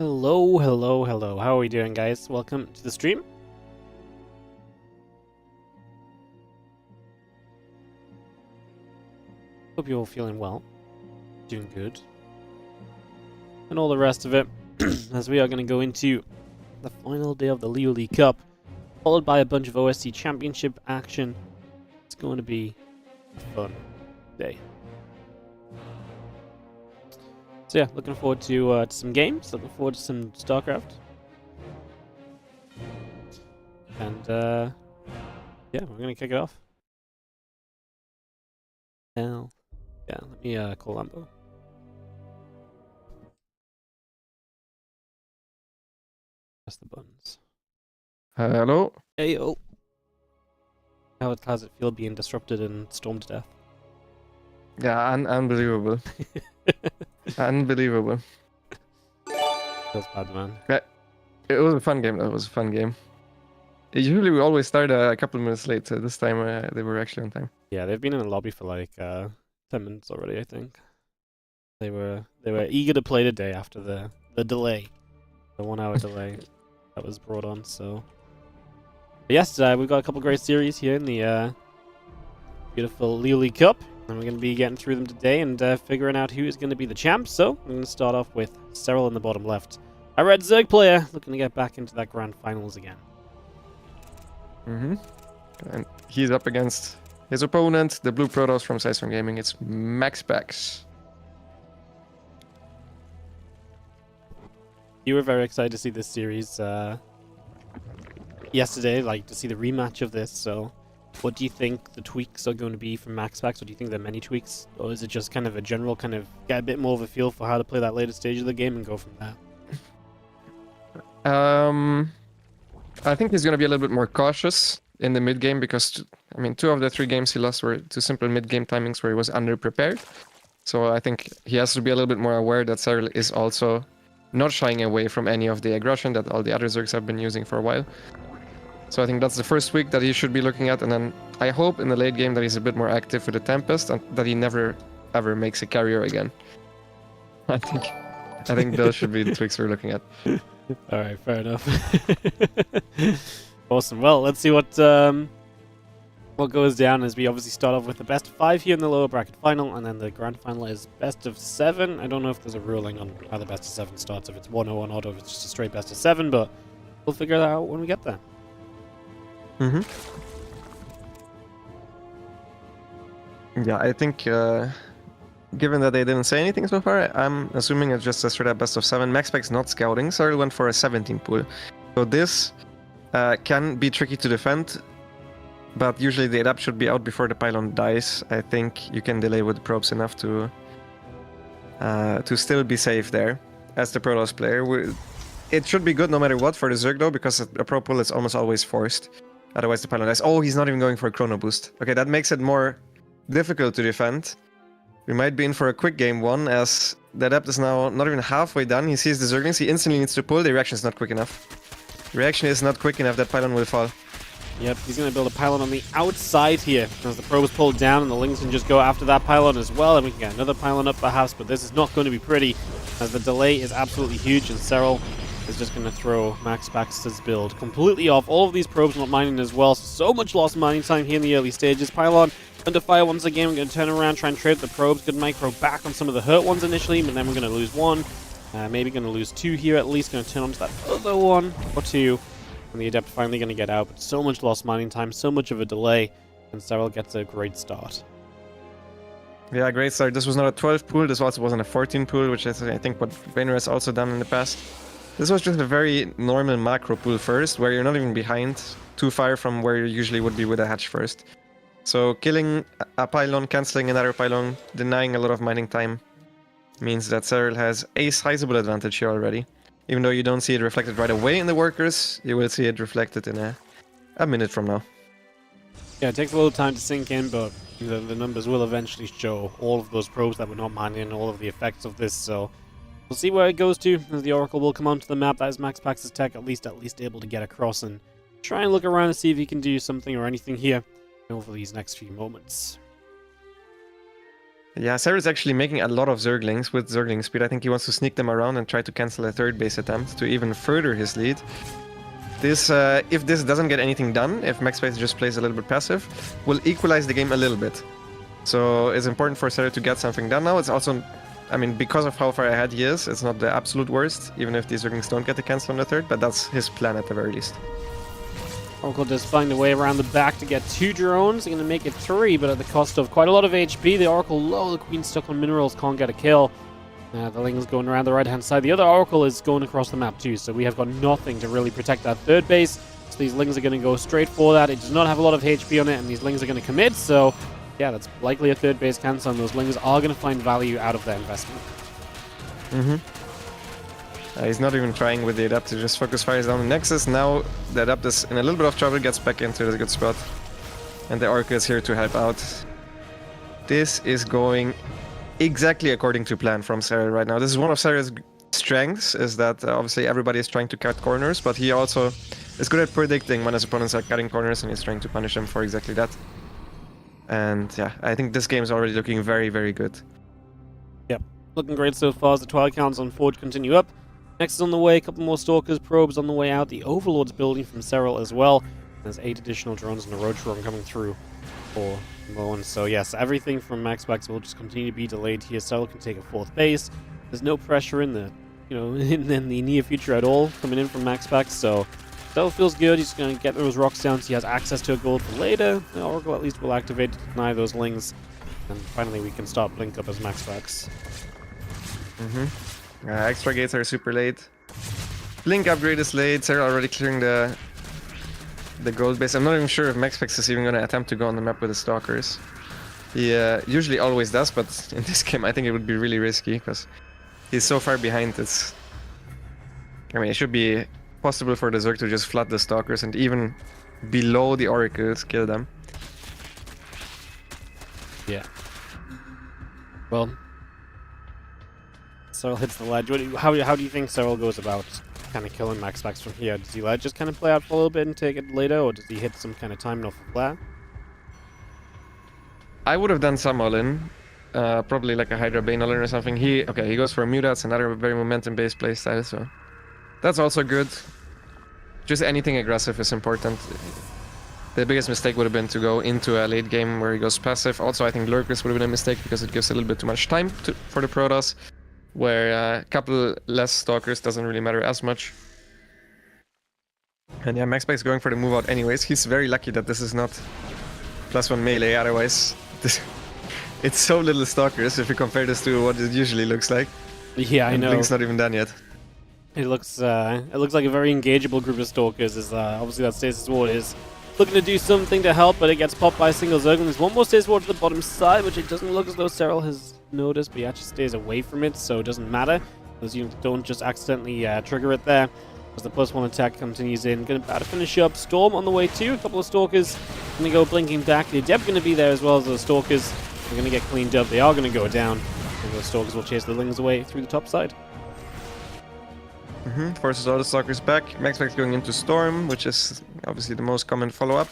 Hello, hello, hello. How are we doing, guys? Welcome to the stream. Hope you're all feeling well, doing good, and all the rest of it, as we are going to go into the final day of the Liuli Cup, followed by a bunch of OSC Championship action. It's going to be a fun day. So yeah, looking forward to some games, looking forward to some Starcraft. And yeah, we're going to kick it off. Hell. Yeah, let me call Lambo. Press the buttons. Hello. Hey yo. How does it feel being disrupted and stormed to death? Yeah, unbelievable. Unbelievable. Feels bad, man. It was a fun game. That was a fun game. Usually we always start a couple minutes late, so this time they were actually on time. Yeah, they've been in the lobby for like 10 minutes already, I think. They were eager to play today after the delay, the 1 hour delay that was brought on. So, but yes, we've got a couple great series here in the beautiful Liuli Cup, and we're going to be getting through them today and figuring out who is going to be the champ. So, I'm going to start off with Seral in the bottom left, a red Zerg player looking to get back into that grand finals again. And he's up against his opponent, the blue Protoss from Seral Gaming. It's Maxpax. You were very excited to see this series yesterday, like to see the rematch of this. So, what do you think the tweaks are going to be from Maxpax? Or do you think there are many tweaks, or is it just kind of a general kind of get a bit more of a feel for how to play that later stage of the game and go from there? I think he's going to be a little bit more cautious in the mid game because, I mean, 2 of the 3 games he lost were to simple mid game timings where he was underprepared. So I think he has to be a little bit more aware that Serral is also not shying away from any of the aggression that all the other Zergs have been using for a while. So I think that's the first week that he should be looking at, and then I hope in the late game that he's a bit more active with the Tempest and that he never ever makes a carrier again. I think those should be the tweaks we're looking at. Alright, fair enough. Awesome. Well, let's see what goes down as we obviously start off with the best of 5 here in the lower bracket final, and then the grand final is best of 7. I don't know if there's a ruling on how the best of 7 starts, if it's 1-0 or not, or if it's just a straight best of 7, but we'll figure that out when we get there. Yeah, I think given that they didn't say anything so far, I'm assuming it's just a straight up best of 7. Maxpax not scouting, Serral went for a 17 pool. So this can be tricky to defend, but usually the adapt should be out before the pylon dies. I think you can delay with the probes enough to still be safe there as the Protoss player. It should be good no matter what for the Zerg though, because a pro pull is almost always forced. Otherwise the pylon dies. Oh, he's not even going for a chrono boost. Okay, that makes it more difficult to defend. We might be in for a quick game 1 as the adept is now not even halfway done. He sees the Zerglings, he instantly needs to pull. The reaction is not quick enough. The reaction is not quick enough, that pylon will fall. Yep, he's going to build a pylon on the outside here as the probe is pulled down, and the Lings can just go after that pylon as well, and we can get another pylon up perhaps, but this is not going to be pretty as the delay is absolutely huge, and Serral is just going to throw Maxpax's build completely off. All of these probes not mining as well, so much lost mining time here in the early stages. Pylon under fire once again. We're going to turn around, try and trade the probes. Good micro back on some of the hurt ones initially, but then we're going to lose 1. Maybe going to lose 2 here at least. Going to turn onto that other 1 or 2. And the adept finally going to get out, but so much lost mining time, so much of a delay, and Serral gets a great start. Yeah, great start. This was not a 12 pool, this also wasn't a 14 pool, which is I think what Vayner has also done in the past. This was just a very normal macro pool first, where you're not even behind too far from where you usually would be with a hatch first. So killing a pylon, cancelling another pylon, denying a lot of mining time means that Serral has a sizable advantage here already. Even though you don't see it reflected right away in the workers, you will see it reflected in a minute from now. Yeah, it takes a little time to sink in, but the numbers will eventually show all of those probes that were not mining and all of the effects of this, so we'll see where it goes to as the Oracle will come onto the map. That is Maxpax's tech, at least able to get across and try and look around and see if he can do something or anything here over these next few moments. Yeah, Serral is actually making a lot of Zerglings with Zergling speed. I think he wants to sneak them around and try to cancel a third base attempt to even further his lead. This, if this doesn't get anything done, if Maxpax just plays a little bit passive, will equalize the game a little bit. So it's important for Serral to get something done now. It's also, I mean, because of how far ahead he is, it's not the absolute worst, even if these Zerglings don't get the cancel on the third, but that's his plan at the very least. Oracle just finding a way around the back to get 2 drones. They're going to make it 3, but at the cost of quite a lot of HP. The Oracle low, the Queen stuck on minerals, can't get a kill. The Ling's going around the right-hand side. The other Oracle is going across the map too, so we have got nothing to really protect that third base. So these Lings are going to go straight for that. It does not have a lot of HP on it, and these Lings are going to commit, so yeah, that's likely a third base cancel, and those Lings are going to find value out of their investment. He's not even trying with the Adapt to just focus fires down the Nexus. Now the Adapt is in a little bit of trouble, gets back into a good spot. And the Oracle is here to help out. This is going exactly according to plan from Serral right now. This is one of Serral's strengths, is that obviously everybody is trying to cut corners, but he also is good at predicting when his opponents are cutting corners, and he's trying to punish them for exactly that. And yeah, I think this game is already looking very, very good. Yep, looking great so far as the Twilight counts on Forge continue up. Next is on the way, a couple more Stalkers, Probes on the way out, the Overlord's building from Serral as well. There's 8 additional drones and a Roach Run coming through for Moen. So yes, everything from Maxpax will just continue to be delayed here. Serral can take a 4th base. There's no pressure in the, in the near future at all coming in from Maxpax, so Serral feels good. He's going to get those rocks down so he has access to a gold for later. The Oracle at least will activate to deny those Lings. And finally we can start Blink up as Maxpax. Extra gates are super late. Blink upgrade is late. Serral already clearing the gold base. I'm not even sure if Maxpax is even going to attempt to go on the map with the Stalkers. He usually always does, but in this game I think it would be really risky because he's so far behind. I mean, it should be possible for the Zerg to just flood the Stalkers and even below the Oracles kill them. Yeah. Well, Serral hits the ledge. How do you think Serral goes about kind of killing Maxpax from here? Does he let just kind of play out for a little bit and take it later, or does he hit some kind of time off of that? I would have done some all-in. Probably like a Hydra Bane all-in or something. He goes for a Mutats, another very momentum-based playstyle, so that's also good. Just anything aggressive is important. The biggest mistake would have been to go into a late game where he goes passive. Also, I think Lurkers would have been a mistake because it gives a little bit too much time for the Protoss, where a couple less Stalkers doesn't really matter as much. And yeah, Maxpax is going for the move out anyways. He's very lucky that this is not +1 melee, otherwise it's so little Stalkers if you compare this to what it usually looks like. Yeah, I know. Blink's not even done yet. It looks like a very engageable group of Stalkers. Is obviously that Stasis Ward is looking to do something to help, but it gets popped by a single Zergling. There's one more Stasis Ward to the bottom side, which it doesn't look as though Serral has noticed, but he actually stays away from it, so it doesn't matter, because you don't just accidentally trigger it there. As the +1 attack continues in, going to about to finish up. Storm on the way too. A couple of Stalkers going to go blinking back. The Adept going to be there as well as those Stalkers. They're going to get cleaned up. They are going to go down, and those Stalkers will chase the Lings away through the top side. Forces all the Stalkers back. Maxpax going into Storm, which is obviously the most common follow-up.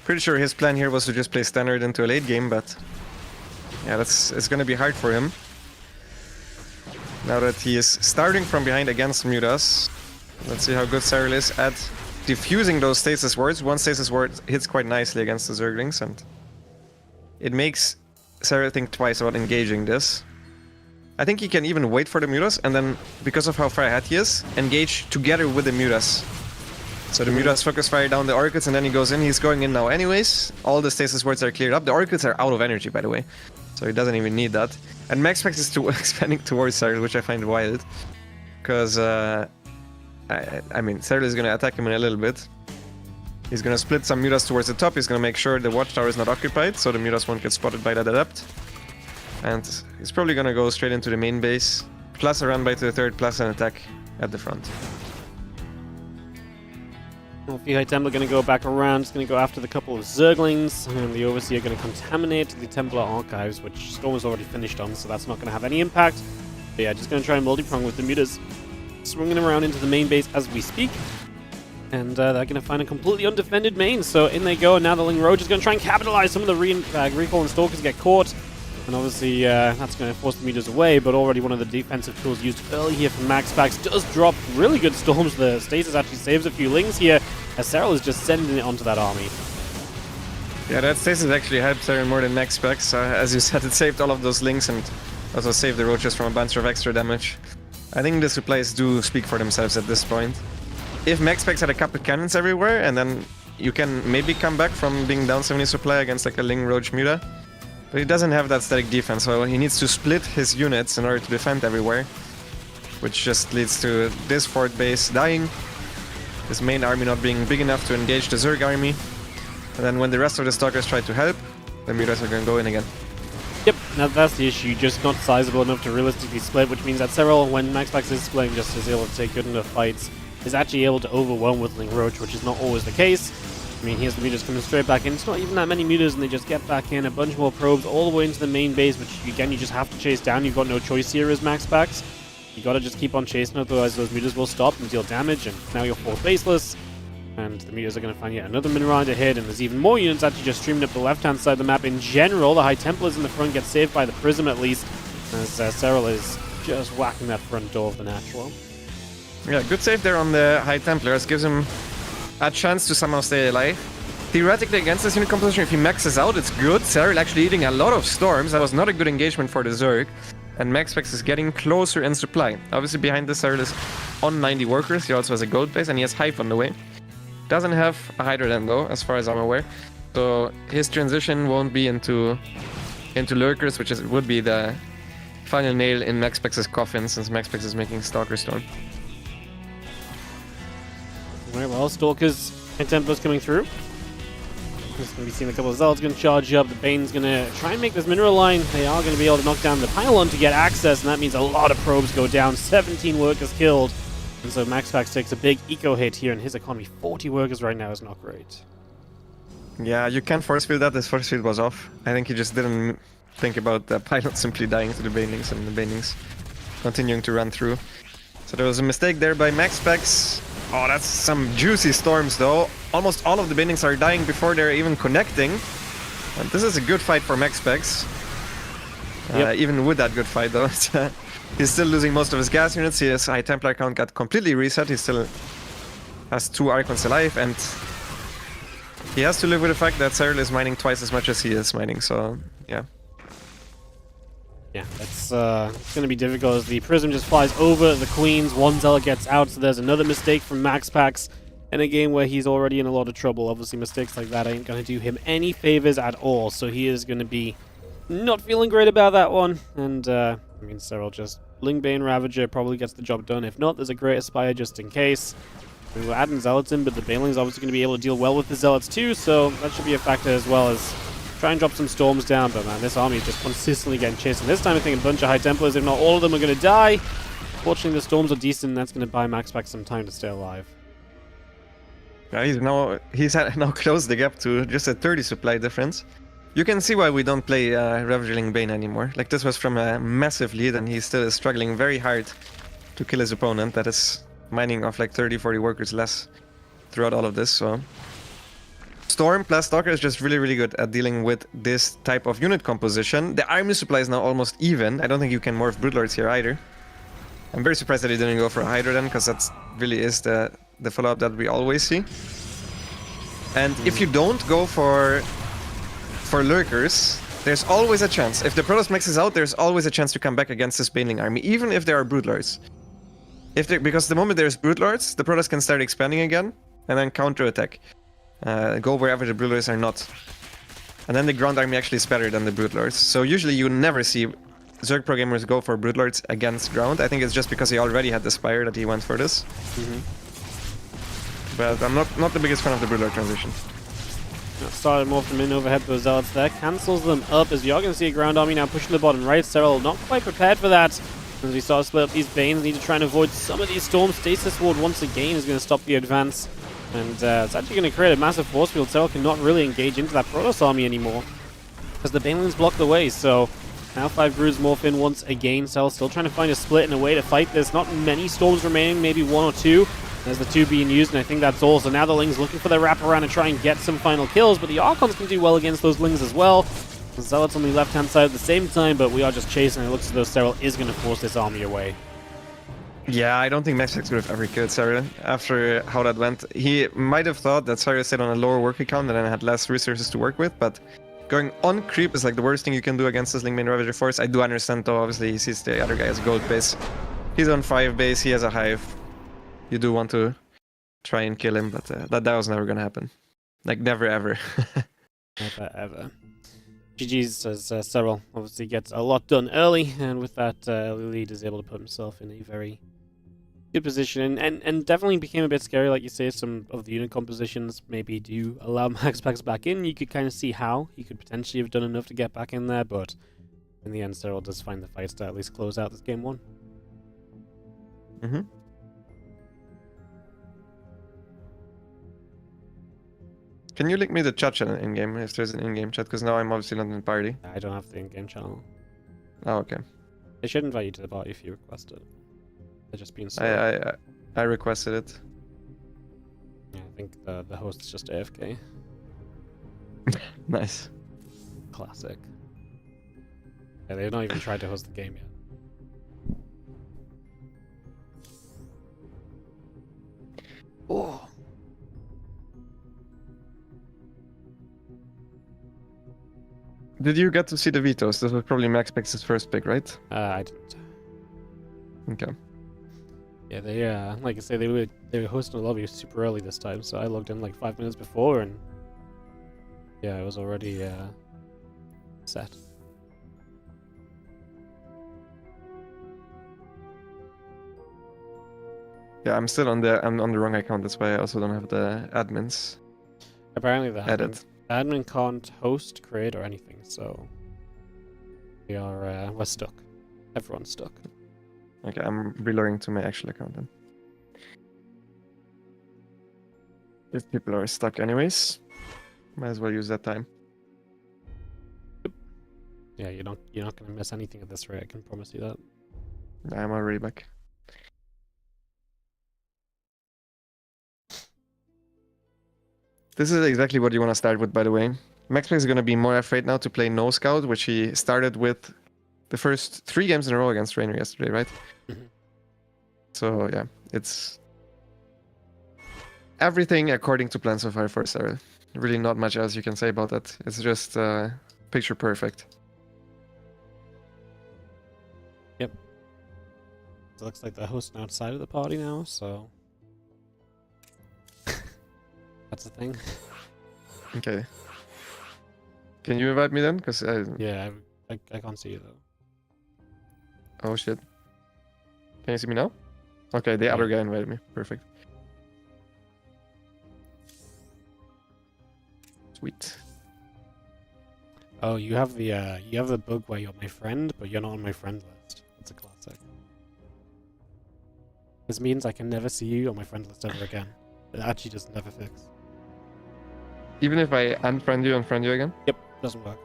Pretty sure his plan here was to just play standard into a late game, but yeah, it's going to be hard for him. Now that he is starting from behind against Mutas. Let's see how good Serral is at diffusing those Stasis Wards. One Stasis Ward hits quite nicely against the Zerglings, and it makes Serral think twice about engaging this. I think he can even wait for the Mutas, and then, because of how far ahead he is, engage together with the Mutas. So the Mutas focus fire down the Oracles, and then he goes in. He's going in now anyways. All the Stasis Wards are cleared up. The Oracles are out of energy, by the way, so he doesn't even need that. And Maxpax is expanding towards Serral, which I find wild, because I mean, Serral is going to attack him in a little bit. He's going to split some Mutas towards the top. He's going to make sure the Watchtower is not occupied, so the Mutas won't get spotted by that Adept. And he's probably going to go straight into the main base, plus a run by to the third, plus an attack at the front. Well, the High Templar going to go back around. He's going to go after the couple of Zerglings, and the Overseer going to contaminate the Templar Archives, which Storm has already finished on, so that's not going to have any impact. But yeah, just going to try and multi-prong with the Mutas. Swinging around into the main base as we speak. And they're going to find a completely undefended main. So in they go, and now the Ling Roach is going to try and capitalize. Some of the recall and Stalkers get caught. And obviously, that's going to force the meters away, but already one of the defensive tools used early here from Maxpax does drop really good storms. The Stasis actually saves a few lings here, as Seral is just sending it onto that army. Yeah, that Stasis actually helped Serral more than Maxpax. As you said, it saved all of those links and also saved the roaches from a bunch of extra damage. I think the supplies do speak for themselves at this point. If Maxpax had a couple cannons everywhere, and then you can maybe come back from being down 70 supply against like a Ling Roach Muta. But he doesn't have that static defense, so he needs to split his units in order to defend everywhere. Which just leads to this fort base dying, his main army not being big enough to engage the Zerg army. And then when the rest of the Stalkers try to help, the Mutas are going to go in again. Yep, now that's the issue, just not sizable enough to realistically split, which means that Serral, when Maxpax is splitting, just is able to take good enough fights, is actually able to overwhelm with Ling Roach, which is not always the case. I mean, here's the mutas coming straight back in. It's not even that many mutas, and they just get back in. A bunch more probes all the way into the main base, which, again, you just have to chase down. You've got no choice here as Maxpax. You gotta just keep on chasing, otherwise those mutas will stop and deal damage, and now you're full baseless. And the mutas are going to find yet another Mineral to hit, and there's even more units actually just streaming up the left-hand side of the map. In general, the High Templars in the front get saved by the Prism, at least, as Serral is just whacking that front door of the Natural. Yeah, good save there on the High Templars. Gives him a chance to somehow stay alive. Theoretically, against this unit composition, if he maxes out, it's good. Serral actually eating a lot of storms. That was not a good engagement for the Zerg. And Maxpax is getting closer in supply. Obviously, behind this, Serral is on 90 workers. He also has a gold base, and he has Hive on the way. Doesn't have a Hydra then, though, as far as I'm aware. So his transition won't be into Lurkers, which would be the final nail in Maxpax's coffin, since Maxpax is making Stalker Storm. Alright, well, Stalkers and Templars coming through. Just going to be seeing a couple of Zealots going to charge up. The Bane's going to try and make this mineral line. They are going to be able to knock down the pylon to get access, and that means a lot of probes go down. 17 workers killed. And so Maxpax takes a big eco hit here in his economy. 40 workers right now is not great. Yeah, you can't force field that. His force field was off. I think he just didn't think about the pilot simply dying to the Banelings and the Banelings continuing to run through. So there was a mistake there by Maxpax. Oh, that's some juicy storms though. Almost all of the Banelings are dying before they're even connecting. And this is a good fight for Maxpax. Yep. Even with that good fight though. He's still losing most of his gas units. His High Templar count got completely reset. He still has 2 Archons alive, and he has to live with the fact that Serral is mining twice as much as he is mining, so yeah. Yeah, it's going to be difficult as the Prism just flies over the Queens. One Zealot gets out, so there's another mistake from Maxpax in a game where he's already in a lot of trouble. Obviously, mistakes like that ain't going to do him any favors at all, so he is going to be not feeling great about that one. And, I mean, Serral just Ling Bane Ravager probably gets the job done. If not, there's a Great Aspire just in case. We were adding Zealots in, but the Baneling's obviously going to be able to deal well with the Zealots too, so that should be a factor as well as try and drop some Storms down. But man, this army is just consistently getting chased. And this time I think a bunch of High Templars, if not all of them, are going to die. Fortunately, the Storms are decent, and that's going to buy Maxpax some time to stay alive. Yeah, he's now closed the gap to just a 30 supply difference. You can see why we don't play Ravaging Bane anymore. Like, this was from a massive lead, and he still is struggling very hard to kill his opponent. That is mining off like 30-40 workers less throughout all of this, so... Storm plus Stalker is just really, really good at dealing with this type of unit composition. The army supply is now almost even. I don't think you can morph Broodlords here either. I'm very surprised that he didn't go for a Hydra then, because that really is the follow-up that we always see. And if you don't go for Lurkers, there's always a chance. If the Protoss maxes out, there's always a chance to come back against this Baneling army, even if there are Broodlords. Because the moment there's Broodlords, the Protoss can start expanding again, and then counter-attack. Go wherever the Broodlords are not. And then the ground army actually is better than the Broodlords. So usually you never see Zerg pro gamers go for Broodlords against ground. I think it's just because he already had the Spire that he went for this. But I'm not the biggest fan of the Broodlord transition. Started morph them in overhead, those Zealots there. Cancels them up as you are going to see a ground army now pushing the bottom right. Serral not quite prepared for that. As we start to split up these Banes, need to try and avoid some of these storms. Stasis Ward once again is going to stop the advance. And it's actually going to create a massive force field. Serral cannot really engage into that Protoss army anymore, because the Banelings block the way. So now 5 Broods morph in once again. Serral still trying to find a split and a way to fight this. Not many storms remaining, maybe 1 or 2. There's the 2 being used, and I think that's all. So now the Lings looking for their wraparound and try and get some final kills, but the Archons can do well against those Lings as well. Zealots on the left-hand side at the same time, but we are just chasing. It looks as though Serral is going to force this army away. Yeah, I don't think Maxpax would have ever killed Serral after how that went. He might have thought that Serral stayed on a lower work account and then had less resources to work with, but going on creep is like the worst thing you can do against this Lingmain Ravager force. I do understand though, obviously he sees the other guy as gold base. He's on 5 base, he has a hive. You do want to try and kill him, but that was never gonna happen. Like, never ever. Never ever. GG's as Serral obviously gets a lot done early, and with that, Liuli is able to put himself in a very good position, and definitely became a bit scary. Like you say, some of the unit compositions maybe do allow Maxpax back in. You could kind of see how he could potentially have done enough to get back in there, but in the end, Serral does find the fights to at least close out this game 1. Mm-hmm. Can you link me the chat channel in-game, if there's an in-game chat? Because now I'm obviously not in the party. I don't have the in-game channel. Oh, okay. They should invite you to the party if you request it. They're just being slow. I requested it. Yeah, I think the host's just AFK. Nice. Classic. Yeah, they've not even tried to host the game yet. Oh. Did you get to see the vetoes? This was probably Maxpax's first pick, right? I didn't. Okay. Yeah, they like I say, they were hosting a lobby super early this time, so I logged in like 5 minutes before, and yeah, it was already set. Yeah, I'm still on the wrong account. That's why I also don't have the admins. Apparently, the Edit. admin can't host, create, or anything, so we're stuck. Everyone's stuck. Okay, I'm reloading to my actual account then. If people are stuck anyways, might as well use that time. Yeah, you're not gonna miss anything at this rate. I can promise you that. I'm already back. This is exactly what you want to start with, by the way. Maxpax is going to be more afraid now to play no scout, which he started with the first 3 games in a row against Rainer yesterday, right? Mhm. So yeah, it's everything according to plan so far for Serral. Really not much else you can say about that. It's just picture perfect. Yep. It looks like they're hosting outside of the party now, so that's the thing. Okay. Can you invite me then? Because Yeah, I can't see you though. oh shit. Can you see me now? Okay, the other guy invited me. Perfect. Sweet. Oh, you have the bug where you're my friend, but you're not on my friend list. That's a classic. This means I can never see you on my friend list ever again. It actually just never fix. Even if I unfriend you and friend you again? Yep, doesn't work.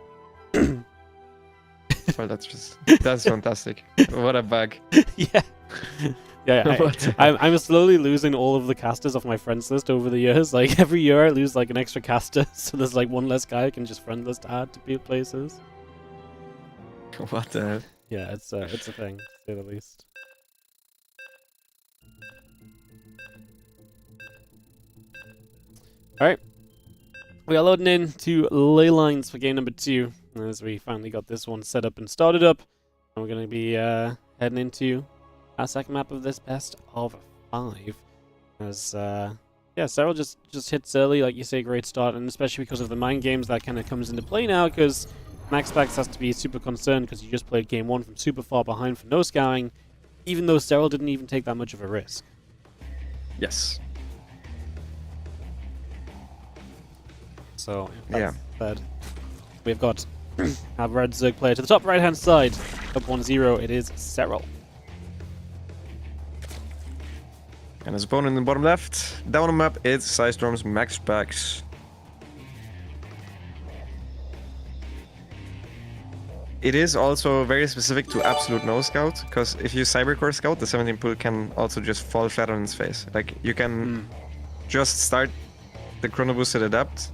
Well, that's fantastic. What a bug. Yeah. Yeah, I'm slowly losing all of the casters off my friends list over the years. Like, every year I lose, like, an extra caster, so there's, like, one less guy I can just friend list add to places. What the hell? Yeah, it's a thing, to say the least. Alright. We are loading in to ley lines for game number 2, as we finally got this one set up and started up. And we're going to be heading into our second map of this best of 5. As, yeah, Serral just hits early, like you say, great start, and especially because of the mind games, that kind of comes into play now, because Maxpax has to be super concerned because he just played game 1 from super far behind for no scouting, even though Serral didn't even take that much of a risk. Yes. So, yeah. Third. We've got our red Zerg player to the top right-hand side. Up 1-0, it is Serral. And his opponent in the bottom left. Down on the map, it's Psystorm's Maxpax. It is also very specific to absolute no scout, because if you cybercore scout, the 17 pool can also just fall flat on its face. Like, you can just start the chrono boosted adapt,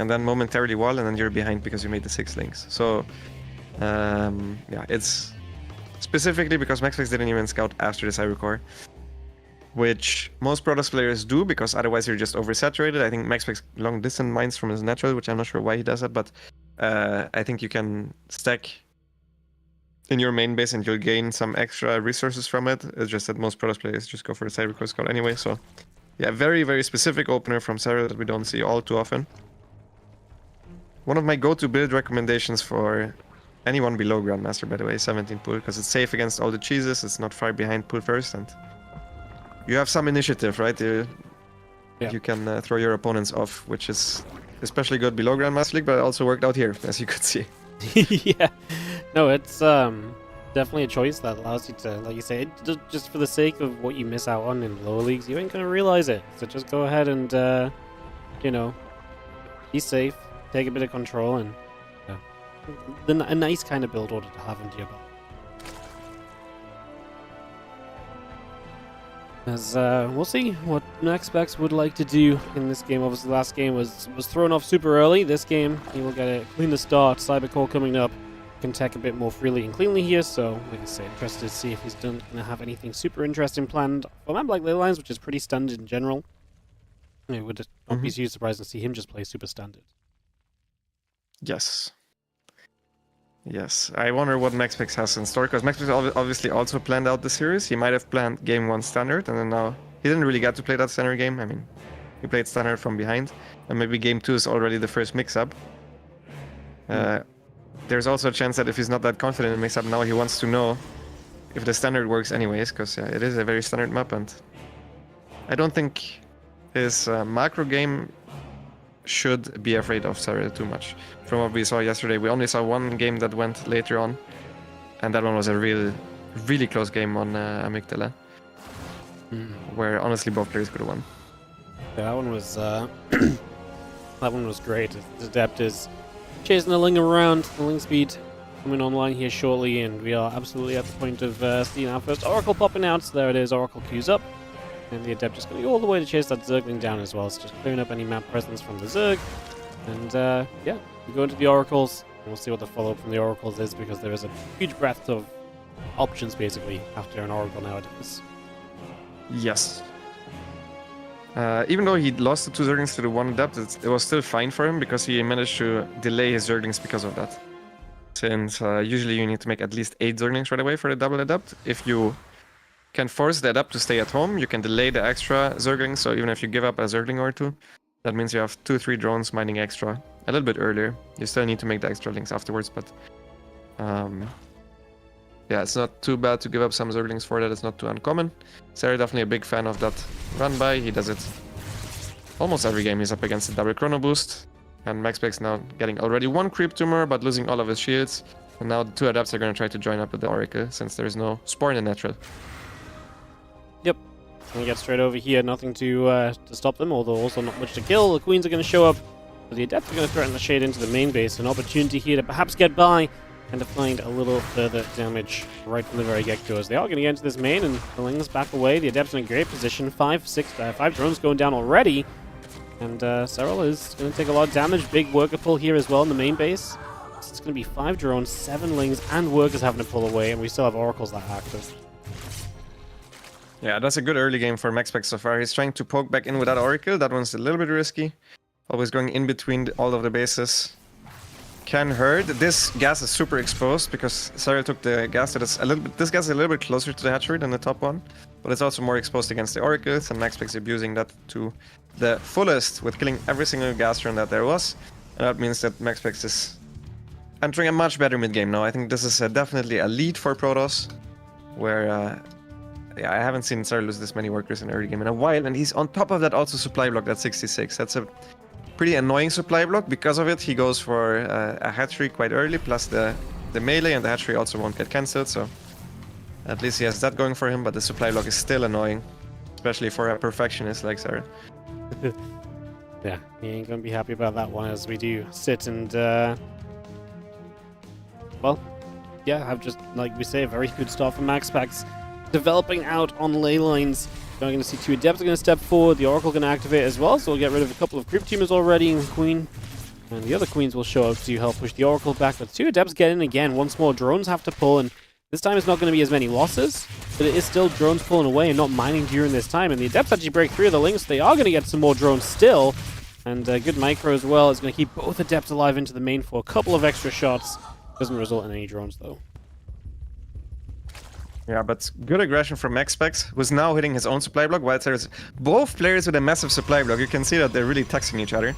and then momentarily wall, and then you're behind because you made the 6 links. So, yeah, it's specifically because Maxpax didn't even scout after the Cyber Core, which most Protoss players do, because otherwise you're just oversaturated. I think Maxpax long distance mines from his natural, which I'm not sure why he does that, but I think you can stack in your main base and you'll gain some extra resources from it. It's just that most Protoss players just go for the Cyber Core scout anyway, so yeah, very, very specific opener from Serral that we don't see all too often. One of my go-to build recommendations for anyone below Grandmaster, by the way, 17 pool, because it's safe against all the cheeses, it's not far behind pool first, and you have some initiative, right? You can throw your opponents off, which is especially good below Grandmaster League, but it also worked out here, as you could see. Yeah, no, it's definitely a choice that allows you to, like you say, just for the sake of what you miss out on in lower leagues, you ain't gonna realize it. So just go ahead and, you know, be safe, take a bit of control, and a nice kind of build order to have into your belt. As we'll see what Maxpax would like to do in this game. Obviously, the last game was thrown off super early. This game, he will get a cleaner start. Cybercore coming up, can tech a bit more freely and cleanly here. So, like I say, interested to see if he's going to have anything super interesting planned for a map like Ley Lines, which is pretty standard in general. It would not be too surprising to see him just play super standard. Yes. Yes, I wonder what Maxpax has in store, because Maxpax obviously also planned out the series. He might have planned game 1 standard, and then now he didn't really get to play that standard game. I mean, he played standard from behind, and maybe game 2 is already the first mix-up. There's also a chance that if he's not that confident in mix-up now, he wants to know if the standard works anyways, because it is a very standard map, and I don't think his macro game should be afraid of Serral too much. From what we saw yesterday, we only saw one game that went later on, and that one was a really close game on Amygdala, where honestly both players could have won. Yeah, that one was that one was great. The Adept is chasing the Ling around, the Ling speed coming online here shortly, and we are absolutely at the point of seeing our first Oracle popping out. So there it is, Oracle queues up. And the Adept just going to go all the way to chase that Zergling down as well. So just clearing up any map presence from the Zerg. And yeah, we go into the Oracles. And we'll see what the follow-up from the Oracles is, because there is a huge breadth of options basically after an Oracle nowadays. Yes. Even though he lost the 2 Zerglings to the 1 Adept, it was still fine for him, because he managed to delay his Zerglings because of that. Since usually you need to make at least 8 Zerglings right away for the double Adept. If you can force the Adept to stay at home, you can delay the extra Zerglings, so even if you give up a Zergling or 2, that means you have 2-3 drones mining extra a little bit earlier. You still need to make the extra links afterwards, but yeah, it's not too bad to give up some Zerglings for that. It's not too uncommon. Serral definitely a big fan of that run by. He does it almost every game he's up against the double chrono boost. And Maxpax now getting already 1 creep tumor, but losing all of his shields. And now the 2 Adepts are going to try to join up with the Oracle, since there's no Spore in the natural. Yep. Gonna get straight over here, nothing to stop them, although also not much to kill. The Queens are going to show up, but the Adepts are going to threaten the Shade into the main base. An opportunity here to perhaps get by and to find a little further damage right from the very get-go, as they are going to get into this main, and the Lings back away. The Adepts in a great position. 5 drones going down already, and Serral is going to take a lot of damage. Big worker pull here as well in the main base. So it's going to be 5 drones, 7 Lings, and workers having to pull away, and we still have Oracles that are active. Yeah, that's a good early game for Maxpax so far. He's trying to poke back in with that Oracle. That one's a little bit risky. Always going in between all of the bases can hurt. This gas is super exposed, because Serral took the gas that is a little bit... This gas is a little bit closer to the hatchery than the top one, but it's also more exposed against the Oracles, and Maxpax is abusing that to the fullest with killing every single gas run that there was. And that means that Maxpax is entering a much better mid-game now. I think this is definitely a lead for Protoss, where... yeah, I haven't seen Serral lose this many workers in early game in a while, and he's on top of that also supply block at 66. That's a pretty annoying supply block. Because of it, he goes for a hatchery quite early, plus the melee, and the hatchery also won't get cancelled, so at least he has that going for him, but the supply block is still annoying, especially for a perfectionist like Serral. Yeah, he ain't gonna be happy about that one, as we do sit and, well, yeah, have just, like we say, a very good start for Maxpax. Developing out on ley lines. We're going to see 2 Adepts are going to step forward. The Oracle going to activate as well, so we'll get rid of a couple of creep teamers already. And Queen And the other queens will show up to help push the Oracle back. But 2 Adepts get in again. Once more, drones have to pull, and this time it's not going to be as many losses, but it is still drones pulling away and not mining during this time. And the Adepts actually break through the links. They are going to get some more drones still. And good micro as well. It's going to keep both Adepts alive into the main for a couple of extra shots. Doesn't result in any drones, though. Yeah, but good aggression from Maxpax, who's now hitting his own supply block, while there's both players with a massive supply block. You can see that they're really taxing each other,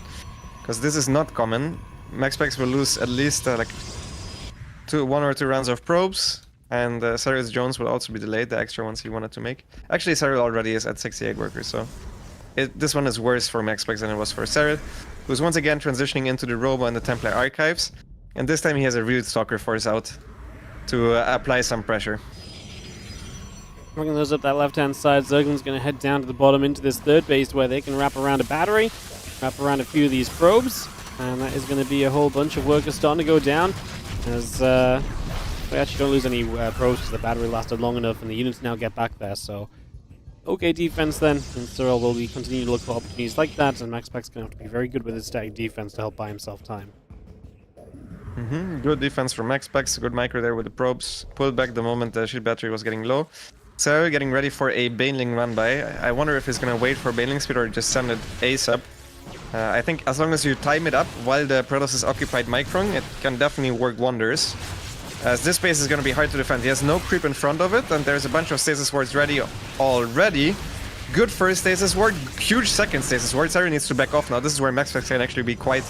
because this is not common. Maxpax will lose at least like 1 or 2 rounds of probes, and Serral's Jones will also be delayed, the extra ones he wanted to make. Actually, Serral already is at 68 workers, so this one is worse for Maxpax than it was for Serral, who's once again transitioning into the Robo and the Templar Archives, and this time he has a real Stalker Force out to apply some pressure. Bringing those up that left-hand side, Zerglin's going to head down to the bottom into this third base where they can wrap around a battery, wrap around a few of these probes, and that is going to be a whole bunch of workers starting to go down as we actually don't lose any probes because the battery lasted long enough and the units now get back there, so okay defense then, and Serral will be continuing to look for opportunities like that, and Maxpax is going to have to be very good with his static defense to help buy himself time. Good defense from Maxpax, good micro there with the probes, pulled back the moment the shield battery was getting low. Serral getting ready for a Baneling run by. I wonder if he's gonna wait for Baneling speed or just send it ASAP. I think as long as you time it up while the Protoss is occupied microing, it can definitely work wonders. As this base is gonna be hard to defend. He has no creep in front of it, and there's a bunch of stasis wards ready already. Good first stasis ward, huge second stasis ward. Serral needs to back off now. This is where Maxpax can actually be quite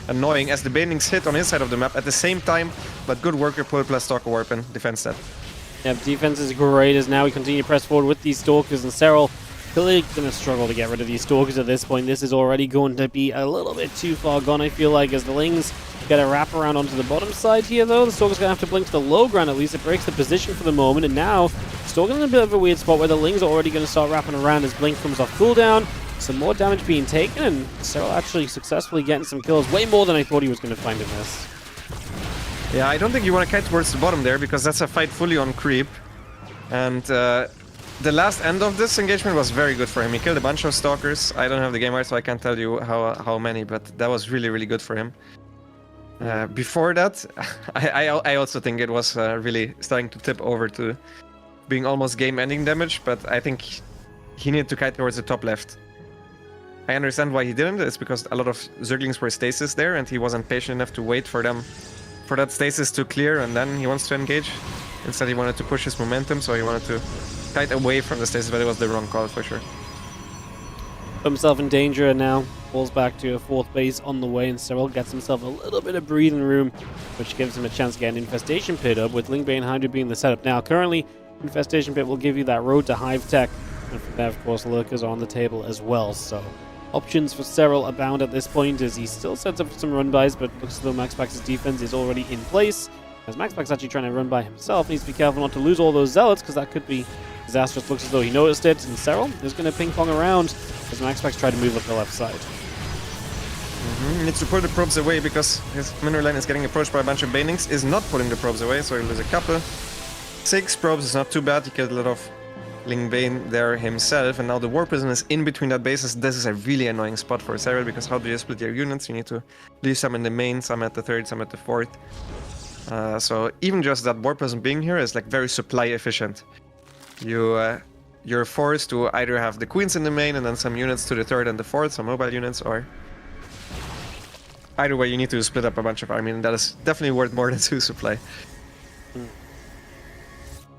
annoying as the Banelings hit on his side of the map at the same time, but good worker pull plus Stalker Warp and defense that. Yep, defense is great as now we continue to press forward with these Stalkers, and Serral clearly going to struggle to get rid of these Stalkers at this point. This is already going to be a little bit too far gone, I feel like, as the Lings get a wrap around onto the bottom side here, though. The Stalker's going to have to blink to the low ground at least. It breaks the position for the moment, and now Stalker's in a bit of a weird spot where the Lings are already going to start wrapping around as Blink comes off cooldown. Some more damage being taken, and Serral actually successfully getting some kills. Way more than I thought he was going to find in this. Yeah, I don't think you want to kite towards the bottom there, because that's a fight fully on creep. And the last end of this engagement was very good for him. He killed a bunch of Stalkers. I don't have the game art, so I can't tell you how many, but that was really, really good for him. Before that, I also think it was really starting to tip over to being almost game-ending damage, but I think he needed to kite towards the top left. I understand why he didn't. It's because a lot of Zerglings were stasis there, and he wasn't patient enough to wait for that stasis to clear, and then he wants to engage. Instead, he wanted to push his momentum, so he wanted to kite away from the stasis, but it was the wrong call for sure. Put himself in danger and now falls back to a 4th base on the way, and Serral gets himself a little bit of breathing room, which gives him a chance to get an Infestation Pit up, with Lingbane Hydra being the setup now. Currently, Infestation Pit will give you that road to Hive Tech, and from there, of course, Lurkers are on the table as well, so options for Serral abound at this point as he still sets up some run-bys, but looks as though Maxpax's defense is already in place. As Maxpax actually trying to run by himself, needs to be careful not to lose all those Zealots, because that could be disastrous. Looks as though he noticed it, and Serral is going to ping-pong around as Maxpax try to move up the left side. He needs to pull the probes away because his mineral line is getting approached by a bunch of Banelings, is not pulling the probes away, so he'll lose a couple. 6 probes is not too bad. He killed a lot of Lingbane there himself, and now the War Prison is in between that bases. This is a really annoying spot for Serral, because how do you split your units? You need to leave some in the main, some at the 3rd, some at the 4th. So even just that War Prison being here is like very supply efficient. You're forced to either have the Queens in the main and then some units to the 3rd and the 4th, some mobile units, or either way you need to split up a bunch of army, and that is definitely worth more than 2 supply.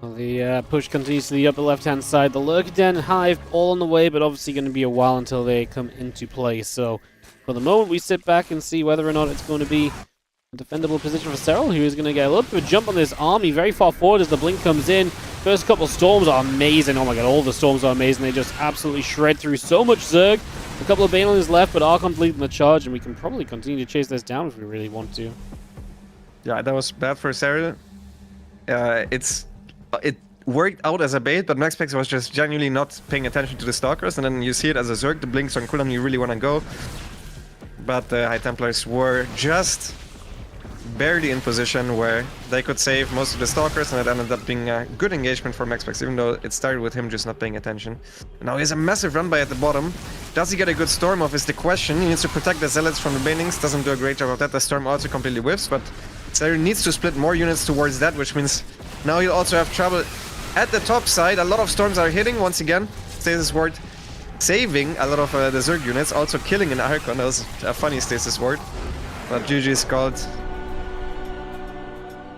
Well, the push continues to the upper left-hand side. The Lurker Den and Hive all on the way, but obviously going to be a while until they come into play. So for the moment, we sit back and see whether or not it's going to be a defendable position for Serral, who is going to get a little bit of a jump on this army very far forward as the blink comes in. First couple storms are amazing. Oh my god, all the storms are amazing. They just absolutely shred through so much Zerg. A couple of Banelings left, but are completing the charge, and we can probably continue to chase this down if we really want to. Yeah, that was bad for Serral. It worked out as a bait, but Maxpax was just genuinely not paying attention to the Stalkers, and then you see it as a Zerg, the blinks on cooldown, you really want to go. But the High Templars were just barely in position where they could save most of the Stalkers, and it ended up being a good engagement for Maxpax, even though it started with him just not paying attention. Now he has a massive run by at the bottom. Does he get a good Storm off is the question. He needs to protect the Zealots from the banings, doesn't do a great job of that. The Storm also completely whiffs, but Seral needs to split more units towards that, which means now he'll also have trouble at the top side. A lot of Storms are hitting once again. Stasis Ward saving a lot of the Zerg units, also killing an Archon. That was a funny Stasis Ward. But GG is called.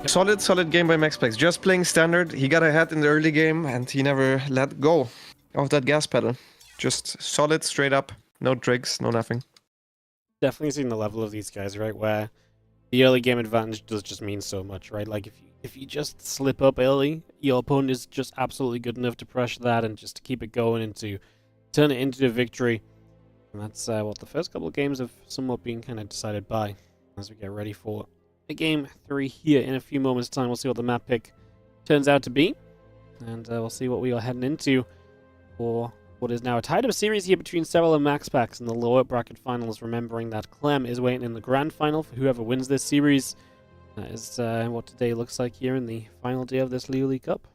Solid game by Maxpax. Just playing standard. He got ahead in the early game and he never let go of that gas pedal. Just solid, straight up. No tricks, no nothing. Definitely seeing the level of these guys, right? Where the early game advantage does just mean so much, right? Like if you just slip up early, your opponent is just absolutely good enough to pressure that and just to keep it going and to turn it into a victory. And that's what the first couple of games have somewhat been kind of decided by as we get ready for the game 3 here in a few moments' time. We'll see what the map pick turns out to be, and we'll see what we are heading into for what is now a tied-up series here between Serral and Maxpax in the lower bracket finals, remembering that Clem is waiting in the grand final for whoever wins this series. That is what today looks like here in the final day of this Liuli Cup.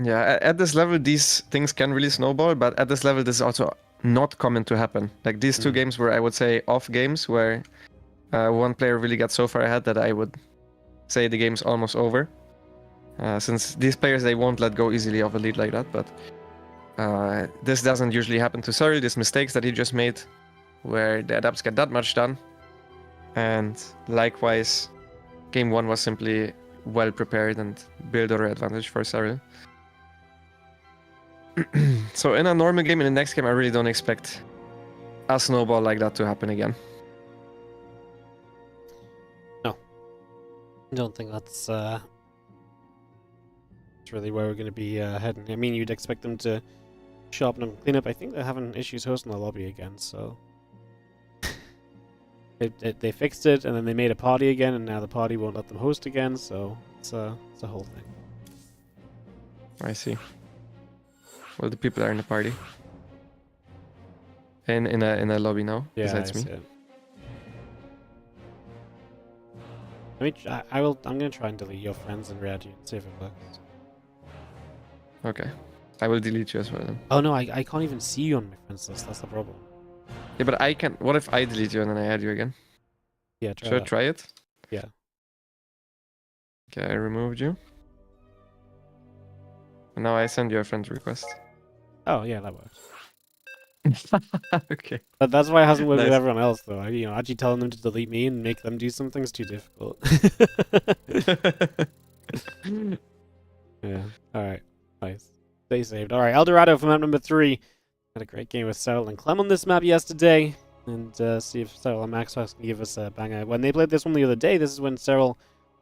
Yeah, at this level, these things can really snowball, but at this level, this is also not common to happen. Like these two games were, I would say, off games where one player really got so far ahead that I would say the game's almost over. Since these players, they won't let go easily of a lead like that, but this doesn't usually happen to Serral. These mistakes that he just made, where the adapts get that much done. And likewise, game 1 was simply well prepared and build-order advantage for Serral. So in a normal game, in the next game, I really don't expect a snowball like that to happen again. No. I don't think that's really where we're going to be heading. I mean, you'd expect them to sharpen and clean up. I think they're having issues hosting the lobby again, so... They fixed it, and then they made a party again, and now the party won't let them host again, so it's a whole thing. I see. Well, the people are in the party. In a lobby now, yeah, besides me. I'm gonna try and delete your friends and readd you and see if it works. Okay. I will delete you as well then. Oh no, I can't even see you on my friends list, that's the problem. Yeah, but I can. What if I delete you and then I add you again? Yeah, try Should I that. try it? Yeah. Okay, I removed you. And now I send you a friend request. Oh yeah, that works. Okay. But that's why it hasn't worked with Nice. everyone else, though. Actually telling them to delete me and make them do something's too difficult. Yeah. All right. Nice. Stay saved. All right. Eldarado for map number 3. Had a great game with Serral and Clem on this map yesterday, and see if Serral and Maxpax can give us a banger. When they played this one the other day, this is when Serral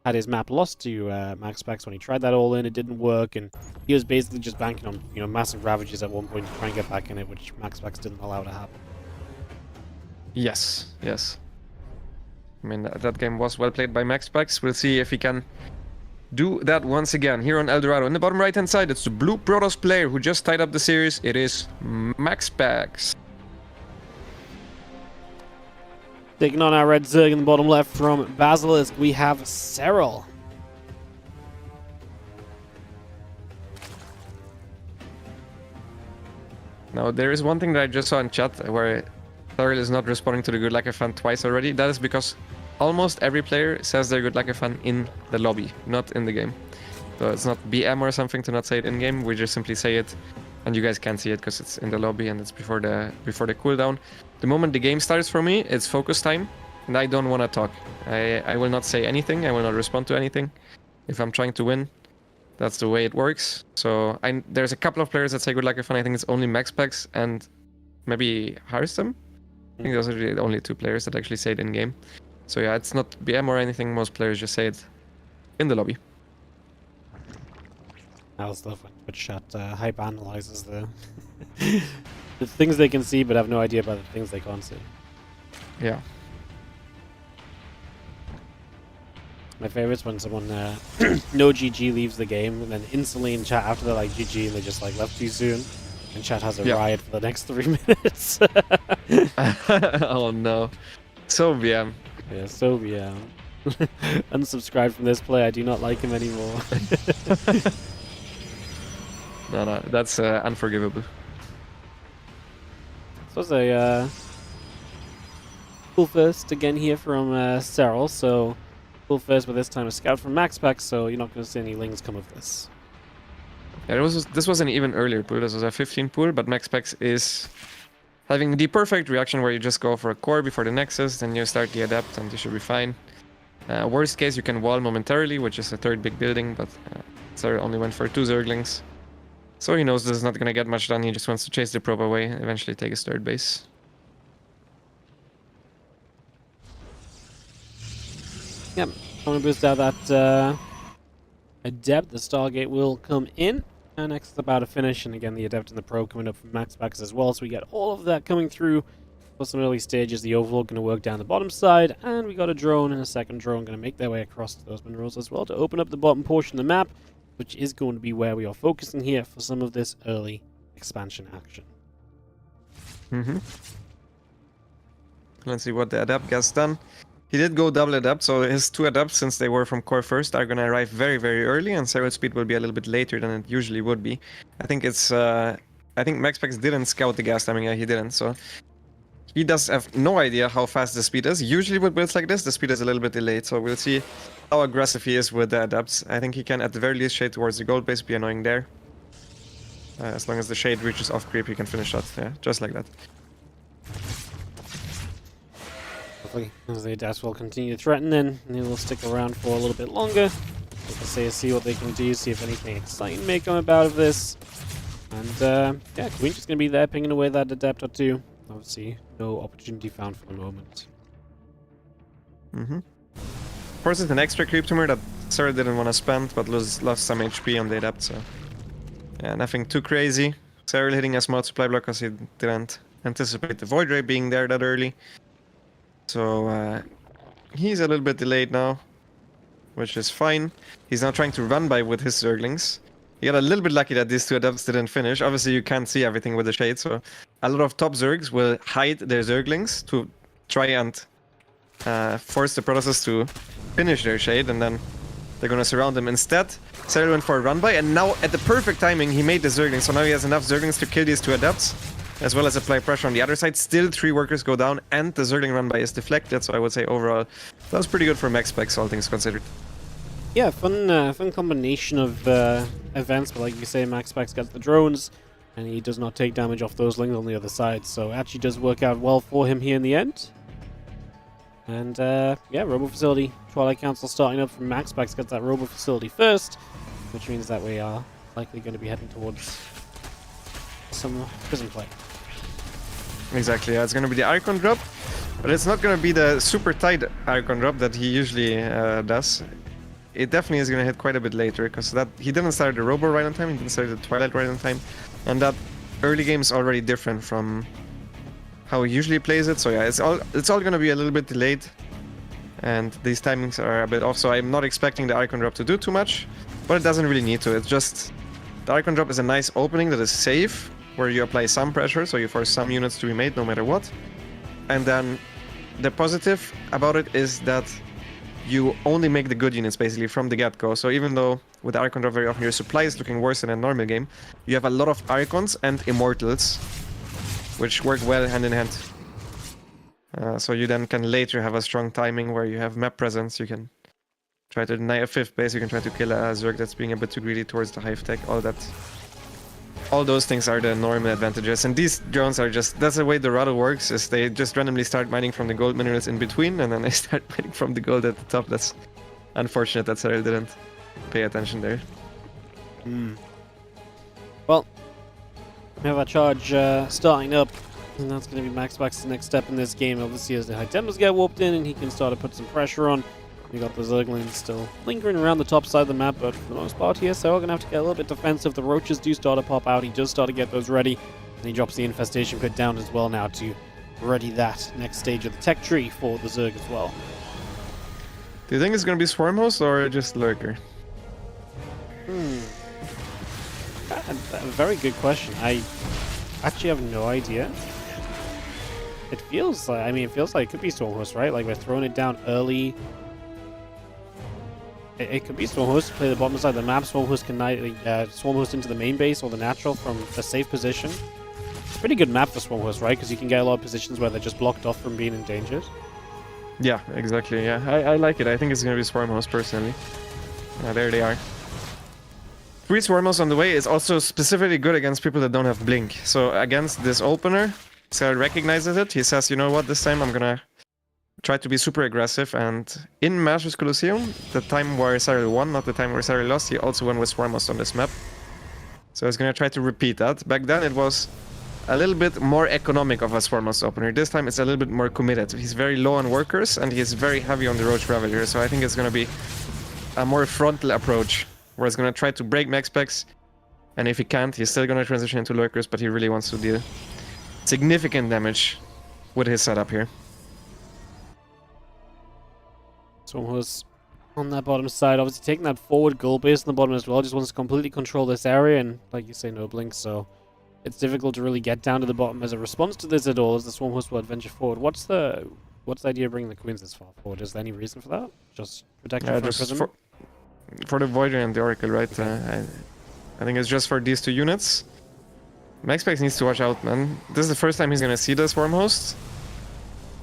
had his map lost to Maxpax when he tried that all in. It didn't work, and he was basically just banking on massive ravages at one point to try and get back in it, which Maxpax didn't allow to happen. Yes. I mean, that game was well played by Maxpax. We'll see if he can do that once again here on Eldarado. In the bottom right-hand side, it's the Blue Protoss player who just tied up the series. It is Maxpax. Taking on our red Zerg in the bottom left from Basilisk, we have Serral. Now, there is one thing that I just saw in chat where Serral is not responding to the good luck fan twice already. That is because almost every player says they're good luck fan in the lobby, not in the game. So it's not BM or something to not say it in game. We just simply say it, and you guys can't see it because it's in the lobby and it's before the cooldown. The moment the game starts for me, it's focus time, and I don't want to talk. I will not say anything. I will not respond to anything. If I'm trying to win, that's the way it works. So there's a couple of players that say good luck fan. I think it's only Maxpax and maybe Harstem. I think those are the only 2 players that actually say it in game. So yeah, it's not BM or anything. Most players just say it in the lobby. I also love when Twitch chat hype analyzes the the things they can see but have no idea about the things they can't see. Yeah. My favorite's when someone no GG leaves the game and then instantly in chat after they're like GG and they just like left too soon. And chat has a riot for the next 3 minutes. Oh no. So VM. Yeah, so yeah. Unsubscribed from this play. I do not like him anymore. No, that's unforgivable. This was a full first again here from Serral. So full first, but this time a scout from Maxpax. So you're not going to see any lings come of this. Yeah, this was an even earlier pool. This was a 15 pool, but Maxpax is having the perfect reaction where you just go for a core before the Nexus, then you start the Adept, and you should be fine. Worst case, you can wall momentarily, which is a third big building, but Serral only went for 2 Zerglings. So he knows this is not going to get much done. He just wants to chase the probe away, eventually take his third base. Yep, want to boost out that Adept. The Stargate will come in. And next is about to finish, and again the Adept and the Probe coming up from Maxpax as well, so we get all of that coming through. For some early stages, the Overlord going to work down the bottom side, and we got a drone and a second drone going to make their way across to those minerals as well to open up the bottom portion of the map, which is going to be where we are focusing here for some of this early expansion action. Let's see what the Adept gets done. He did go double Adept, so his 2 Adepts, since they were from core first, are gonna arrive very, very early, and Serral speed will be a little bit later than it usually would be. I think Maxpax didn't scout the gas timing, yeah, he didn't, so he does have no idea how fast the speed is. Usually with builds like this, the speed is a little bit delayed, so we'll see how aggressive he is with the Adepts. I think he can, at the very least, shade towards the gold base, be annoying there. As long as the shade reaches off creep, he can finish that, yeah, just like that. Hopefully, as the Adepts will continue to threaten, then they will stick around for a little bit longer. See what they can do, see if anything exciting may come about of this. And yeah, Queen's just going to be there pinging away that Adept or 2. Obviously, no opportunity found for the moment. Of course, it's an extra creep tumor that Serral didn't want to spend, but lost some HP on the Adept, so yeah, nothing too crazy. Serral hitting a small supply block because he didn't anticipate the Void Ray being there that early. So he's a little bit delayed now, which is fine. He's now trying to run by with his Zerglings. He got a little bit lucky that these 2 Adepts didn't finish. Obviously, you can't see everything with the shade, so a lot of top Zergs will hide their Zerglings to try and force the Protosses to finish their shade, and then they're gonna surround them. Instead, Serral went for a run by, and now at the perfect timing, he made the Zerglings. So now he has enough Zerglings to kill these 2 Adepts, as well as apply pressure on the other side. Still 3 workers go down, and the Zergling run by is deflected, so I would say overall that was pretty good for Maxpax, all things considered. Yeah, fun combination of events, but like you say, Maxpax gets the drones, and he does not take damage off those lings on the other side, so actually does work out well for him here in the end. And yeah, Robo Facility, Twilight Council starting up from Maxpax, gets that Robo Facility first, which means that we are likely going to be heading towards some prison play. Exactly, yeah, it's going to be the Archon drop, but it's not going to be the super tight Archon drop that he usually does. It definitely is going to hit quite a bit later, because that he didn't start the Robo right on time, he didn't start the Twilight right on time, and that early game is already different from how he usually plays it. So yeah, it's all going to be a little bit delayed, and these timings are a bit off, so I'm not expecting the Archon drop to do too much, but it doesn't really need to. It's just the Archon drop is a nice opening that is safe, where you apply some pressure, so you force some units to be made no matter what. And then the positive about it is that you only make the good units basically from the get-go. So even though with the Archon drop very often your supply is looking worse than a normal game, you have a lot of Archons and Immortals, which work well hand in hand. So you then can later have a strong timing where you have map presence, you can try to deny a 5th base, you can try to kill a Zerg that's being a bit too greedy towards the hive tech, all that. All those things are the normal advantages, and these drones are just, that's the way Eldarado works, is they just randomly start mining from the gold minerals in between, and then they start mining from the gold at the top. That's unfortunate that Serral didn't pay attention there. Well, we have our charge starting up, and that's going to be Maxpax's next step in this game. Obviously, as the high tempers get warped in, and he can start to put some pressure on. We got the Zerglings still lingering around the top side of the map, but for the most part here, so we're going to have to get a little bit defensive. The Roaches do start to pop out. He does start to get those ready, and he drops the Infestation Pit down as well now to ready that next stage of the tech tree for the Zerg as well. Do you think it's gonna be Swarm Host or just Lurker? A very good question. I actually have no idea. It feels like, I mean, it feels like it could be Stormhost, right? Like we're throwing it down early. It could be Stormhost to play the bottom side of the map. Stormhost can Swarmhost into the main base or the natural from a safe position. It's a pretty good map for Swarmhost, right? Because you can get a lot of positions where they're just blocked off from being endangered. Yeah, exactly. Yeah, I like it. I think it's gonna be Swarm Host personally. There they are. 3 Swarm Hosts on the way is also specifically good against people that don't have Blink. So against this opener, Seral recognizes it. He says, you know what, this time I'm gonna try to be super aggressive. And in Masters Colosseum, the time where Seral won, not the time where Seral lost, he also won with Swarm Host on this map. So he's gonna try to repeat that. Back then it was a little bit more economic of a Swarm Host opener. This time it's a little bit more committed. He's very low on workers and he's very heavy on the Roach Ravager. So I think it's gonna be a more frontal approach, where he's gonna try to break Maxpax, and if he can't, he's still gonna transition into Lurkers, but he really wants to deal significant damage with his setup here. Stormhost on that bottom side, obviously taking that forward goal base on the bottom as well, just wants to completely control this area, and like you say, no blink, so it's difficult to really get down to the bottom as a response to this at all, as the Swarmhost will adventure forward. What's the idea of bringing the Queens this far forward? Is there any reason for that? Just protection from Prism? For the Voider and the Oracle, right? I think it's just for these 2 units. Maxpax needs to watch out, man. This is the first time he's gonna see the Swarm Host.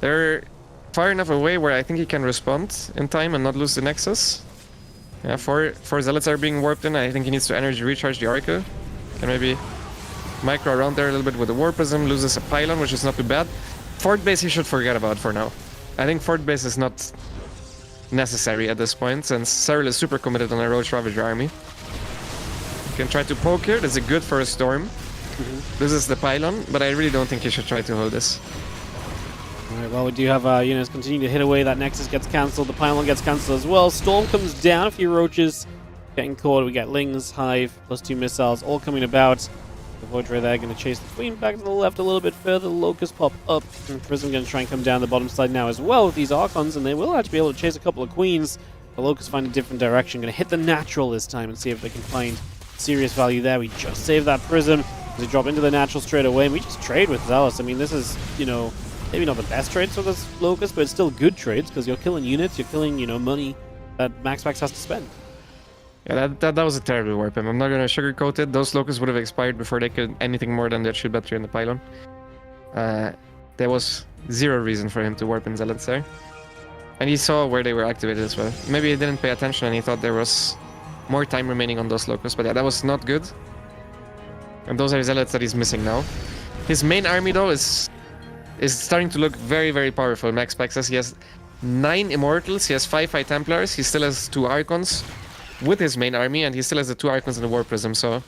They're far enough away where I think he can respond in time and not lose the Nexus. Yeah, 4 Zealots are being warped in. I think he needs to energy recharge the Oracle. Can maybe micro around there a little bit with the War Prism, loses a Pylon, which is not too bad. Fort Base he should forget about for now. I think Fort Base is not necessary at this point, since Serral is super committed on a Roach Ravager army. You can try to poke here, that's a good first storm. This is the Pylon, but I really don't think he should try to hold this. Alright, well, we do have units continue to hit away. That Nexus gets cancelled, the Pylon gets cancelled as well. Storm comes down, a few Roaches getting caught. We get Lings, Hive, +2 missiles, all coming about. The Voidray there going to chase the Queen back to the left a little bit further. The Locust pop up, and Prism going to try and come down the bottom side now as well with these Archons, and they will actually be able to chase a couple of Queens. The Locust find a different direction, going to hit the natural this time and see if they can find serious value there. We just saved that Prism. They drop into the natural straight away, and we just trade with Zealous. I mean, this is, you know, maybe not the best trades for this Locust, but it's still good trades, because you're killing units, you're killing, you know, money that Maxpax has to spend. Yeah, that was a terrible warp. I'm not gonna sugarcoat it. Those Locusts would have expired before they could anything more than that shield battery and the Pylon. There was 0 reason for him to warp in Zealots there. And he saw where they were activated as well. Maybe he didn't pay attention and he thought there was more time remaining on those Locusts, but yeah, that was not good. And those are Zealots that he's missing now. His main army though is starting to look very, very powerful. Maxpax says he has 9 Immortals, he has 5 High Templars, he still has 2 Archons with his main army, and he still has the 2 Archons and the War Prism, so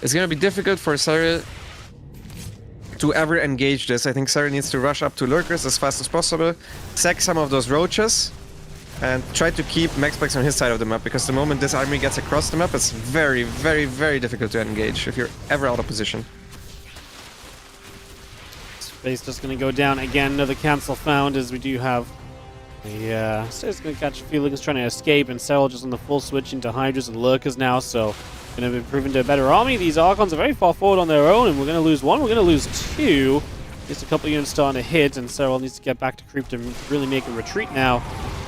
it's gonna be difficult for Serral to ever engage this. I think Serral needs to rush up to Lurkers as fast as possible, sack some of those Roaches, and try to keep Maxpax on his side of the map, because the moment this army gets across the map, it's very, very, very difficult to engage if you're ever out of position. Space just going to go down again. Another cancel found, as we do have the Stay's going to catch a few Lurkers trying to escape, and Seral just on the full switch into Hydras and Lurkers now, so going to be proven to a better army. These Archons are very far forward on their own, and we're going to lose 1, we're going to lose 2. Just a couple units starting to hit, and Seral needs to get back to creep to really make a retreat now,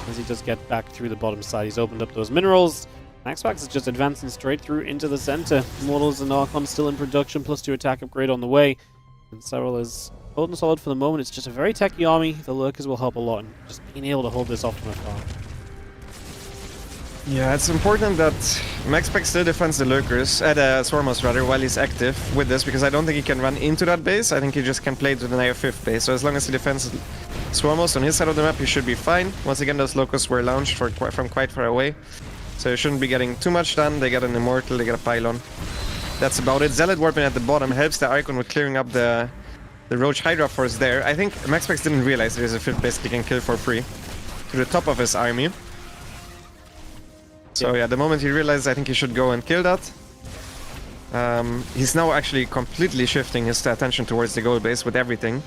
as he does get back through the bottom side. He's opened up those minerals. Maxpax is just advancing straight through into the center. Immortals and Archons still in production, +2 attack upgrade on the way, and Seral is holding solid for the moment. It's just a very techy army. The Lurkers will help a lot, and just being able to hold this off from afar. Yeah, it's important that Maxpax still defends the Lurkers, the Swarmhost rather, while he's active with this, because I don't think he can run into that base. I think he just can play to the 5th base. So as long as he defends Swarmhost on his side of the map, he should be fine. Once again, those Locusts were launched from quite far away, so he shouldn't be getting too much done. They get an Immortal, they get a Pylon. That's about it. Zealot warping at the bottom helps the Icon with clearing up the Roach Hydra force there. I think Maxpax didn't realize there's a 5th base he can kill for free to the top of his army. So yeah, the moment he realized, I think he should go and kill that. He's now actually completely shifting his attention towards the goal base with everything,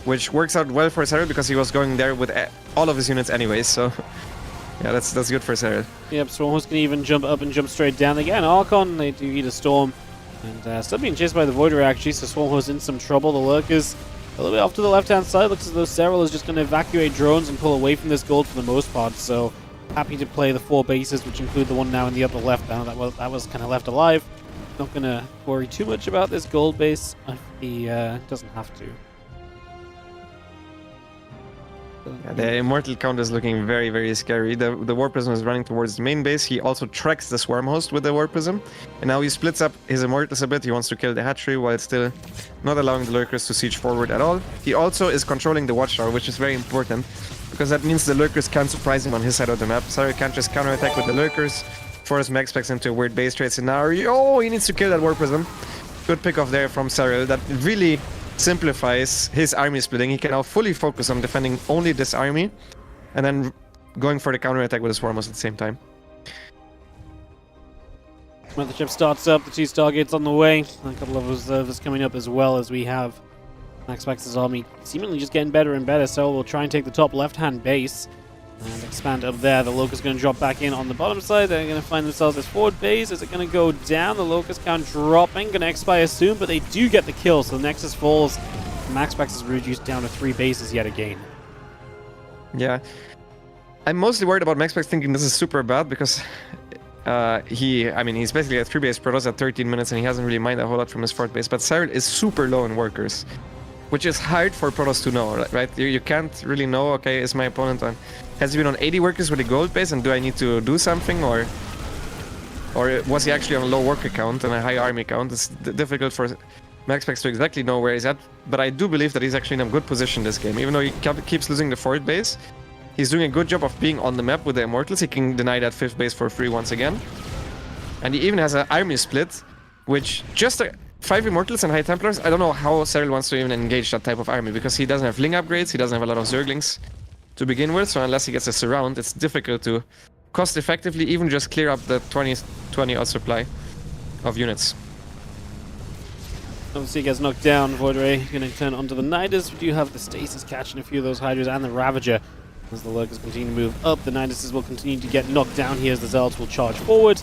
which works out well for Serral because he was going there with all of his units anyways, so Yeah, that's good for Seral. Yep, Swarmhost can even jump up and jump straight down again. Archon, they do eat a storm. And still being chased by the Voider actually, so Swarmhost in some trouble. The Lurkers a little bit off to the left-hand side. Looks as though Serral is just going to evacuate drones and pull away from this gold for the most part. So happy to play the 4 bases, which include the one now in the upper left. Now that was kind of left alive. Not going to worry too much about this gold base if he doesn't have to. Yeah, the immortal count is looking very, very scary. The War Prism is running towards the main base. He also tracks the Swarm Host with the War Prism. And now he splits up his immortals a bit. He wants to kill the hatchery while still not allowing the Lurkers to siege forward at all. He also is controlling the Watchtower, which is very important, because that means the Lurkers can't surprise him on his side of the map. Seral can't just counterattack with the Lurkers, force Maxpax into a weird base trade scenario. Oh, he needs to kill that War Prism. Good pick off there from Seral. That really simplifies his army splitting. He can now fully focus on defending only this army and then going for the counterattack with the Swarmers at the same time. Mothership starts up, the 2 Stargates on the way. A couple of observers coming up as well, as we have Maxpax's army seemingly just getting better and better. So we'll try and take the top left-hand base and expand up there. The Locust going to drop back in on the bottom side. They're going to find themselves as forward base. Is it going to go down? The Locust count dropping. Going to expire soon, but they do get the kill. So the Nexus falls. Maxpax is reduced down to 3 bases yet again. Yeah. I'm mostly worried about Maxpax thinking this is super bad because he's basically at 3 base Protoss at 13 minutes and he hasn't really minded a whole lot from his 4th base. But Seral is super low in workers, which is hard for Protoss to know, right? You can't really know, okay, is my opponent on... Has he been on 80 workers with a gold base and do I need to do something, or was he actually on a low worker count and a high army count? It's difficult for Maxpax to exactly know where he's at, but I do believe that he's actually in a good position this game. Even though he keeps losing the 4th base, he's doing a good job of being on the map with the Immortals. He can deny that 5th base for free once again. And he even has an army split, which just... 5 Immortals and High Templars, I don't know how Seral wants to even engage that type of army, because he doesn't have Ling upgrades, he doesn't have a lot of Zerglings to begin with, so unless he gets a surround, it's difficult to cost effectively even just clear up the 20 odd supply of units. Obviously he gets knocked down. Voidray going to turn onto the Nidus. We do have the Stasis catching a few of those Hydras and the Ravager. As the Lurkers continue to move up, the Niduses will continue to get knocked down here as the Zealots will charge forward.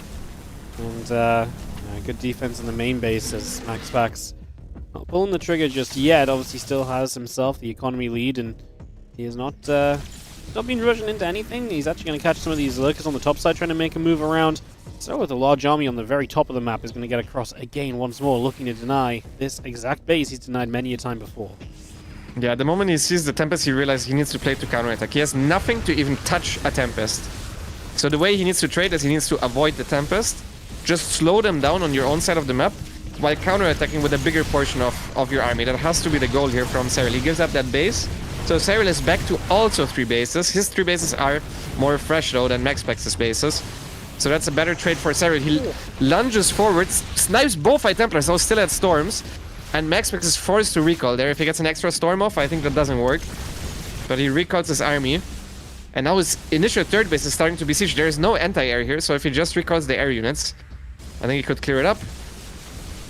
And good defense in the main base as Maxpax not pulling the trigger just yet. Obviously still has himself the economy lead, and he is not been rushing into anything. He's actually going to catch some of these Lurkers on the top side, trying to make a move around. So with a large army on the very top of the map is going to get across again once more, looking to deny this exact base he's denied many a time before. Yeah, the moment he sees the Tempest, he realizes he needs to play to counterattack. He has nothing to even touch a Tempest. So the way he needs to trade is he needs to avoid the Tempest, just slow them down on your own side of the map, while counterattacking with a bigger portion of your army. That has to be the goal here from Serral. He gives up that base. So Serral is back to also 3 bases. His 3 bases are more fresh though than Maxpax's bases. So that's a better trade for Serral. He lunges forward, snipes both High Templars, so still at Storms. And Maxpax is forced to recall there. If he gets an extra Storm off, I think that doesn't work. But he recalls his army. And now his initial 3rd base is starting to be sieged. There is no anti-air here, so if he just recalls the air units, I think he could clear it up.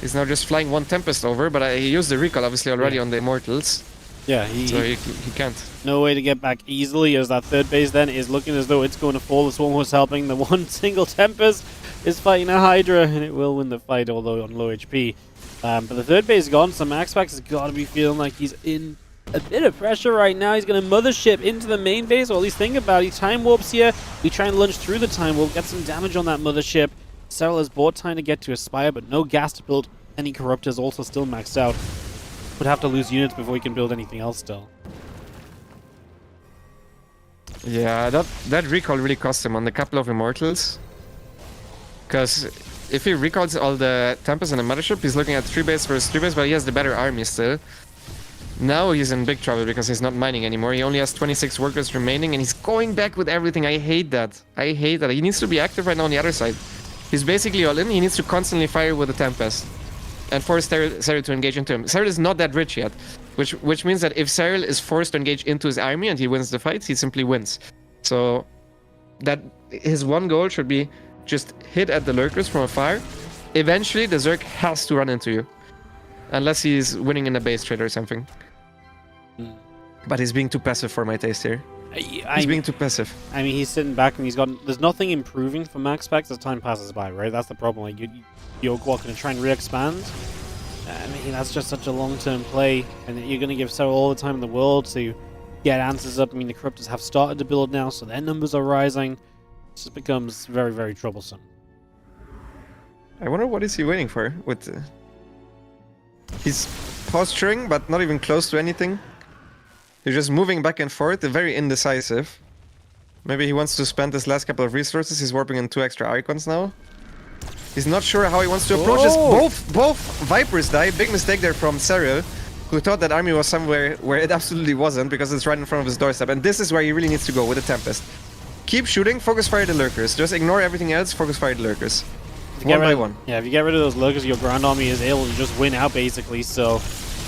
He's now just flying 1 Tempest over, but he used the recall obviously already on the Immortals. Yeah, so he can't. No way to get back easily, as that 3rd base then is looking as though it's going to fall. The Swarm was helping. The one single Tempest is fighting a Hydra, and it will win the fight, although on low HP. But the 3rd base is gone, so Maxpax has got to be feeling like he's in a bit of pressure right now. He's going to mothership into the main base, or at least think about it. He time warps here. We try and lunge through the time warp, get some damage on that mothership. Serral has bought time to get to Aspire, but no gas to build any Corruptors, also still maxed out. Would have to lose units before he can build anything else still. Yeah, that recall really cost him on the couple of Immortals. Because if he recalls all the Tempest and the Mothership, he's looking at 3 base versus 3 base, but he has the better army still. Now he's in big trouble because he's not mining anymore. He only has 26 workers remaining, and he's going back with everything. I hate that. I hate that. He needs to be active right now on the other side. He's basically all in. He needs to constantly fire with the Tempest and force Serral to engage into him. Serral is not that rich yet, which means that if Serral is forced to engage into his army and he wins the fight, he simply wins. So that his one goal should be just hit at the Lurkers from afar. Eventually, the Zerg has to run into you, unless he's winning in a base trade or something. But he's being too passive for my taste here. He's being too passive. I mean, he's sitting back and there's nothing improving for Maxpax as time passes by, right? That's the problem. Like, you're going to try and re-expand. I mean, that's just such a long-term play, and you're going to give Seral all the time in the world to get answers up. I mean, the Corruptors have started to build now, so their numbers are rising. It just becomes very, very troublesome. I wonder what is he waiting for with... He's posturing, but not even close to anything. He's just moving back and forth, very indecisive. Maybe he wants to spend his last couple of resources. He's warping in 2 extra icons now. He's not sure how he wants to approach this. Both Vipers die. Big mistake there from Serral, who thought that army was somewhere where it absolutely wasn't, because it's right in front of his doorstep. And this is where he really needs to go, with the Tempest. Keep shooting, focus fire the lurkers. Just ignore everything else, focus fire the lurkers. One by one. Yeah, if you get rid of those lurkers, your ground army is able to just win out, basically. So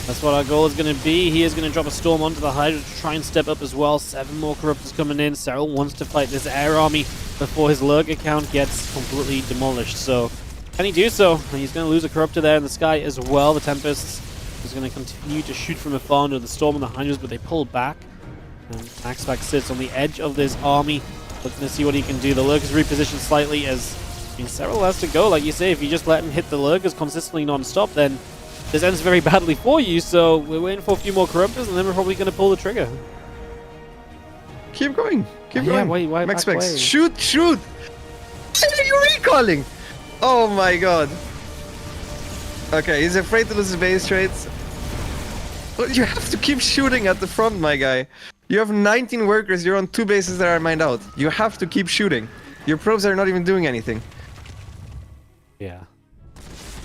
that's what our goal is going to be. He is going to drop a storm onto the Hydra to try and step up as well. 7 more Corruptors coming in. Serral wants to fight this air army before his lurker count gets completely demolished. So can he do so? And he's going to lose a Corruptor there in the sky as well. The Tempest is going to continue to shoot from afar under the storm and the Hydras, but they pull back. And Maxpax sits on the edge of this army, looking to see what he can do. The lurkers reposition slightly as Serral has to go. Like you say, if you just let him hit the lurkers consistently non-stop, then this ends very badly for you. So we're waiting for a few more Corruptors, and then we're probably going to pull the trigger. Keep going. Keep going. Why Maxpax, shoot! Why are you recalling? Oh my god. Okay, he's afraid to lose his base trades. You have to keep shooting at the front, my guy. You have 19 workers, you're on 2 bases that are mined out. You have to keep shooting. Your probes are not even doing anything. Yeah.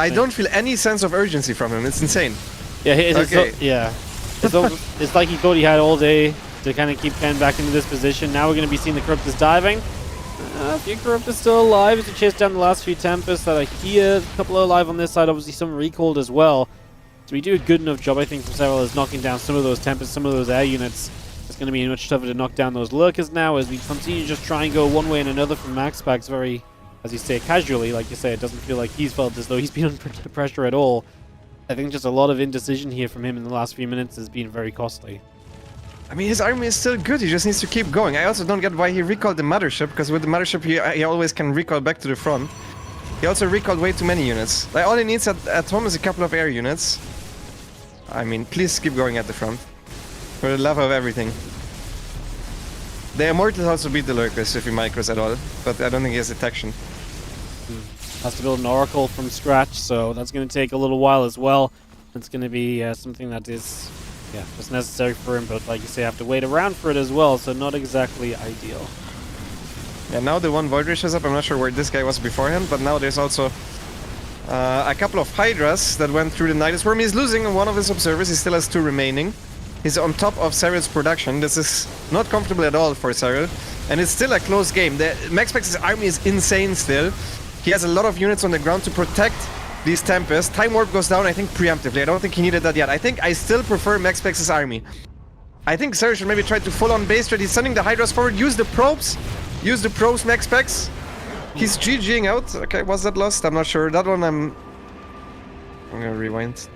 I don't feel any sense of urgency from him. It's insane. Yeah, Okay. It's like he thought he had all day to kind of keep Ken back into this position. Now we're going to be seeing the Corruptors diving. A few Corruptors still alive as we chase down the last few Tempests that are here. A couple are alive on this side, obviously some recalled as well. So we do a good enough job, I think, from Seral as knocking down some of those Tempests, some of those air units. It's going to be much tougher to knock down those lurkers now as we continue to just try and go one way and another from Maxpax very, as you say, casually. Like you say, it doesn't feel like he's felt as though he's been under pressure at all. I think just a lot of indecision here from him in the last few minutes has been very costly. I mean, his army is still good. He just needs to keep going. I also don't get why he recalled the Mothership, because with the Mothership he always can recall back to the front. He also recalled way too many units. Like, all he needs at home is a couple of air units. I mean, please keep going at the front. For the love of everything. The Immortals also beat the Lurkers if he micros at all, but I don't think he has detection. Has to build an Oracle from scratch, so that's going to take a little while as well. It's going to be something that is, just necessary for him, but like you say, have to wait around for it as well, so not exactly ideal. Yeah, now the one Void Ray shows up. I'm not sure where this guy was beforehand, but now there's also a couple of Hydras that went through the Nidus Worm. He's losing one of his observers. He still has 2 remaining. He's on top of Serral's production. This is not comfortable at all for Serral. And it's still a close game. Maxpax's army is insane still. He has a lot of units on the ground to protect these Tempests. Time Warp goes down, I think, preemptively. I don't think he needed that yet. I still prefer Maxpax's army. I think Serral should maybe try to full-on base trade. He's sending the Hydras forward. Use the probes. Use the probes, Maxpax. He's GGing out. Okay, was that lost? I'm not sure. That one I'm gonna rewind.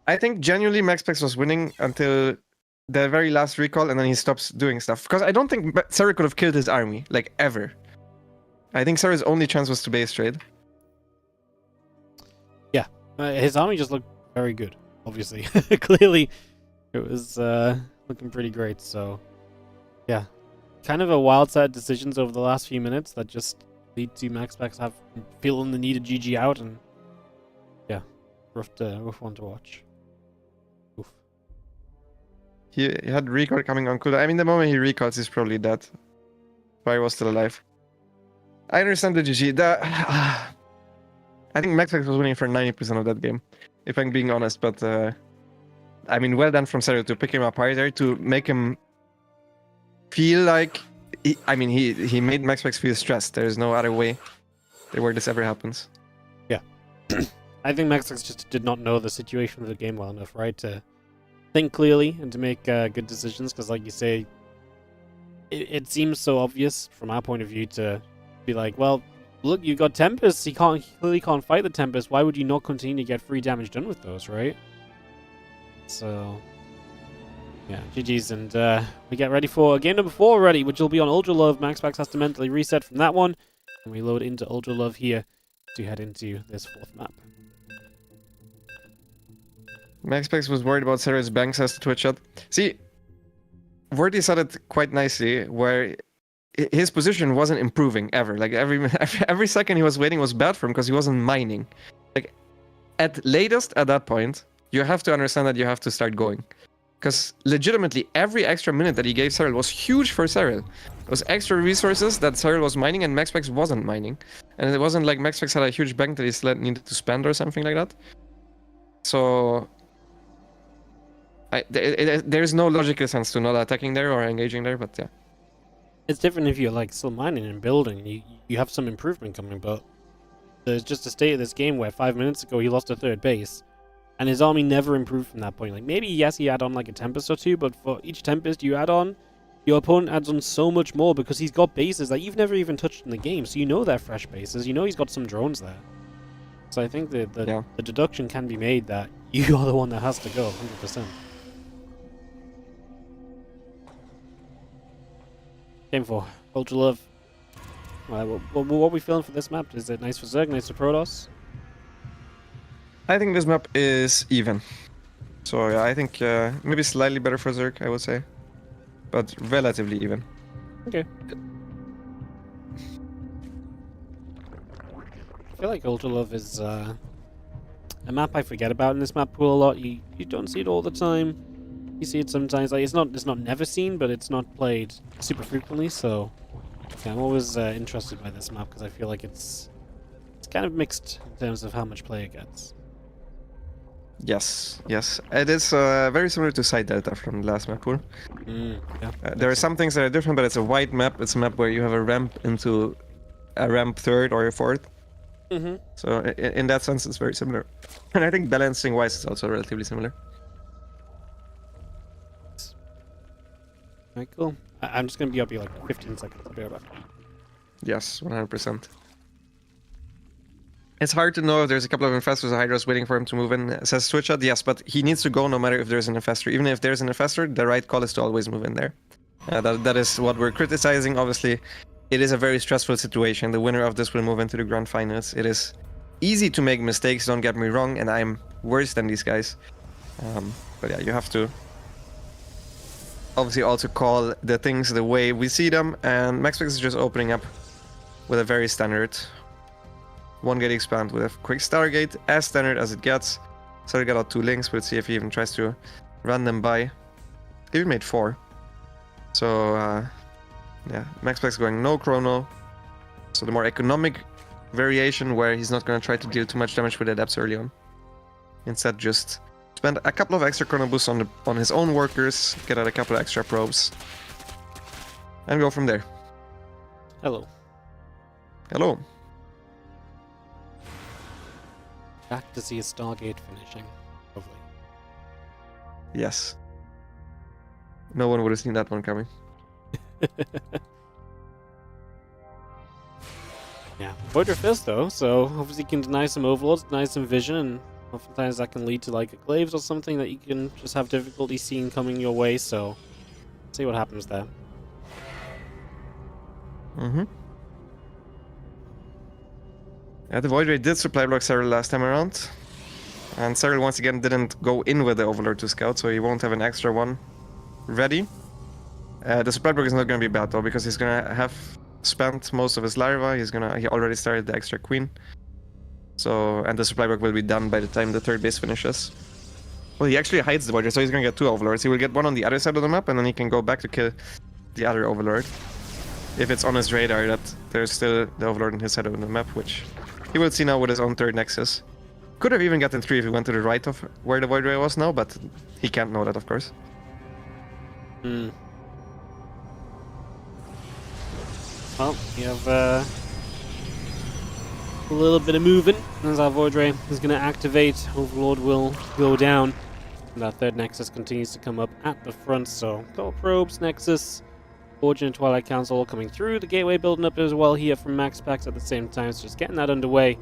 I think genuinely Maxpax was winning until the very last recall, and then he stops doing stuff. Because I don't think Serral could have killed his army, like, ever. I think Serral's only chance was to base trade. Yeah, his army just looked very good, obviously. Clearly, it was looking pretty great, so... Yeah, kind of a wild set of decisions over the last few minutes that just lead to Maxpax feeling the need to GG out, and... Yeah, rough one to watch. Oof. He had recall coming on cooldown. I mean, the moment he recalls, he's probably dead. But he was still alive. I understand the GG. I think Maxpax was winning for 90% of that game, if I'm being honest. But I mean, well done from Serral to pick him apart there, to make him feel like... he made Maxpax feel stressed. There's no other way where this ever happens. Yeah. I think Maxpax just did not know the situation of the game well enough, right? To think clearly and to make good decisions, because like you say, it seems so obvious from our point of view to be like, well, look, you got Tempest. He clearly can't fight the Tempest. Why would you not continue to get free damage done with those, right? So Yeah, GG's, and we get ready for game number 4 already, which will be on Ultralove. Maxpax has to mentally reset from that one, and we load into Ultralove here to head into this 4th map. Maxpax was worried about Sarah's banks as the Twitch shot. See, Wardy said it quite nicely, where his position wasn't improving ever. Like every second he was waiting was bad for him because he wasn't mining. Like at latest at that point, you have to understand that you have to start going. Because legitimately, every extra minute that he gave Seral was huge for Seral. It was extra resources that Seral was mining and Maxpax wasn't mining. And it wasn't like Maxpax had a huge bank that he still needed to spend or something like that. So there's no logical sense to not attacking there or engaging there, but yeah. It's different if you're like still mining and building. You have some improvement coming, but there's just a state of this game where 5 minutes ago he lost a 3rd base. And his army never improved from that point. Like, maybe, yes, he add on like a Tempest or 2, but for each Tempest you add on, your opponent adds on so much more because he's got bases that you've never even touched in the game. So you know they're fresh bases. You know he's got some drones there. So I think the deduction can be made that you are the one that has to go, 100%. Game 4, Ultralove. What are we feeling for this map? Is it nice for Zerg, nice for Protoss? I think this map is even. So yeah, I think maybe slightly better for Zerg, I would say. But relatively even. Okay. I feel like Ultralove is a map I forget about in this map pool a lot. You don't see it all the time. You see it sometimes. Like it's not never seen, but it's not played super frequently. So yeah, I'm always interested by this map because I feel like it's kind of mixed in terms of how much play it gets. Yes. It is very similar to Side Delta from the last map pool. Yeah. There are some things that are different, but it's a wide map. It's a map where you have a ramp into a ramp 3rd or a 4th. Mm-hmm. So in that sense, it's very similar. And I think balancing-wise, it's also relatively similar. Alright, cool. I'm just gonna be up here like 15 seconds. I'll be right back. Yes, 100%. It's hard to know if there's a couple of infestors or hydras waiting for him to move in. Says Twitchshot, yes, but he needs to go no matter if there's an infestor. Even if there's an infestor, the right call is to always move in there. That is what we're criticizing. Obviously, it is a very stressful situation. The winner of this will move into the grand finals. It is easy to make mistakes, don't get me wrong, and I'm worse than these guys. But yeah, you have to obviously also call the things the way we see them, and Maxpax is just opening up with a very standard 1-gate expand with a quick Stargate, as standard as it gets. So he got out 2 links, we'll see if he even tries to run them by. He even made 4. So yeah, Maxpax going no chrono. So the more economic variation where he's not going to try to deal too much damage with adepts early on. Instead just spend a couple of extra chrono boosts on his own workers, get out a couple of extra probes, and go from there. Hello. Hello. Back to see a Stargate finishing. Lovely. Yes. No one would have seen that one coming. Yeah, Voidra first though, so obviously you can deny some overlords, deny some vision, and oftentimes that can lead to like a glaives or something that you can just have difficulty seeing coming your way, so see what happens there. Mm-hmm. Yeah, the Void Ray did supply block Serral last time around. And Serral once again didn't go in with the Overlord to scout, so he won't have an extra one ready. The supply block is not going to be bad though, because he's going to have spent most of his larva. He already started the extra queen. So, and the supply block will be done by the time the 3rd base finishes. Well, he actually hides the Void Ray, so he's going to get 2 Overlords. He will get one on the other side of the map, and then he can go back to kill the other Overlord. If it's on his radar that there's still the Overlord on his side of the map, which he will see now with his own 3rd Nexus. Could have even gotten 3 if he went to the right of where the Void Ray was now, but he can't know that, of course. Well, you have a little bit of movement as our Void Ray is going to activate. Overlord will go down. And that 3rd Nexus continues to come up at the front, so couple probes, Nexus, Fortune and Twilight Council all coming through. The gateway building up as well here from Maxpax at the same time, so just getting that underway.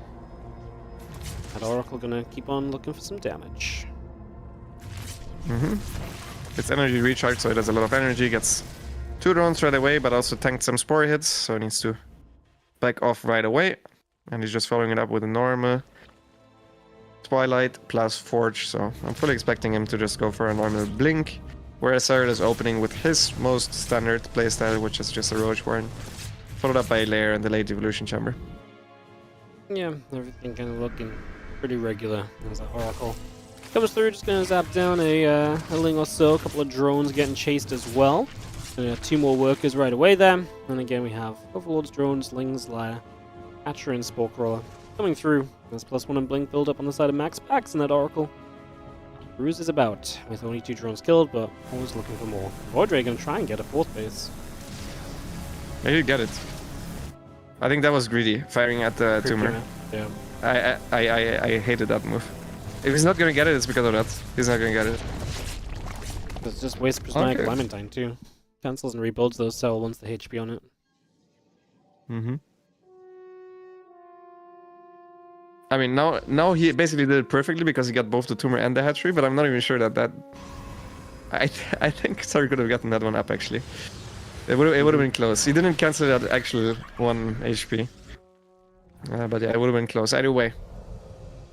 That Oracle gonna keep on looking for some damage. Mm-hmm. It's energy recharge, so it has a lot of energy. Gets 2 drones right away, but also tanked some spore hits, so it needs to back off right away. And he's just following it up with a normal Twilight plus Forge, so I'm fully expecting him to just go for a normal Blink, whereas Serral is opening with his most standard playstyle, which is just a Roach Warren, followed up by a Lair and the late Evolution Chamber. Yeah, everything kind of looking pretty regular as an Oracle. Comes through, just going to zap down a Ling or so, a couple of drones getting chased as well. 2 more workers right away there. And again, we have Overlord's drones, Ling's Lair, Hatcher and Spore Crawler coming through. There's +1 and Blink build up on the side of Maxpax and that Oracle. Bruise is about, with only 2 drones killed, but always looking for more. Voidray going to try and get a 4th base. Yeah, you get it. I think that was greedy, firing at the tumor. Yeah. I hated that move. If he's not gonna get it, it's because of that. He's not gonna get it. It's just waste Prismatic Clementine too. Cancels and rebuilds those Seral once the HP on it. Mm-hmm. I mean, now he basically did it perfectly because he got both the tumor and the hatchery, but I'm not even sure that... I think Serral could have gotten that one up, actually. It would have been close. He didn't cancel that actual 1 HP. But yeah, it would have been close. Either way.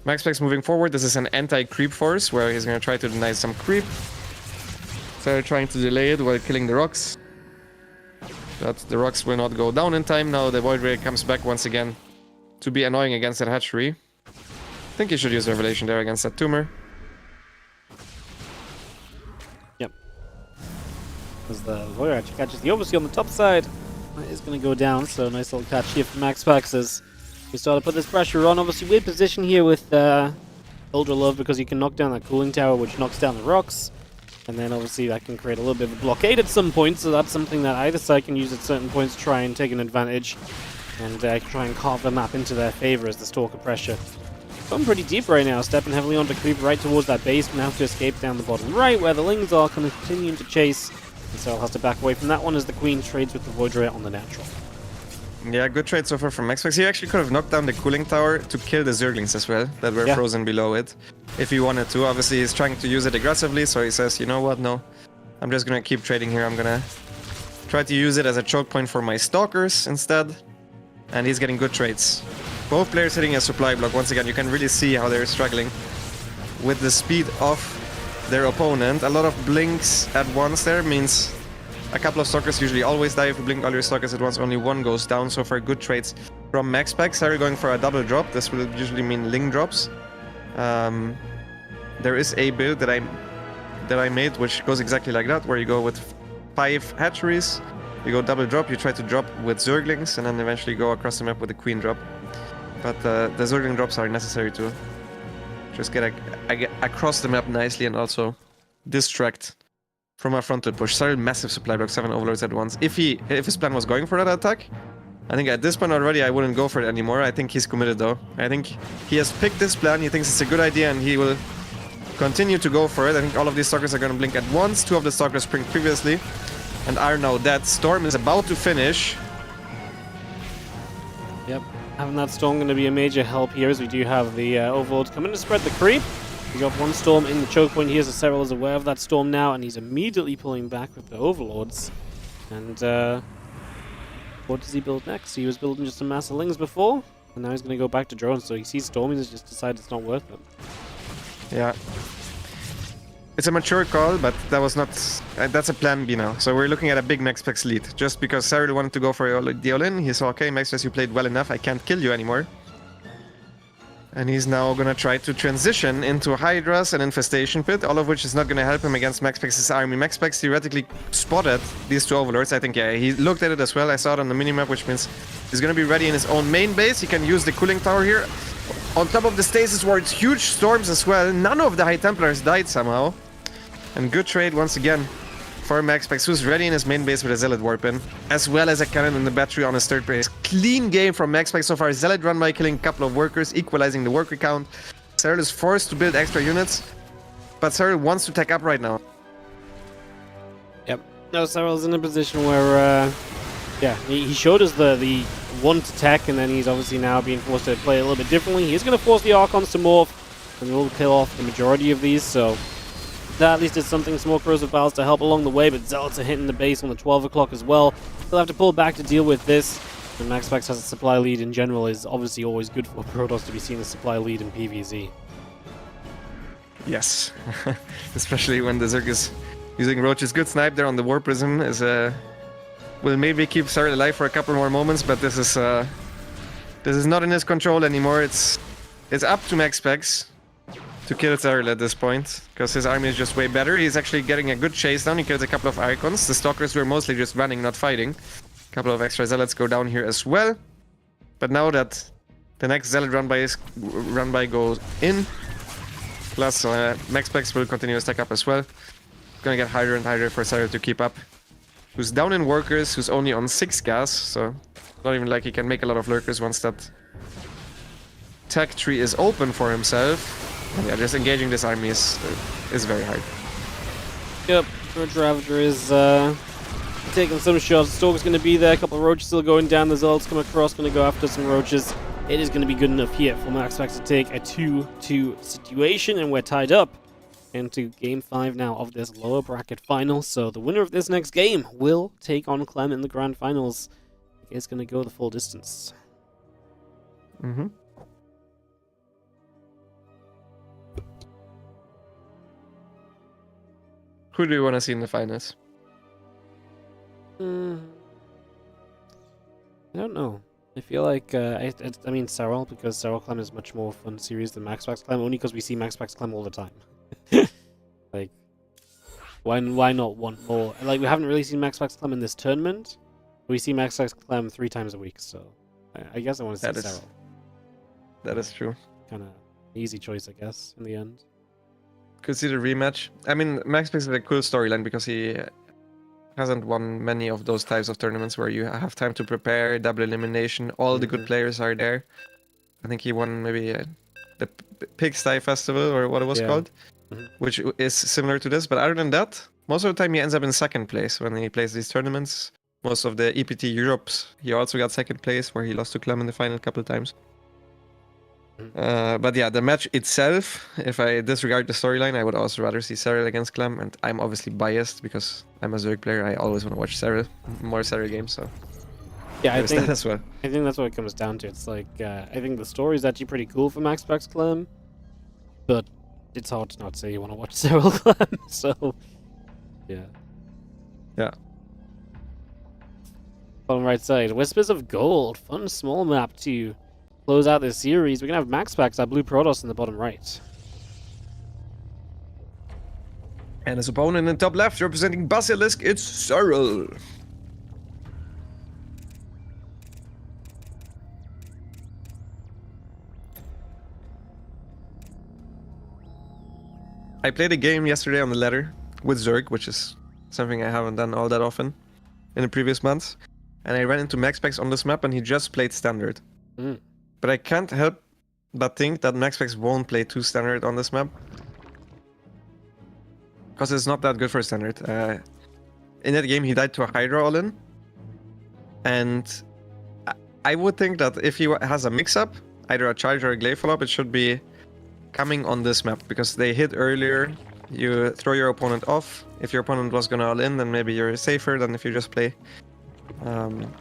Maxpax moving forward. This is an anti-creep force, where he's going to try to deny some creep. Serral trying to delay it while killing the rocks. But the rocks will not go down in time. Now the Void Ray comes back once again to be annoying against that hatchery. I think he should use Revelation there against that tumor. Yep. As the Void Ray actually catches the Overseer on the top side. That is going to go down, so nice little catch here from Maxpax as we start to put this pressure on. Obviously weird position here with Ultralove because you can knock down that cooling tower which knocks down the rocks. And then obviously that can create a little bit of a blockade at some point, so that's something that either side can use at certain points to try and take an advantage. And try and carve the map into their favor as the Stalker pressure. Going pretty deep right now, stepping heavily onto creep right towards that base. Now to escape down the bottom right where the Lings are continuing to chase. And Serral has to back away from that one as the Queen trades with the Void Ray on the natural. Yeah, good trade so far from Maxpax. He actually could have knocked down the cooling tower to kill the Zerglings as well, that were frozen below it, if he wanted to. Obviously, he's trying to use it aggressively, so he says, you know what, no. I'm just gonna keep trading here. I'm gonna try to use it as a choke point for my Stalkers instead. And he's getting good trades. Both players hitting a supply block. Once again, you can really see how they're struggling with the speed of their opponent. A lot of blinks at once there means a couple of Stalkers usually always die if you blink all your Stalkers at once. Only one goes down, so far good trades from Maxpax. Serral going for a double drop. This will usually mean Ling drops. There is a build that I made which goes exactly like that, where you go with 5 hatcheries, you go double drop, you try to drop with Zerglings, and then eventually go across the map with a Queen drop. But the Zergling drops are necessary to just get across the map nicely and also distract from a frontal push. Serral massive supply block, 7 Overlords at once. If his plan was going for that attack, I think at this point already I wouldn't go for it anymore. I think he's committed though. I think he has picked this plan, he thinks it's a good idea, and he will continue to go for it. I think all of these Stalkers are going to blink at once. 2 of the Stalkers blinked previously and are now dead. Storm is about to finish. Yep, having that Storm going to be a major help here as we do have the Overlords coming to spread the creep. We got 1 Storm in the choke point here, so Serral is aware of that Storm now, and he's immediately pulling back with the Overlords. And what does he build next? He was building just a mass of Lings before, and now he's going to go back to drones, so he sees Storm and he's just decided it's not worth it. Yeah. It's a mature call, but that was not... that's a plan B now. So we're looking at a big Maxpax lead. Just because Serral wanted to go for the all-in, he saw, okay, Maxpax, you played well enough, I can't kill you anymore. And he's now gonna try to transition into Hydras and Infestation Pit, all of which is not gonna help him against Maxpax's army. Maxpax theoretically spotted these 2 Overlords. I think, yeah, he looked at it as well. I saw it on the minimap, which means he's gonna be ready in his own main base. He can use the cooling tower here. On top of the Stasis Ward, huge storms as well. None of the High Templars died somehow. And good trade once again for Maxpax, who's ready in his main base with a Zealot Warp in, as well as a cannon and the battery on his 3rd base. Clean game from Maxpax so far. Zealot run by killing a couple of workers, equalizing the worker count. Serral is forced to build extra units, but Serral wants to tech up right now. Yep. No, Serral's in a position where, yeah, he showed us the want to tech, and then he's obviously now being forced to play a little bit differently. He's going to force the Archons to morph, and we'll kill off the majority of these, so That at least did something. Some more corrosive battles to help along the way, but Zealots are hitting the base on the 12 o'clock as well. They'll have to pull back to deal with this. And Maxpax has a supply lead in general is obviously always good for Protoss to be seeing a supply lead in PvZ. Yes, especially when the Zerg is using Roach's good snipe there on the War Prism is will maybe keep Seral alive for a couple more moments, but this is not in his control anymore. It's up to Maxpax to kill Seral at this point, because his army is just way better. He's actually getting a good chase down. He kills a couple of Icons. The Stalkers were mostly just running, not fighting. A couple of extra Zealots go down here as well. But now that the next Zealot run by goes in, plus Maxpax will continue to stack up as well. Gonna get harder and harder for Seral to keep up. Who's down in workers, who's only on 6 gas, so not even like he can make a lot of lurkers once that tech tree is open for himself. And yeah, just engaging this army is very hard. Yep, Roach Ravager is taking some shots. Stalker's going to be there, a couple of Roaches still going down. The Zealots come across, going to go after some Roaches. It is going to be good enough here for Maxpax to take a 2-2 situation, and we're tied up into Game 5 now of this lower bracket final. So the winner of this next game will take on Clem in the Grand Finals. It's going to go the full distance. Mm-hmm. Who do you want to see in the finals? I don't know. I feel like, I mean, Serral, because Serral Clem is much more fun series than Maxpax Clem, only because we see Maxpax Clem all the time. Like, why not want more? Like, we haven't really seen Maxpax Clem in this tournament. We see Maxpax Clem 3 times a week, so I guess I want to see Serral. That is true. Kind of easy choice, I guess, in the end. Could see the rematch. I mean, Maxpax is a cool storyline because he hasn't won many of those types of tournaments where you have time to prepare, double elimination, all the good players are there. I think he won maybe the Pigsty Festival, or what it was called, which is similar to this. But other than that, most of the time he ends up in second place when he plays these tournaments. Most of the EPT Europes, he also got second place, where he lost to Clem in the final a couple of times. But yeah, the match itself, if I disregard the storyline, I would also rather see Seral against Clem, and I'm obviously biased because I'm a Zerg player. I always want to watch more Seral games, so yeah, I think that as well. I think that's what it comes down to. It's like I think the story is actually pretty cool for Maxpax Clem, but it's hard to not say you want to watch Seral Clem. So yeah. Bottom right side, Whispers of Gold, fun small map to close out this series. We're going to have Maxpax, our blue Protoss, in the bottom right. And his opponent in top left, representing Basilisk, it's Serral. I played a game yesterday on the ladder with Zerg, which is something I haven't done all that often in the previous months. And I ran into Maxpax on this map, and he just played Standard. But I can't help but think that Maxpax won't play 2 Standard on this map, because it's not that good for Standard. In that game, he died to a Hydra all-in, and I would think that if he has a mix-up, either a charge or a glaive follow-up, it should be coming on this map, because they hit earlier, you throw your opponent off. If your opponent was gonna all-in, then maybe you're safer than if you just play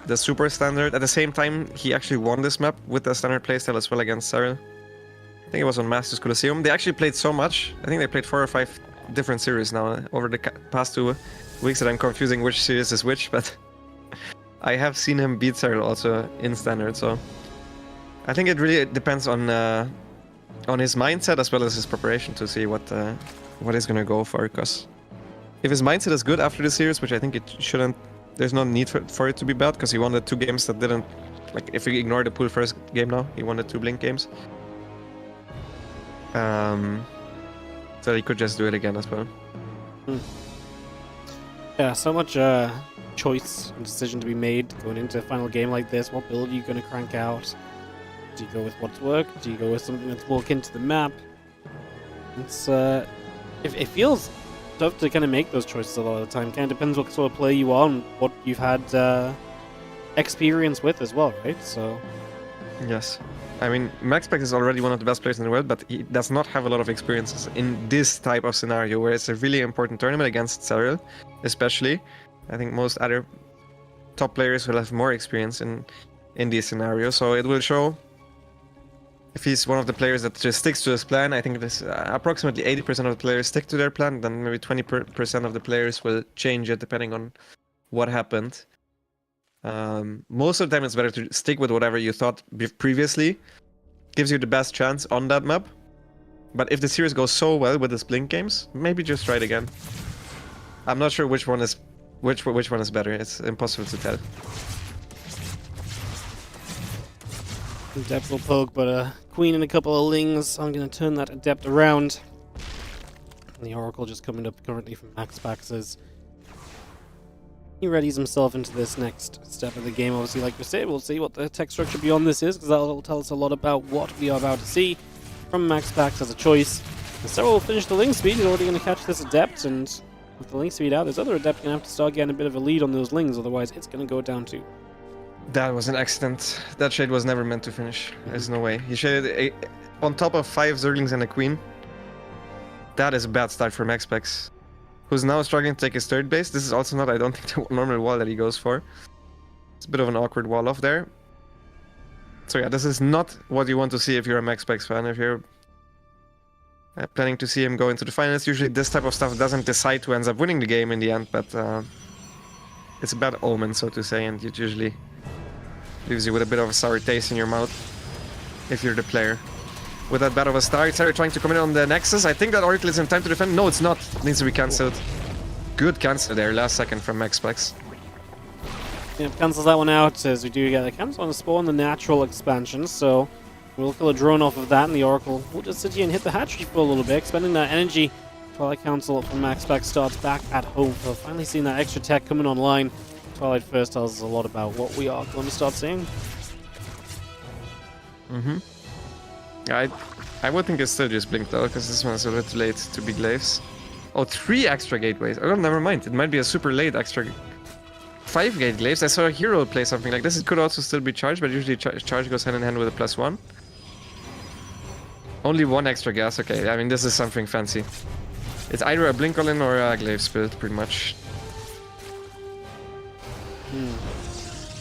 the super standard. At the same time, he actually won this map with the standard playstyle as well against Seral. I think it was on Masters Colosseum. They actually played so much. I think they played 4 or 5 different series now over the past 2 weeks that I'm confusing which series is which, but I have seen him beat Seral also in standard, so I think it really depends on his mindset as well as his preparation to see what he's gonna go for, because if his mindset is good after the series, which I think it shouldn't, there's no need for it to be bad, because he won the 2 games that didn't, like, if we ignore the pool first game now, he won the 2 blink games. So he could just do it again as well. Yeah, so much choice and decision to be made going into a final game like this. What build are you going to crank out? Do you go with what's worked? Do you go with something that's more akin to the map? It's it feels tough to kind of make those choices a lot of the time. Kind of depends what sort of player you are and what you've had experience with as well, right? So yes. I mean, Maxpax is already one of the best players in the world, but he does not have a lot of experiences in this type of scenario, where it's a really important tournament against Serral, especially. I think most other top players will have more experience in these scenarios, so it will show if he's one of the players that just sticks to his plan. I think this approximately 80% of the players stick to their plan, then maybe 20% of the players will change it depending on what happened. Most of the time it's better to stick with whatever you thought previously. Gives you the best chance on that map. But if the series goes so well with his Blink games, maybe just try it again. I'm not sure which one is better. It's impossible to tell. Adept will poke, but a queen and a couple of lings. I'm going to turn that adept around. And the oracle just coming up currently from Maxpax as he readies himself into this next step of the game. Obviously, like we say, we'll see what the tech structure beyond this is, because that'll tell us a lot about what we are about to see from Maxpax as a choice. And Serral will finish the ling speed. He's already going to catch this adept, and with the ling speed out, this other adept going to have to start getting a bit of a lead on those lings, otherwise it's going to go down to. That was an accident. That shade was never meant to finish. There's no way. He shaded on top of 5 Zerglings and a queen. That is a bad start for Maxpax, who's now struggling to take his third base. This is also not, I don't think, the normal wall that he goes for. It's a bit of an awkward wall off there. So yeah, this is not what you want to see if you're a Maxpax fan. If you're planning to see him go into the finals, usually this type of stuff doesn't decide who ends up winning the game in the end, but it's a bad omen, so to say, and it usually leaves you with a bit of a sour taste in your mouth if you're the player. With that bad of a start, Serral trying to come in on the Nexus. I think that Oracle is in time to defend. No, it's not. It needs to be cancelled. Good cancel there, last second from Maxpax. Yep, cancels that one out as we do get a cancel on the spawn, the natural expansion, so we'll kill a drone off of that, and the Oracle will just sit here and hit the hatchery for a little bit, spending that energy. Twilight Council from Maxpax starts back at home. So finally seeing that extra tech coming online. Twilight First tells us a lot about what we are going to start seeing. I would think it's still just Blink though, because this one's a little late to be Glaives. Oh, 3 extra gateways. Oh, never mind. It might be a super late extra 5 gate Glaives. I saw a hero play something like this. It could also still be charged, but usually charge goes hand in hand with a +1. Only 1 extra gas. Okay, I mean, this is something fancy. It's either a Blink all-in or a Glaives build, pretty much.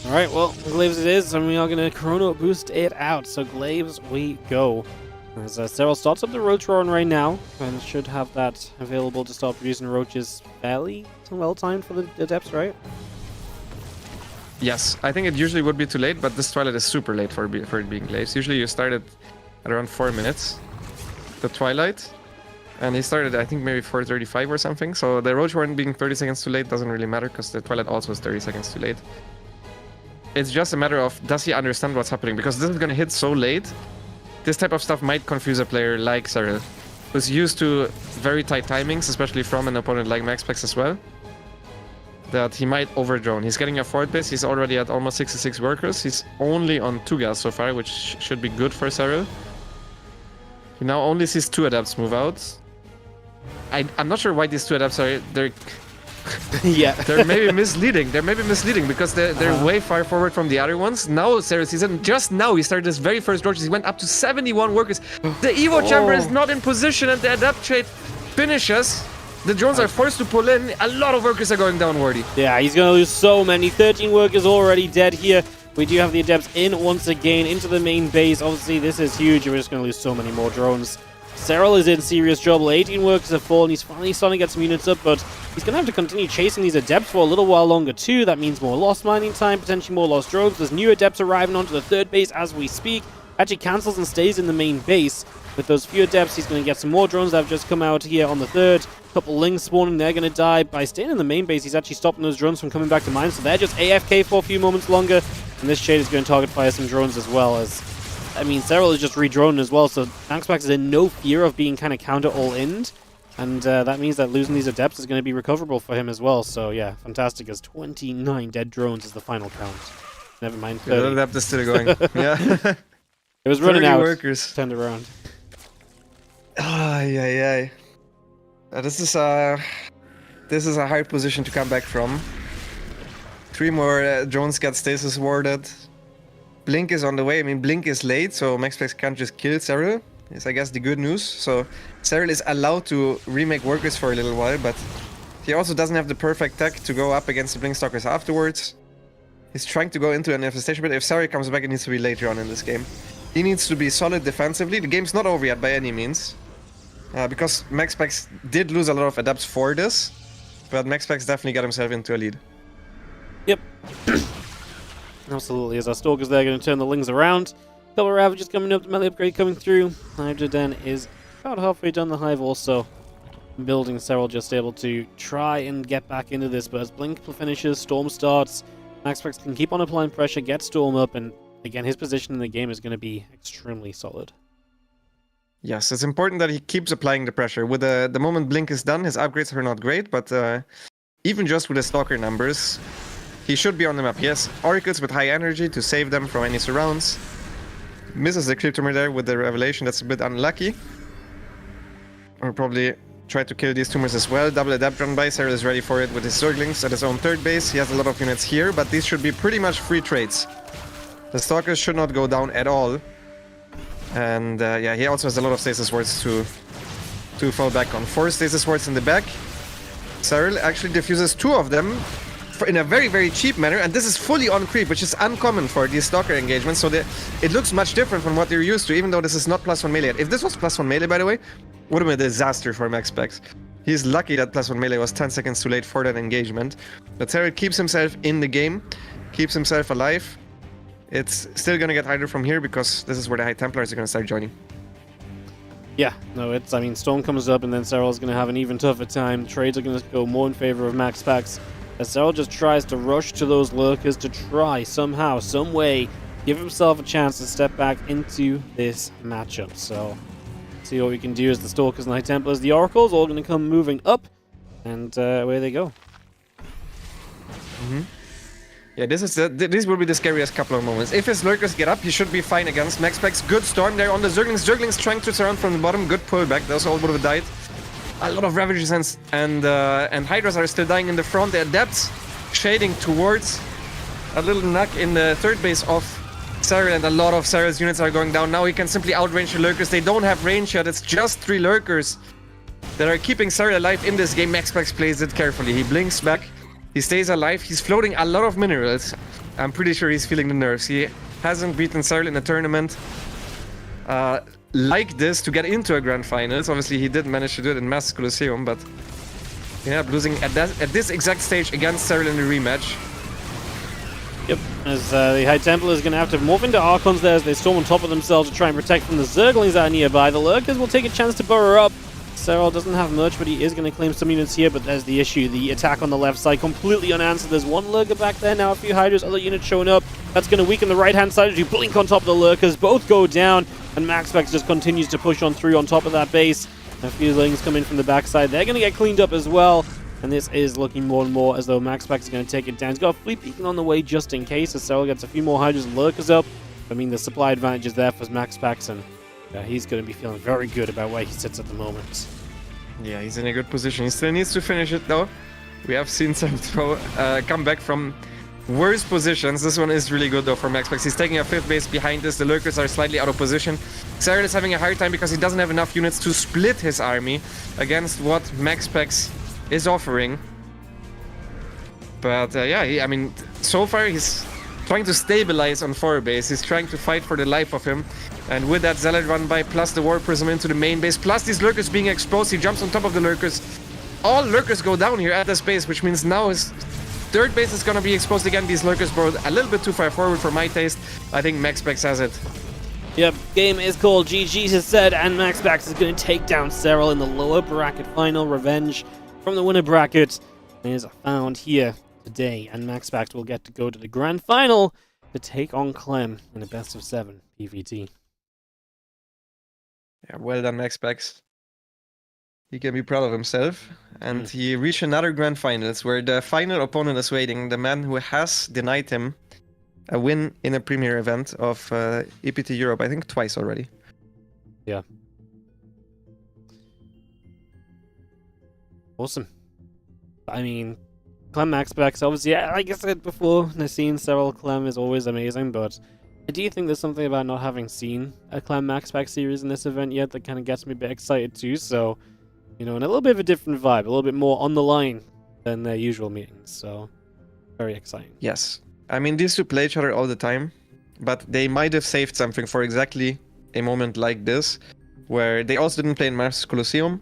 Alright, well, Glaives it is, and we are going to Chrono boost it out. So Glaives we go. As Serral starts up the Roach run right now, and should have that available to start producing roaches fairly well-timed for the Adepts, right? Yes, I think it usually would be too late, but this Twilight is super late for it being Glaives. Usually you started at around 4 minutes, the Twilight, and he started, I think, maybe 4:35 or something. So the Roach Warren being 30 seconds too late doesn't really matter, because the Twilight also is 30 seconds too late. It's just a matter of, does he understand what's happening? Because this is going to hit so late, this type of stuff might confuse a player like Serral, who's used to very tight timings, especially from an opponent like Maxpax as well, that he might overdrone. He's getting a 4th base, he's already at almost 66 workers, he's only on 2 gas so far, which should be good for Serral. He now only sees 2 adepts move out. I'm not sure why these 2 adepts are... Yeah. They're maybe misleading. They're maybe misleading because they're way far forward from the other ones. Now, Serral season, just now he started his very first Roaches. He went up to 71 workers. The Evo Chamber is not in position, and the Adept trade finishes. The drones are forced to pull in. A lot of workers are going down, Wardy. Yeah, he's going to lose so many. 13 workers already dead here. We do have the Adepts in once again into the main base. Obviously, this is huge. We're just going to lose so many more drones. Serral is in serious trouble. 18 workers have fallen. He's finally starting to get some units up, but he's going to have to continue chasing these Adepts for a little while longer too. That means more lost mining time, potentially more lost drones. There's new Adepts arriving onto the 3rd base as we speak. Actually cancels and stays in the main base. With those few Adepts, he's going to get some more drones that have just come out here on the 3rd. Couple Lings spawning, they're going to die. By staying in the main base, he's actually stopping those drones from coming back to mine, so they're just AFK for a few moments longer. And this Shade is going to target fire some drones as well, as I mean, Serral is just re-droning as well, so Maxpax is in no fear of being kind of counter all-in, and that means that losing these Adepts is going to be recoverable for him as well. So yeah, fantastic, as 29 dead drones is the final count. Never mind 30. Yeah, the Adept is still going. Yeah. It was running out. Workers. Turned around. This is a hard position to come back from. 3 more drones get stasis warded. Blink is on the way. I mean, Blink is late, so Maxpax can't just kill Serral. Is I guess the good news. So Serral is allowed to remake workers for a little while, but he also doesn't have the perfect tech to go up against the Blink Stalkers afterwards. He's trying to go into an infestation, but if Serral comes back, it needs to be later on in this game. He needs to be solid defensively. The game's not over yet by any means. Because Maxpax did lose a lot of adepts for this, but Maxpax definitely got himself into a lead. Yep. Absolutely. As our Stalkers there going to turn the Lings around. Couple of Ravages coming up, the melee upgrade coming through. Hydra Den is about halfway done. The Hive also building. Seral just able to try and get back into this, but as Blink finishes, Storm starts. Maxpax can keep on applying pressure, get Storm up, and again, his position in the game is going to be extremely solid. Yes, it's important that he keeps applying the pressure. With the moment Blink is done, his upgrades are not great, but even just with the Stalker numbers, he should be on the map. He has Oracles with high energy to save them from any surrounds. Misses the Cryptomer there with the Revelation, that's a bit unlucky. Or probably try to kill these tumors as well. Double Adept run by, Serral is ready for it with his Zerglings at his own third base. He has a lot of units here, but these should be pretty much free trades. The Stalkers should not go down at all. And yeah, he also has a lot of Stasis Wards to fall back on. 4 Stasis Wards in the back. Serral actually diffuses 2 of them in a very, very cheap manner, and this is fully on creep, which is uncommon for these Stalker engagements, so it looks much different from what you're used to, even though this is not +1 melee yet. If this was +1 melee, by the way, would have been a disaster for Maxpax. He's lucky that +1 melee was 10 seconds too late for that engagement. But Serral keeps himself in the game, keeps himself alive. It's still gonna get harder from here because this is where the High Templars are gonna start joining. Yeah, no, I mean, Storm comes up and then Serral's going to have an even tougher time. Trades are going to go more in favor of Maxpax. As Serral just tries to rush to those lurkers to try somehow, some way, give himself a chance to step back into this matchup. So, see what we can do as the Stalkers and High Templars, the Oracles, all going to come moving up, and away they go. Yeah, this will be the scariest couple of moments. If his lurkers get up, he should be fine against Maxpax. Good Storm there on the Zerglings. Zerglings trying to surround from the bottom. Good pullback. Those all would have died. A lot of Ravages and Hydras are still dying in the front. The Adepts shading towards a little knock in the third base of Serral, and a lot of Serral's units are going down. Now he can simply outrange the lurkers. They don't have range yet. It's just 3 lurkers that are keeping Serral alive in this game. Maxpax plays it carefully. He blinks back. He stays alive. He's floating a lot of minerals. I'm pretty sure he's feeling the nerves. He hasn't beaten Serral in a tournament like this to get into a grand finals. Obviously, he did manage to do it in Mass Colosseum, but yeah, losing at this exact stage against Serral in the rematch. Yep, as the High Templar is going to have to morph into Archons there as they storm on top of themselves to try and protect from the Zerglings that are nearby. The Lurkers will take a chance to burrow up. Serral doesn't have much, but he is going to claim some units here, but there's the issue. The attack on the left side completely unanswered. There's 1 Lurker back there, now a few Hydras, other units showing up. That's going to weaken the right-hand side as you blink on top of the Lurkers. Both go down, and Maxpax just continues to push on through on top of that base. A few Lings come in from the backside. They're going to get cleaned up as well, and this is looking more and more as though Maxpax is going to take it down. He's got a Fleet Beacon on the way just in case, as Serral gets a few more Hydras and Lurkers up. I mean, the supply advantage is there for Maxpax, and he's going to be feeling very good about where he sits at the moment. Yeah, he's in a good position. He still needs to finish it though. We have seen some come back from worse positions. This one is really good though for Maxpax. He's taking a 5th base behind this. The Lurkers are slightly out of position. Serral is having a hard time because he doesn't have enough units to split his army against what Maxpax is offering. But yeah, I mean, so far he's trying to stabilize on 4 base. He's trying to fight for the life of him. And with that Zealot run by, plus the War Prism into the main base, plus these Lurkers being exposed, he jumps on top of the Lurkers. All Lurkers go down here at this base, which means now his 3rd base is going to be exposed again. These Lurkers brought a little bit too far forward for my taste. I think Maxpax has it. Yep, game is called GG, has said, and Maxpax is going to take down Serral in the lower bracket final. Revenge from the winner bracket is found here today, and Maxpax will get to go to the grand final to take on Clem in a best of 7 PvT. Yeah, well done, Maxpax. He can be proud of himself. And he reached another grand finals where the final opponent is waiting, the man who has denied him a win in a premier event of EPT Europe, I think twice already. Yeah. Awesome. I mean, Clem Maxpax, obviously, like I said before, Nassim, Serral, Clem is always amazing, but Do you think there's something about not having seen a Clem Maxpax series in this event yet that kind of gets me a bit excited too? So, you know, in a little bit of a different vibe, a little bit more on the line than their usual meetings. So, very exciting. Yes. I mean, these two play each other all the time, but they might have saved something for exactly a moment like this, where they also didn't play in Mars Colosseum,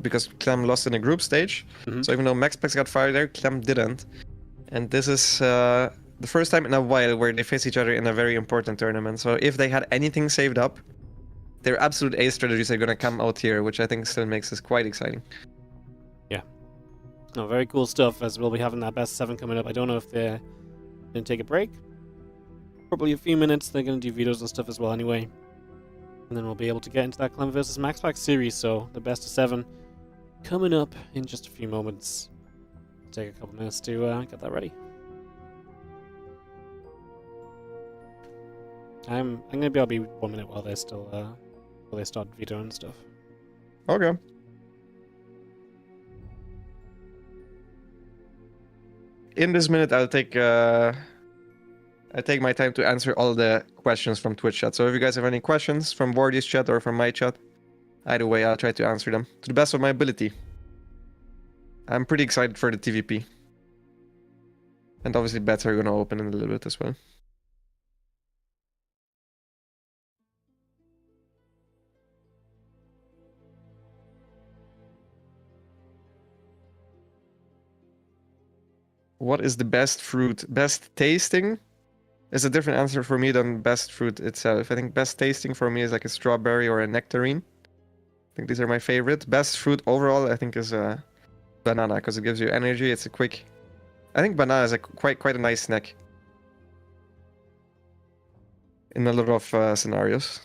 because Clem lost in a group stage. So even though Maxpax got fired there, Clem didn't. And this is the first time in a while where they face each other in a very important tournament. So if they had anything saved up, their absolute ace strategies are going to come out here, which I think still makes this quite exciting. Yeah. No, very cool stuff, as we'll be having that best 7 coming up. I don't know if they're going to take a break. Probably a few minutes. They're going to do vetoes and stuff as well anyway. And then we'll be able to get into that Clem versus Maxpax series. So the best of 7 coming up in just a few moments. Take a couple minutes to get that ready. I'm gonna be. I'll be 1 minute while they're still while they start vetoing and stuff. Okay. In this minute, I'll take my time to answer all the questions from Twitch chat. So if you guys have any questions from Wardy's chat or from my chat, either way, I'll try to answer them to the best of my ability. I'm pretty excited for the TVP. And obviously bets are gonna open in a little bit as well. What is the best fruit? Best tasting is a different answer for me than best fruit itself. I think best tasting for me is like a strawberry or a nectarine. I think these are my favorite. Best fruit overall, I think, is a banana because it gives you energy. It's a quick. I think banana is a quite a nice snack in a lot of scenarios.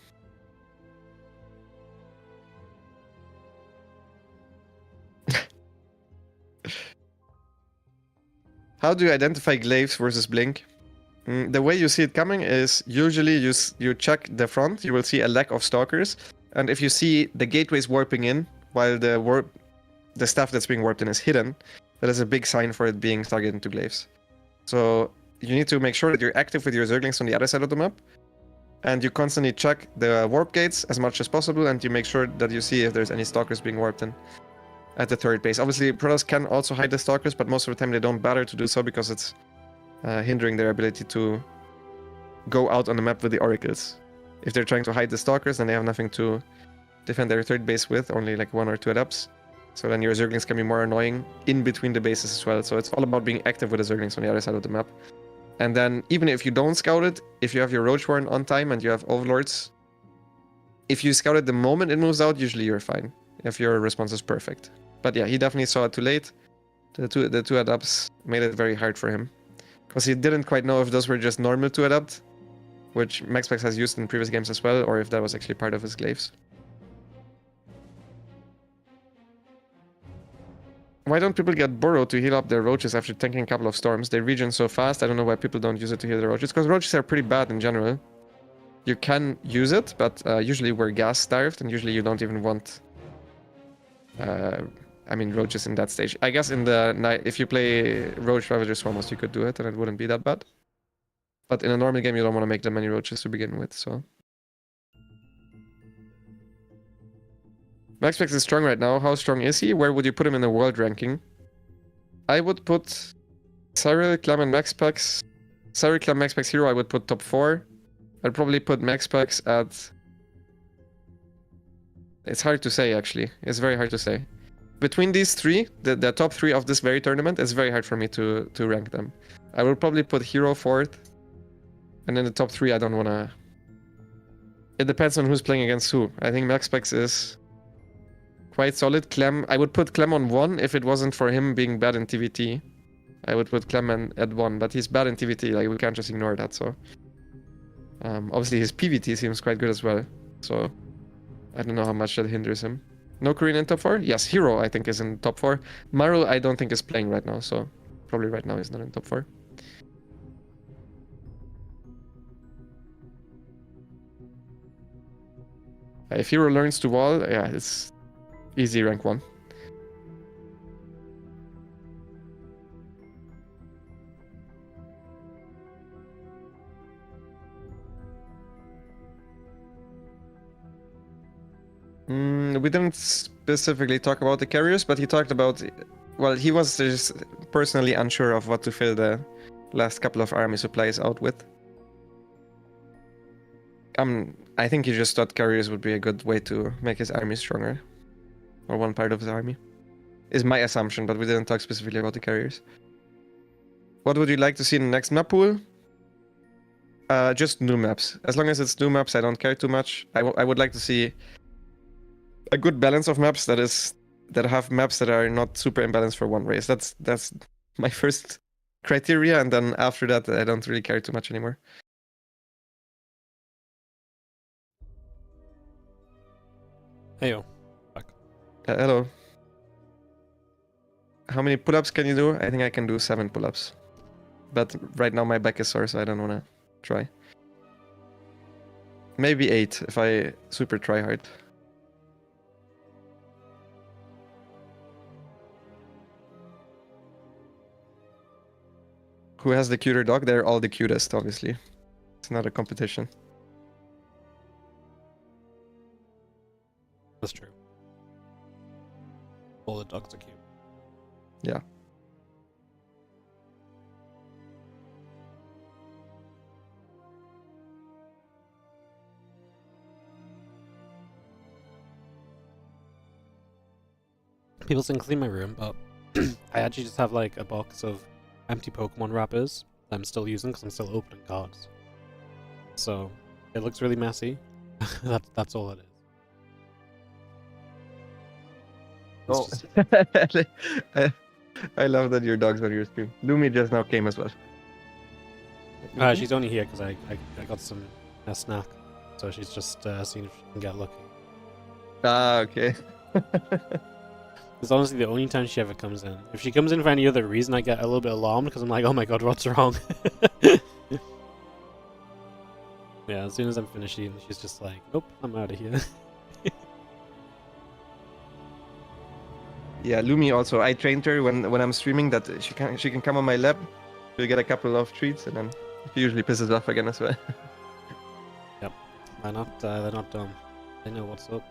How do you identify glaives versus blink? The way you see it coming is usually you check the front, you will see a lack of stalkers, and if you see the gateways warping in while the stuff that's being warped in is hidden, that is a big sign for it being targeted into glaives. So you need to make sure that you're active with your Zerglings on the other side of the map, and you constantly check the warp gates as much as possible, and you make sure that you see if there's any stalkers being warped in at the third base. Obviously, Protoss can also hide the stalkers, but most of the time they don't bother to do so because it's hindering their ability to go out on the map with the oracles. If they're trying to hide the stalkers, then they have nothing to defend their third base with, only like 1 or 2 adapts. So then your Zerglings can be more annoying in between the bases as well. So it's all about being active with the Zerglings on the other side of the map. And then even if you don't scout it, if you have your Roach Warren on time and you have Overlords, if you scout it the moment it moves out, usually you're fine. If your response is perfect. But yeah, he definitely saw it too late. The two adapts made it very hard for him. Because he didn't quite know if those were just normal to adapt, which Maxpax has used in previous games as well, or if that was actually part of his glaives. Why don't people get Burrow to heal up their roaches after tanking a couple of storms? They regen so fast, I don't know why people don't use it to heal their roaches, because roaches are pretty bad in general. You can use it, but usually we're gas starved, and usually you don't even want roaches in that stage. I guess in the night, if you play Roach Ravager Swarmos, you could do it, and it wouldn't be that bad. But in a normal game, you don't want to make that many roaches to begin with, so. Maxpax is strong right now. How strong is he? Where would you put him in the world ranking? I would put Serral, Clem, and Maxpax. Serral, Clem, Maxpax, Hero, I would put top 4. I'd probably put Maxpax at... It's hard to say, actually. It's very hard to say. Between these 3, the top 3 of this very tournament, it's very hard for me to rank them. I will probably put Hero 4th. And then the top 3, I don't want to... It depends on who's playing against who. I think Maxpax is quite solid. Clem, I would put Clem on 1 if it wasn't for him being bad in TVT. I would put Clem at 1, but he's bad in TVT. Like, we can't just ignore that, so... obviously, his PVT seems quite good as well. So, I don't know how much that hinders him. No Korean in top 4? Yes, Hero, I think, is in top 4. Maru, I don't think is playing right now, so... Probably right now he's not in top 4. If Hero learns to wall, yeah, it's easy rank 1. We didn't specifically talk about the carriers, but he talked about. Well, he was just personally unsure of what to fill the last couple of army supplies out with. I think he just thought carriers would be a good way to make his army stronger, or one part of his army. Is my assumption, but we didn't talk specifically about the carriers. What would you like to see in the next map pool? Just new maps. As long as it's new maps, I don't care too much. I would like to see a good balance of maps that have maps that are not super imbalanced for one race. That's my first criteria, and then after that, I don't really care too much anymore. Heyo. Hello. How many pull-ups can you do? I think I can do 7 pull-ups. But right now my back is sore, so I don't want to try. Maybe 8 if I super try hard. Who has the cuter dog? They're all the cutest, obviously. It's not a competition. That's true. All the dogs are cute. Yeah. People saying clean my room, but I actually just have like a box of empty Pokemon wrappers that I'm still using because I'm still opening cards. So it looks really messy. That's all it is. Oh. I love that your dog's on your stream. Lumi just now came as well. She's only here because I got some snack, so she's just seeing if she can get lucky. Ah, okay. It's honestly the only time she ever comes in. If she comes in for any other reason, I get a little bit alarmed because I'm like, oh my god, what's wrong? Yeah, as soon as I'm finished eating, she's just like, nope, I'm out of here. Yeah, Lumi also. I trained her when I'm streaming that she can come on my lap. She'll get a couple of treats, and then she usually pisses off again as well. Yep, they're not dumb. They know what's up.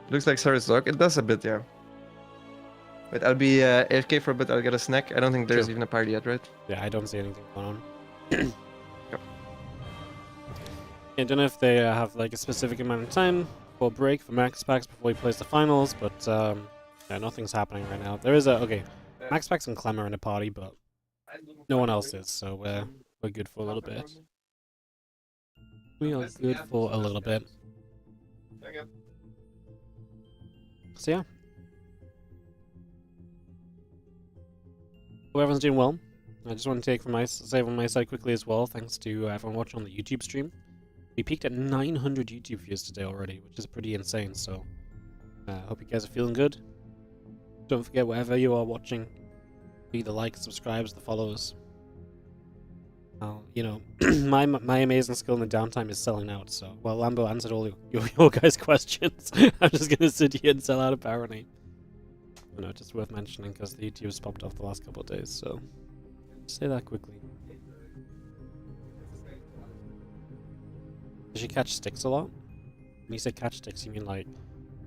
Looks like Sarah's dog. It does a bit, yeah. Wait, I'll be AFK for a bit. I'll get a snack. I don't think there's even a party yet, right? Yeah, I don't see anything going on. Yep. I don't know if they have like a specific amount of time for break for Maxpax before he plays the finals, but yeah, nothing's happening right now. There is okay. Maxpax and Clem are in a party, but no one else is, so we're good for a little bit. We are good for a little bit. So yeah. Hope everyone's doing well. I just want to say from my side quickly as well, thanks to everyone watching on the YouTube stream. We peaked at 900 YouTube views today already, which is pretty insane, so hope you guys are feeling good. Don't forget, wherever you are watching, be the likes, subscribes, the follows. You know, my amazing skill in the downtime is selling out, so while Lambo answered all your guys' questions, I'm just gonna sit here and sell out apparently. You know, just worth mentioning because the YouTube's popped off the last couple of days, so say that quickly. Does she catch sticks a lot? When you say catch sticks, you mean like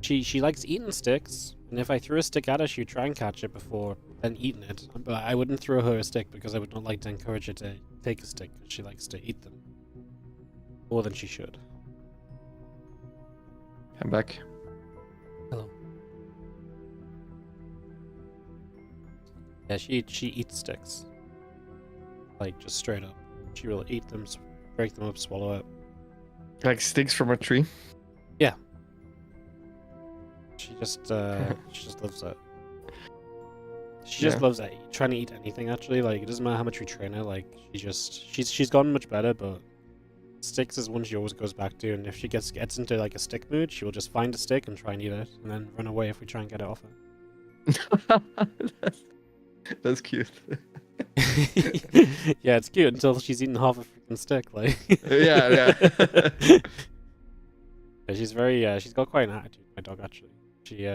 she likes eating sticks, and if I threw a stick at her, she'd try and catch it before then eating it. But I wouldn't throw her a stick because I would not like to encourage her to take a stick because she likes to eat them more than she should. I'm back. Hello. Yeah, she eats sticks. Like, just straight up. She will eat them, break them up, swallow it. Like sticks from a tree? Yeah. She just loves it. She just loves it. Trying to eat anything, actually. Like, it doesn't matter how much we train her. Like, she's gotten much better, but sticks is one she always goes back to. And if she gets into like a stick mood, she will just find a stick and try and eat it, and then run away if we try and get it off her. That's cute. Yeah, it's cute until she's eaten half a freaking stick. Like, yeah. Yeah, she's very. She's got quite an attitude. My dog, actually. She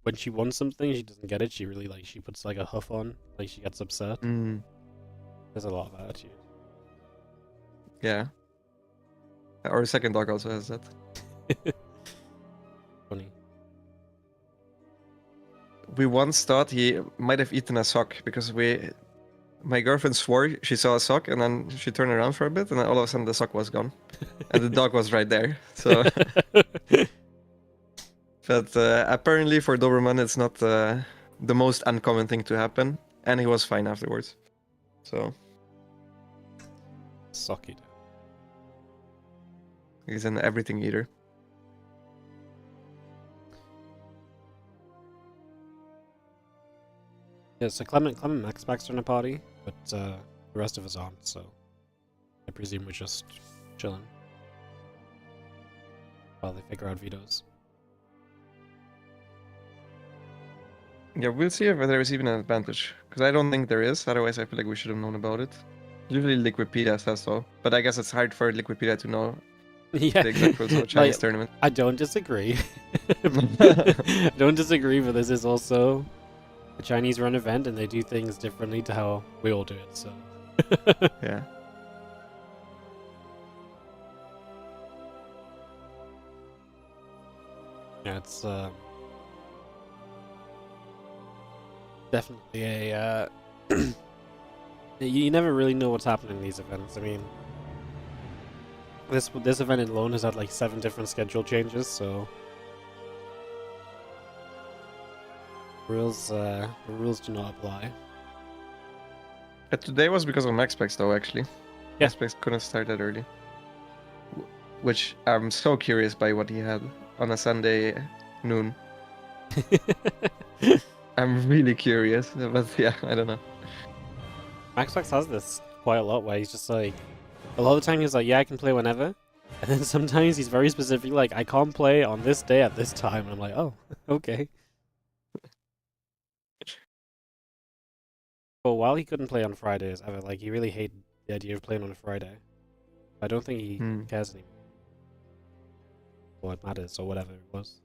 when she wants something, she doesn't get it. She really she puts like a huff on. Like, she gets upset. There's a lot of attitude. Yeah. Our second dog also has that. Funny. We once thought he might have eaten a sock because my girlfriend swore she saw a sock and then she turned around for a bit and then all of a sudden the sock was gone. And the dog was right there. So, but apparently for Doberman it's not the most uncommon thing to happen, and he was fine afterwards. So Socky. he's an everything eater. Yeah, so Clem and Maxpax are in a party, but the rest of us aren't, so I presume we're just chilling while they figure out vetoes. Yeah, we'll see if there is even an advantage, because I don't think there is. Otherwise, I feel like we should have known about it. Usually, Liquipedia says so, but I guess it's hard for Liquipedia to know Yeah, the exact rules of a Chinese tournament. I don't disagree. I don't disagree, but this is also a Chinese run event, and they do things differently to how we all do it. So Yeah. yeah, it's definitely a. You never really know what's happening in these events. I mean, this event alone has had like 7 different schedule changes, so the rules do not apply. Today was because of Maxpax, though, actually. Yeah. Maxpax couldn't start that early. Which I'm so curious by what he had on a Sunday noon. I'm really curious, but yeah, I don't know. Maxpax has this quite a lot where he's just like, a lot of the time he's like, yeah, I can play whenever. And then sometimes he's very specific, like, I can't play on this day at this time. And I'm like, oh, okay. For a while he couldn't play on Fridays ever. Like, he really hated the idea of playing on a Friday. I don't think he cares anymore. What matters, or whatever it was.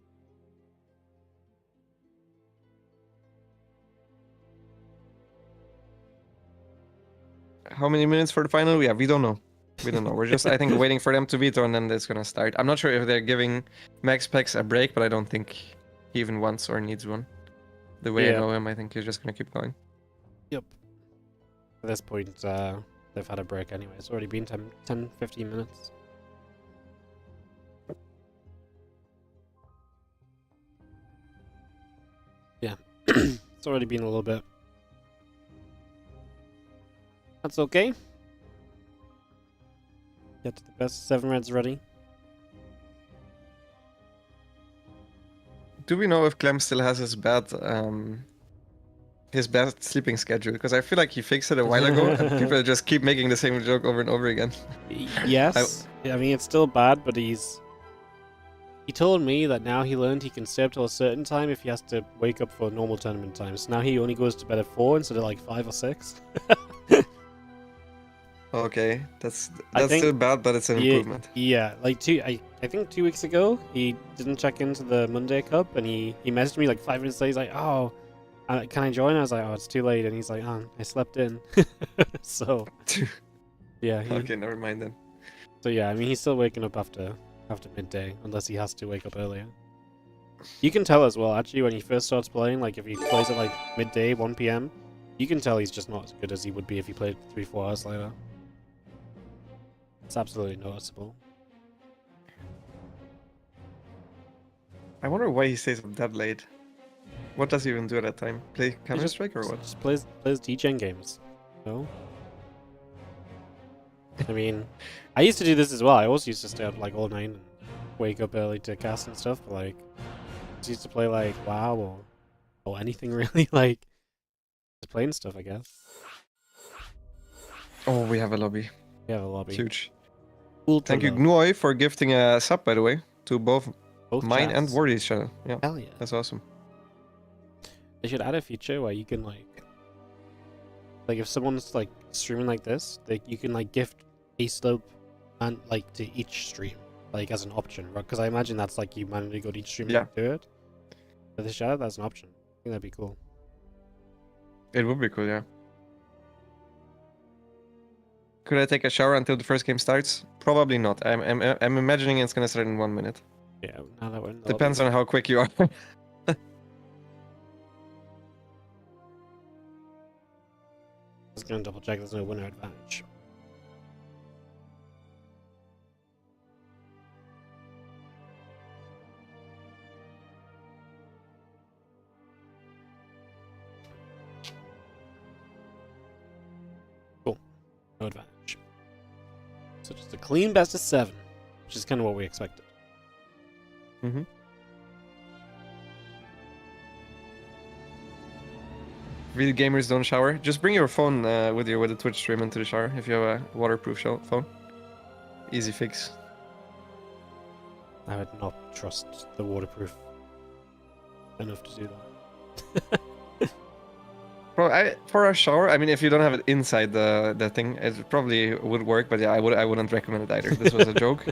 How many minutes for the final? Yeah, we don't know. We don't know. We're just, I think, waiting for them to veto and then it's gonna start. I'm not sure if they're giving Maxpax a break, but I don't think he even wants or needs one. The way I know him, I think he's just gonna keep going. Yep. At this point, they've had a break anyway. It's already been 10 15 minutes. Yeah. It's already been a little bit. That's okay. Get to the best 7 reds ready. Do we know if Clem still has his bad sleeping schedule? Because I feel like he fixed it a while ago, and people just keep making the same joke over and over again. Yes, I mean it's still bad, but he told me that now he learned he can stay up till a certain time if he has to wake up for normal tournament times. So now he only goes to bed at 4 instead of like 5 or 6. Okay, that's still bad, but it's an improvement. Yeah, like I think 2 weeks ago he didn't check into the Monday Cup, and he messaged me like 5 minutes later. He's like, "Oh, can I join?" I was like, "Oh, it's too late," and he's like, "Oh, I slept in." So yeah. Okay, never mind then. So yeah, I mean he's still waking up after midday, unless he has to wake up earlier. You can tell as well, actually, when he first starts playing, like if he plays at like midday, 1 PM, you can tell he's just not as good as he would be if he played 3-4 hours later. It's absolutely noticeable. I wonder why he stays up that late. What does he even do at that time? Play Counter-Strike or what? Just plays DJing games. No? I mean, I used to do this as well. I also used to stay up like all night and wake up early to cast and stuff, but like, I just used to play like WoW or anything really, like, just playing stuff, I guess. Oh, we have a lobby. We have a lobby. Huge. Ultralove. Thank you, Gnoy, for gifting a sub, by the way, to both mine and chats. Wardy's channel. Yeah, Hell yeah. that's awesome. They should add a feature where you can like if someone's like streaming like this, you can like gift a sub and like to each stream, like as an option, right? Because I imagine that's like you manually go to each stream and do it. But they should add that as an option. I think that'd be cool. It would be cool, yeah. Could I take a shower until the first game starts? Probably not. I'm imagining it's gonna start in 1 minute. Yeah, now that we're in the Depends lobby. on how quick you are. Just gonna double check there's no winner advantage. Cool. No advantage. So just a clean best of 7, which is kind of what we expected. Mm-hmm. Real gamers don't shower. Just bring your phone with you with the Twitch stream into the shower if you have a waterproof phone. Easy fix. I would not trust the waterproof enough to do that. For a shower, I mean, if you don't have it inside the thing, it probably would work. But yeah, I wouldn't recommend it either. This was a joke.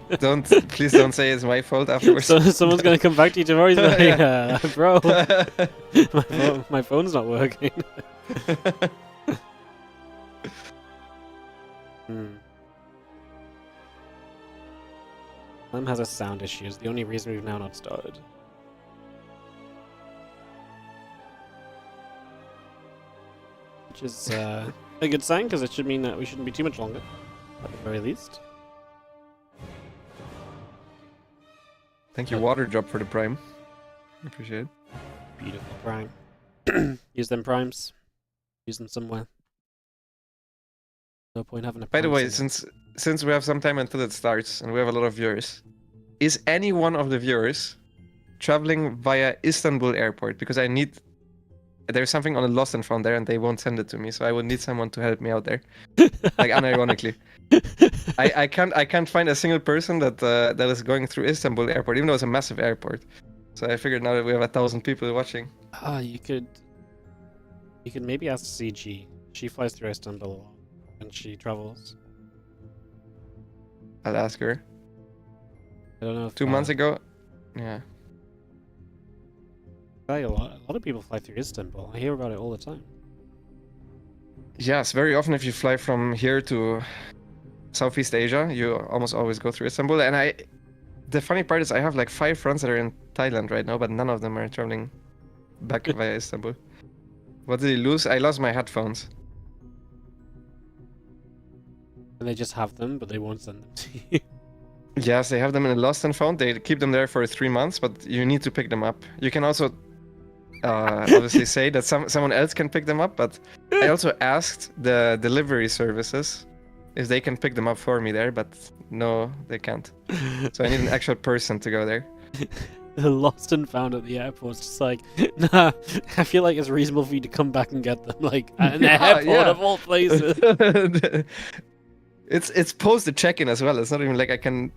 Please don't say it's my fault afterwards. So someone's gonna come back to you tomorrow. He's like, bro, my phone's not working. Clem has a sound issue. It's the only reason we've now not started. Which is a good sign, because it should mean that we shouldn't be too much longer, at the very least. Thank you, Water Drop, for the prime. Appreciate it. Beautiful prime. Use them primes. Use them somewhere. No point having a By the prime way, somewhere. since we have some time until it starts and we have a lot of viewers, is any one of the viewers traveling via Istanbul airport? Because there's something on the lost and found there, and they won't send it to me, so I would need someone to help me out there. Like, unironically, I can't find a single person that is going through Istanbul airport, even though it's a massive airport. So I figured now that we have 1,000 people watching. You could maybe ask CG. She flies through Istanbul a lot, and she travels. I'll ask her. I don't know if 2 months ago, yeah. A lot of people fly through Istanbul. I hear about it all the time. Yes, very often if you fly from here to Southeast Asia, you almost always go through Istanbul. And the funny part is I have like 5 friends that are in Thailand right now, but none of them are traveling back via Istanbul. What did he lose? I lost my headphones. And they just have them, but they won't send them to you. Yes, they have them in a lost and found. They keep them there for 3 months, but you need to pick them up. You can also obviously say that someone else can pick them up, but I also asked the delivery services if they can pick them up for me there, but no, they can't. So I need an actual person to go there. They're lost and found at the airport. It's just like, nah, I feel like it's reasonable for you to come back and get them, like, at an airport of all places. It's post the check-in as well. It's not even like I can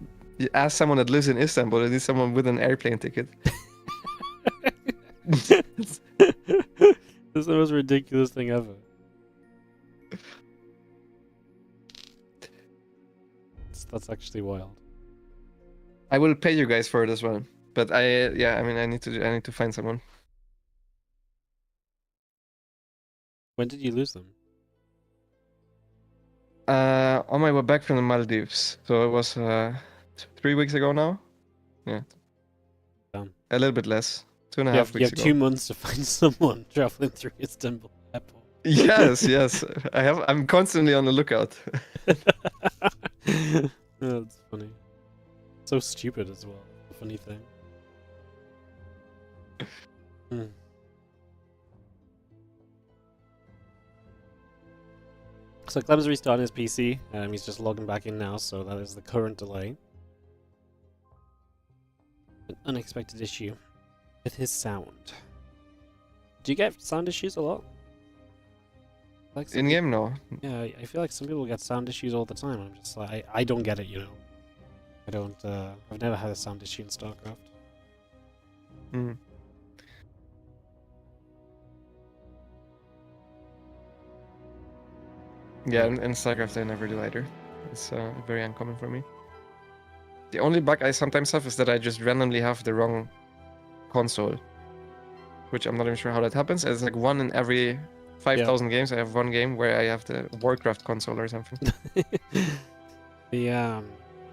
ask someone that lives in Istanbul. I need someone with an airplane ticket. This is the most ridiculous thing ever. That's actually wild. I will pay you guys for it as well. But I need to find someone. When did you lose them? On my way back from the Maldives. So it was 3 weeks ago now. Yeah. Damn. A little bit less. 2.5 weeks ago. You have 2 months to find someone traveling through Istanbul airport. Yes. I'm constantly on the lookout. Oh, that's funny. So stupid as well. The funny thing. So Clem's restarting his PC. He's just logging back in now, so that is the current delay. An unexpected issue with his sound. Do you get sound issues a lot? Like In game, no. Yeah, I feel like some people get sound issues all the time. I'm just like, I don't get it, you know. I don't. I've never had a sound issue in Starcraft. Mm. Yeah, in Starcraft I never do either. It's very uncommon for me. The only bug I sometimes have is that I just randomly have the wrong console. Which I'm not even sure how that happens. It's like 1 in every 5,000 games. I have one game where I have the Warcraft console or something.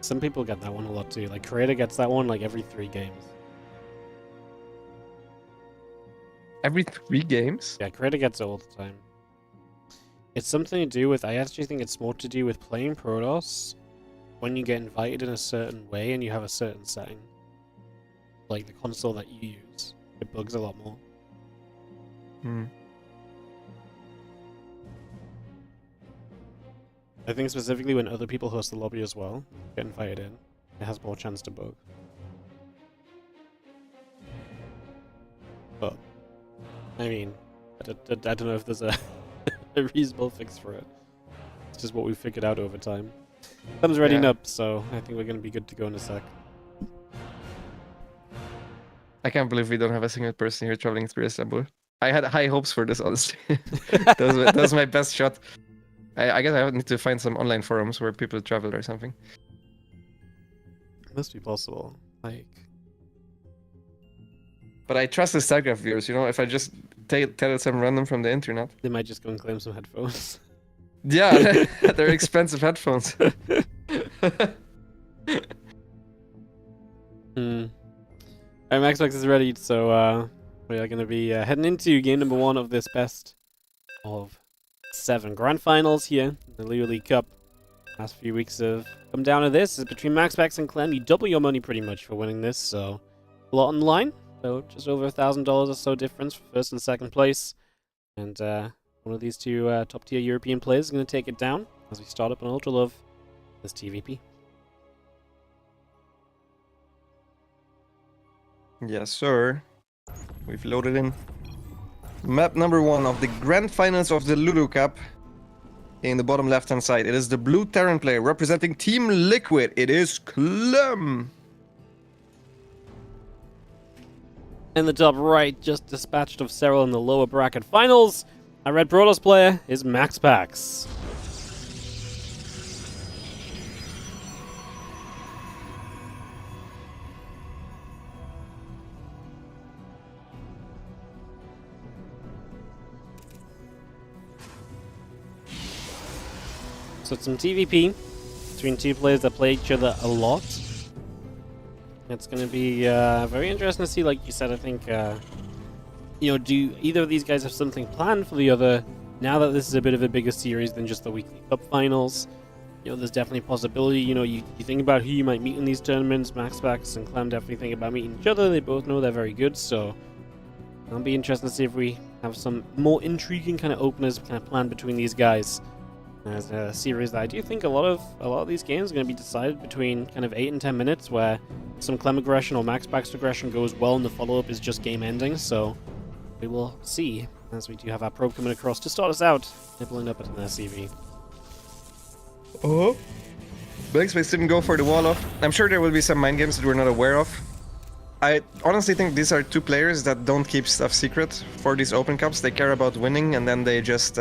Some people get that one a lot too. Like Creator gets that one like every 3 games. Every 3 games? Yeah, Creator gets it all the time. It's something to do with, I actually think it's more to do with playing Protoss when you get invited in a certain way and you have a certain setting. Like the console that you use. It bugs a lot more. I think specifically when other people host the lobby as well, get invited in, it has more chance to bug. But, I mean, I don't know if there's a reasonable fix for it. It's just what we figured out over time. Thumb's readying up, so I think we're going to be good to go in a sec. I can't believe we don't have a single person here traveling through Istanbul. I had high hopes for this, honestly. that was my best shot. I guess I need to find some online forums where people travel or something. It must be possible. Like, but I trust the Starcraft viewers, you know, if I just tell some random from the internet. they might just go and claim some headphones. Yeah, they're expensive headphones. Maxpax is ready, so we are going to be heading into game number 1 of this best of 7 grand finals here in the Liuli Cup. Last few weeks have come down to this. It's between Maxpax and Clem. You double your money pretty much for winning this, so a lot on the line. So just over $1,000 or so difference for first and second place. And one of these 2 top-tier European players is going to take it down as we start up on Ultralove this TVP. Yes, sir. We've loaded in map number 1 of the grand finals of the Lulu Cup. In the bottom left-hand side, it is the blue Terran player representing Team Liquid. It is Clem. In the top right, just dispatched of Serral in the lower bracket finals. Our red Protoss player is Maxpax. So it's some TVP between 2 players that play each other a lot. It's going to be very interesting to see, like you said. I think, you know, do either of these guys have something planned for the other? Now that this is a bit of a bigger series than just the weekly cup finals, you know, there's definitely a possibility. You know, you think about who you might meet in these tournaments. Maxpax and Clem definitely think about meeting each other. They both know they're very good, so it'll be interesting to see if we have some more intriguing kind of openers kind of planned between these guys. As a series that I do think a lot of these games are going to be decided between kind of 8 and 10 minutes, where some Clem aggression or Maxpax aggression goes well and the follow-up is just game ending. So we will see, as we do have our probe coming across to start us out, nibbling up at an SCV. Oh, Maxpax didn't go for the wall off. I'm sure there will be some mind games that we're not aware of. I honestly think these are 2 players that don't keep stuff secret for these open cups. They care about winning, and then they just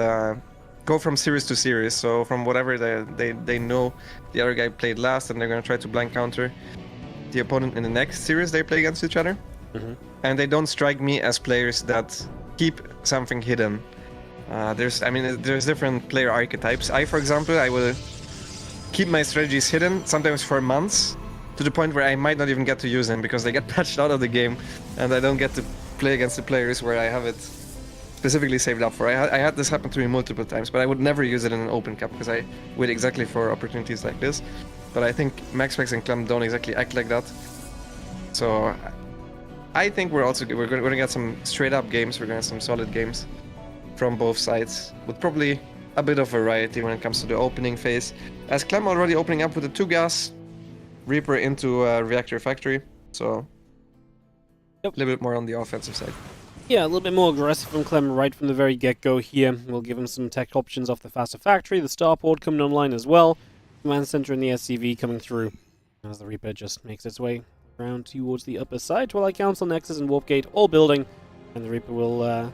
go from series to series. So from whatever they know the other guy played last, and they're going to try to blank counter the opponent in the next series they play against each other. And they don't strike me as players that keep something hidden. There's different player archetypes. For example, I will keep my strategies hidden, sometimes for months, to the point where I might not even get to use them because they get patched out of the game, and I don't get to play against the players where I have it specifically saved up for. I had this happen to me multiple times, but I would never use it in an open cup because I wait exactly for opportunities like this. But I think Maxpax and Clem don't exactly act like that. So I think we're going to get some straight up games. We're going to get some solid games from both sides, with probably a bit of variety when it comes to the opening phase. As Clem already opening up with a 2-gas Reaper into Reactor Factory, so a little bit more on the offensive side. Yeah, a little bit more aggressive from Clem right from the very get-go here. We'll give him some tech options off the faster factory, the starport coming online as well, command center and the SCV coming through as the Reaper just makes its way around towards the upper side. Twilight Council, Nexus and Warp Gate all building, and the Reaper will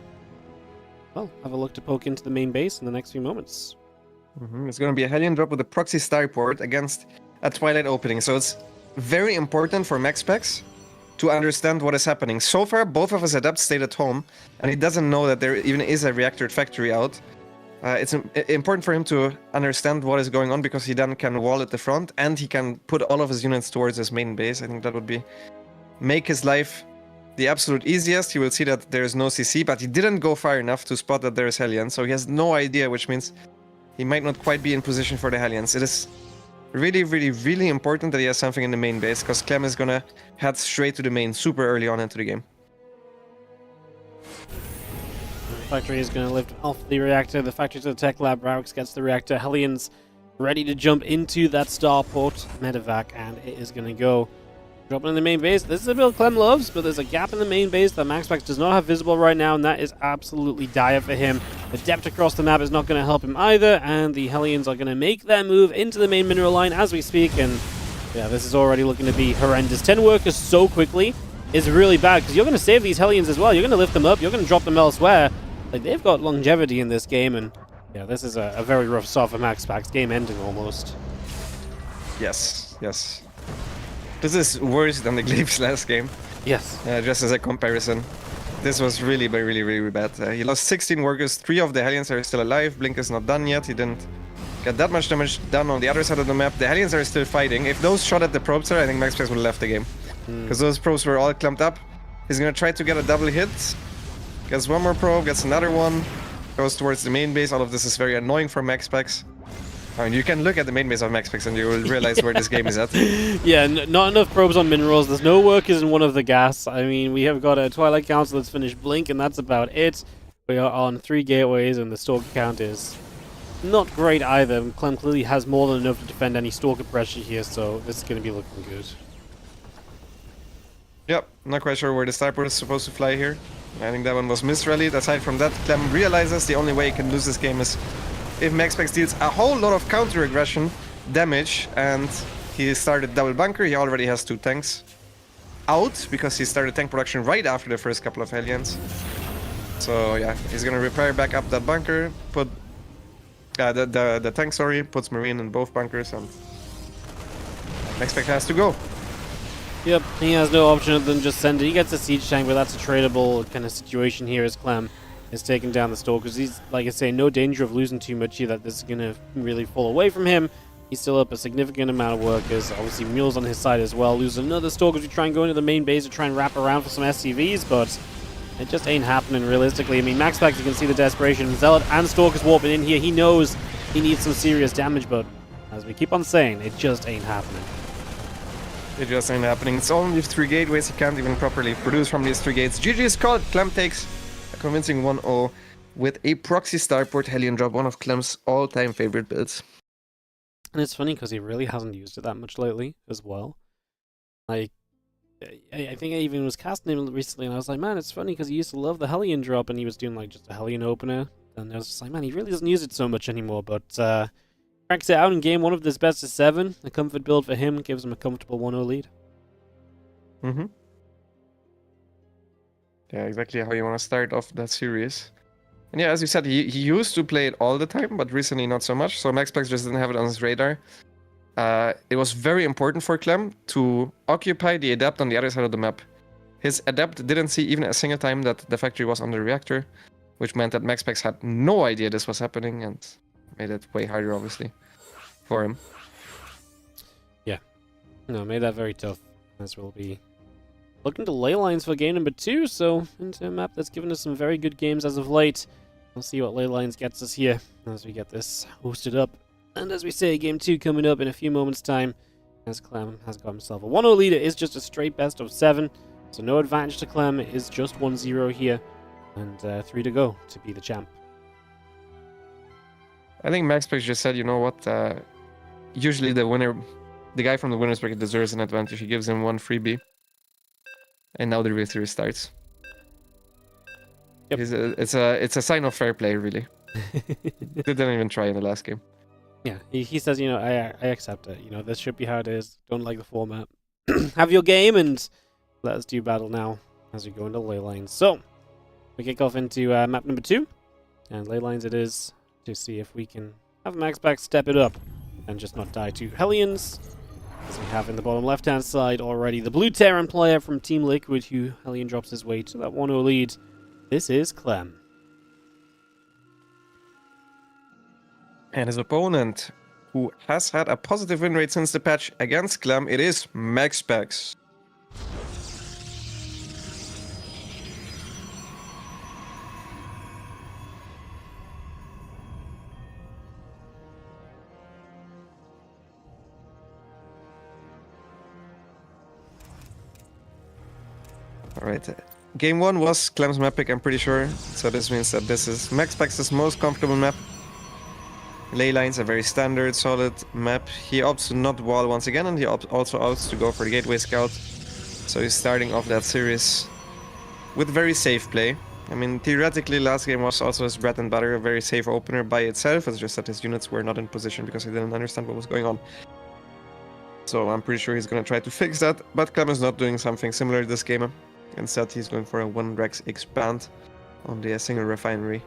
well, have a look to poke into the main base in the next few moments. It's going to be a Hellion drop with a proxy starport against a Twilight opening, so it's very important for Maxpax to understand what is happening. So far, both of his adepts stayed at home, and he doesn't know that there even is a reactor factory out. It's important for him to understand what is going on, because he then can wall at the front, and he can put all of his units towards his main base. I think that would make his life the absolute easiest. He will see that there is no CC, but he didn't go far enough to spot that there is Hellions, so he has no idea, which means he might not quite be in position for the Hellions. It is really, really, really important that he has something in the main base, because Clem is gonna head straight to the main super early on into the game. The factory is going to lift off the reactor. The factory to the tech lab. Raux gets the reactor. Hellions ready to jump into that starport medevac, and it is going to go. Dropping in the main base. This is a build Clem loves, but there's a gap in the main base that Maxpax does not have visible right now, and that is absolutely dire for him. The depth across the map is not going to help him either, and the Hellions are going to make their move into the main mineral line as we speak, and yeah, this is already looking to be horrendous. 10 workers so quickly is really bad, because you're going to save these Hellions as well. You're going to lift them up. You're going to drop them elsewhere. Like, they've got longevity in this game, and yeah, this is a very rough start for Maxpax. Game ending almost. Yes, yes. This is worse than the Glaive's last game. Yes. Just as a comparison. This was really, really, really bad. He lost 16 workers. 3 of the Hellions are still alive. Blink is not done yet. He didn't get that much damage done on the other side of the map. The Hellions are still fighting. If those shot at the probes are, I think Maxpax would have left the game. Because those probes were all clumped up. He's going to try to get a double hit. Gets one more probe, gets another one. Goes towards the main base. All of this is very annoying for Maxpax. I mean, you can look at the main base of Maxpax and you will realize where this game is at. Yeah, not enough probes on minerals. There's no workers in one of the gas. I mean, we have got a Twilight Council that's finished Blink, and that's about it. We are on 3 gateways, and the Stalker count is not great either. Clem clearly has more than enough to defend any Stalker pressure here, so this is going to be looking good. Yep, not quite sure where the Starport is supposed to fly here. I think that one was misrallied. Aside from that, Clem realizes the only way he can lose this game is if Maxpax deals a whole lot of counter-aggression damage, and he started double bunker. He already has 2 tanks out, because he started tank production right after the first couple of Hellions. So yeah, he's gonna repair back up that bunker, put the tank, sorry, puts Marine in both bunkers, and Maxpax has to go. Yep, he has no option other than just send it. He gets a siege tank, but that's a tradable kind of situation here as Clem is taking down the Stalkers. He's, like I say, no danger of losing too much here, that this is going to really fall away from him. He's still up a significant amount of workers. Obviously, Mule's on his side as well. Lose another Stalker to try and go into the main base to try and wrap around for some SCVs, but it just ain't happening realistically. I mean, Maxpax, you can see the desperation. Zealot and Stalkers warping in here. He knows he needs some serious damage, but as we keep on saying, it just ain't happening. It just ain't happening. It's only 3 gateways. He can't even properly produce from these 3 gates. GG is called. Clem takes a convincing 1-0 with a proxy starport Hellion drop, one of Clem's all-time favorite builds. And it's funny because he really hasn't used it that much lately as well. Like, I think I even was casting him recently, and I was like, man, it's funny because he used to love the Hellion drop, and he was doing like just a Hellion opener. And I was just like, man, he really doesn't use it so much anymore, but cracks it out in game 1 of this best of 7. A comfort build for him, gives him a comfortable 1-0 lead. Mm-hmm. Yeah, exactly how you want to start off that series. And yeah, as you said, he used to play it all the time, but recently not so much. So Maxpax just didn't have it on his radar. It was very important for Clem to occupy the adept on the other side of the map. His adept didn't see even a single time that the factory was on the reactor, which meant that Maxpax had no idea this was happening, and made it way harder, obviously, for him. Yeah. No, made that very tough. As we'll be looking to ley lines for game number 2, so into a map that's given us some very good games as of late. We'll see what ley lines gets us here as we get this hosted up. And as we say, game 2 coming up in a few moments' time, as Clem has got himself a 1-0 lead. It is just a straight best of 7, so no advantage to Clem. It is just 1-0 here, and 3 to go to be the champ. I think Maxpax just said, you know what, usually the winner, the guy from the winner's bracket deserves an advantage. He gives him 1 freebie. And now the victory starts. Yep. It's a sign of fair play, really. They didn't even try in the last game. Yeah, he says, you know, I accept it. You know, this should be how it is. Don't like the format. Have your game, and let us do battle now as we go into ley lines. So, we kick off into map number 2. And ley lines it is, to see if we can have Maxpax step it up and just not die to Hellions. As we have in the bottom left-hand side already, the blue Terran player from Team Liquid, who Hellion drops his way to that 1-0 lead. This is Clem. And his opponent, who has had a positive win rate since the patch against Clem, it is Maxpax. Alright, game 1 was Clem's map pick, I'm pretty sure, so this means that this is Maxpax's most comfortable map. Ley lines a very standard, solid map. He opts to not wall once again, and he also opts to go for the Gateway Scout. So he's starting off that series with very safe play. I mean, theoretically, last game was also his bread and butter, a very safe opener by itself. It's just that his units were not in position because he didn't understand what was going on. So I'm pretty sure he's going to try to fix that, but Clem is not doing something similar this game. Instead, he's going for a 1 Rex expand. Only a single refinery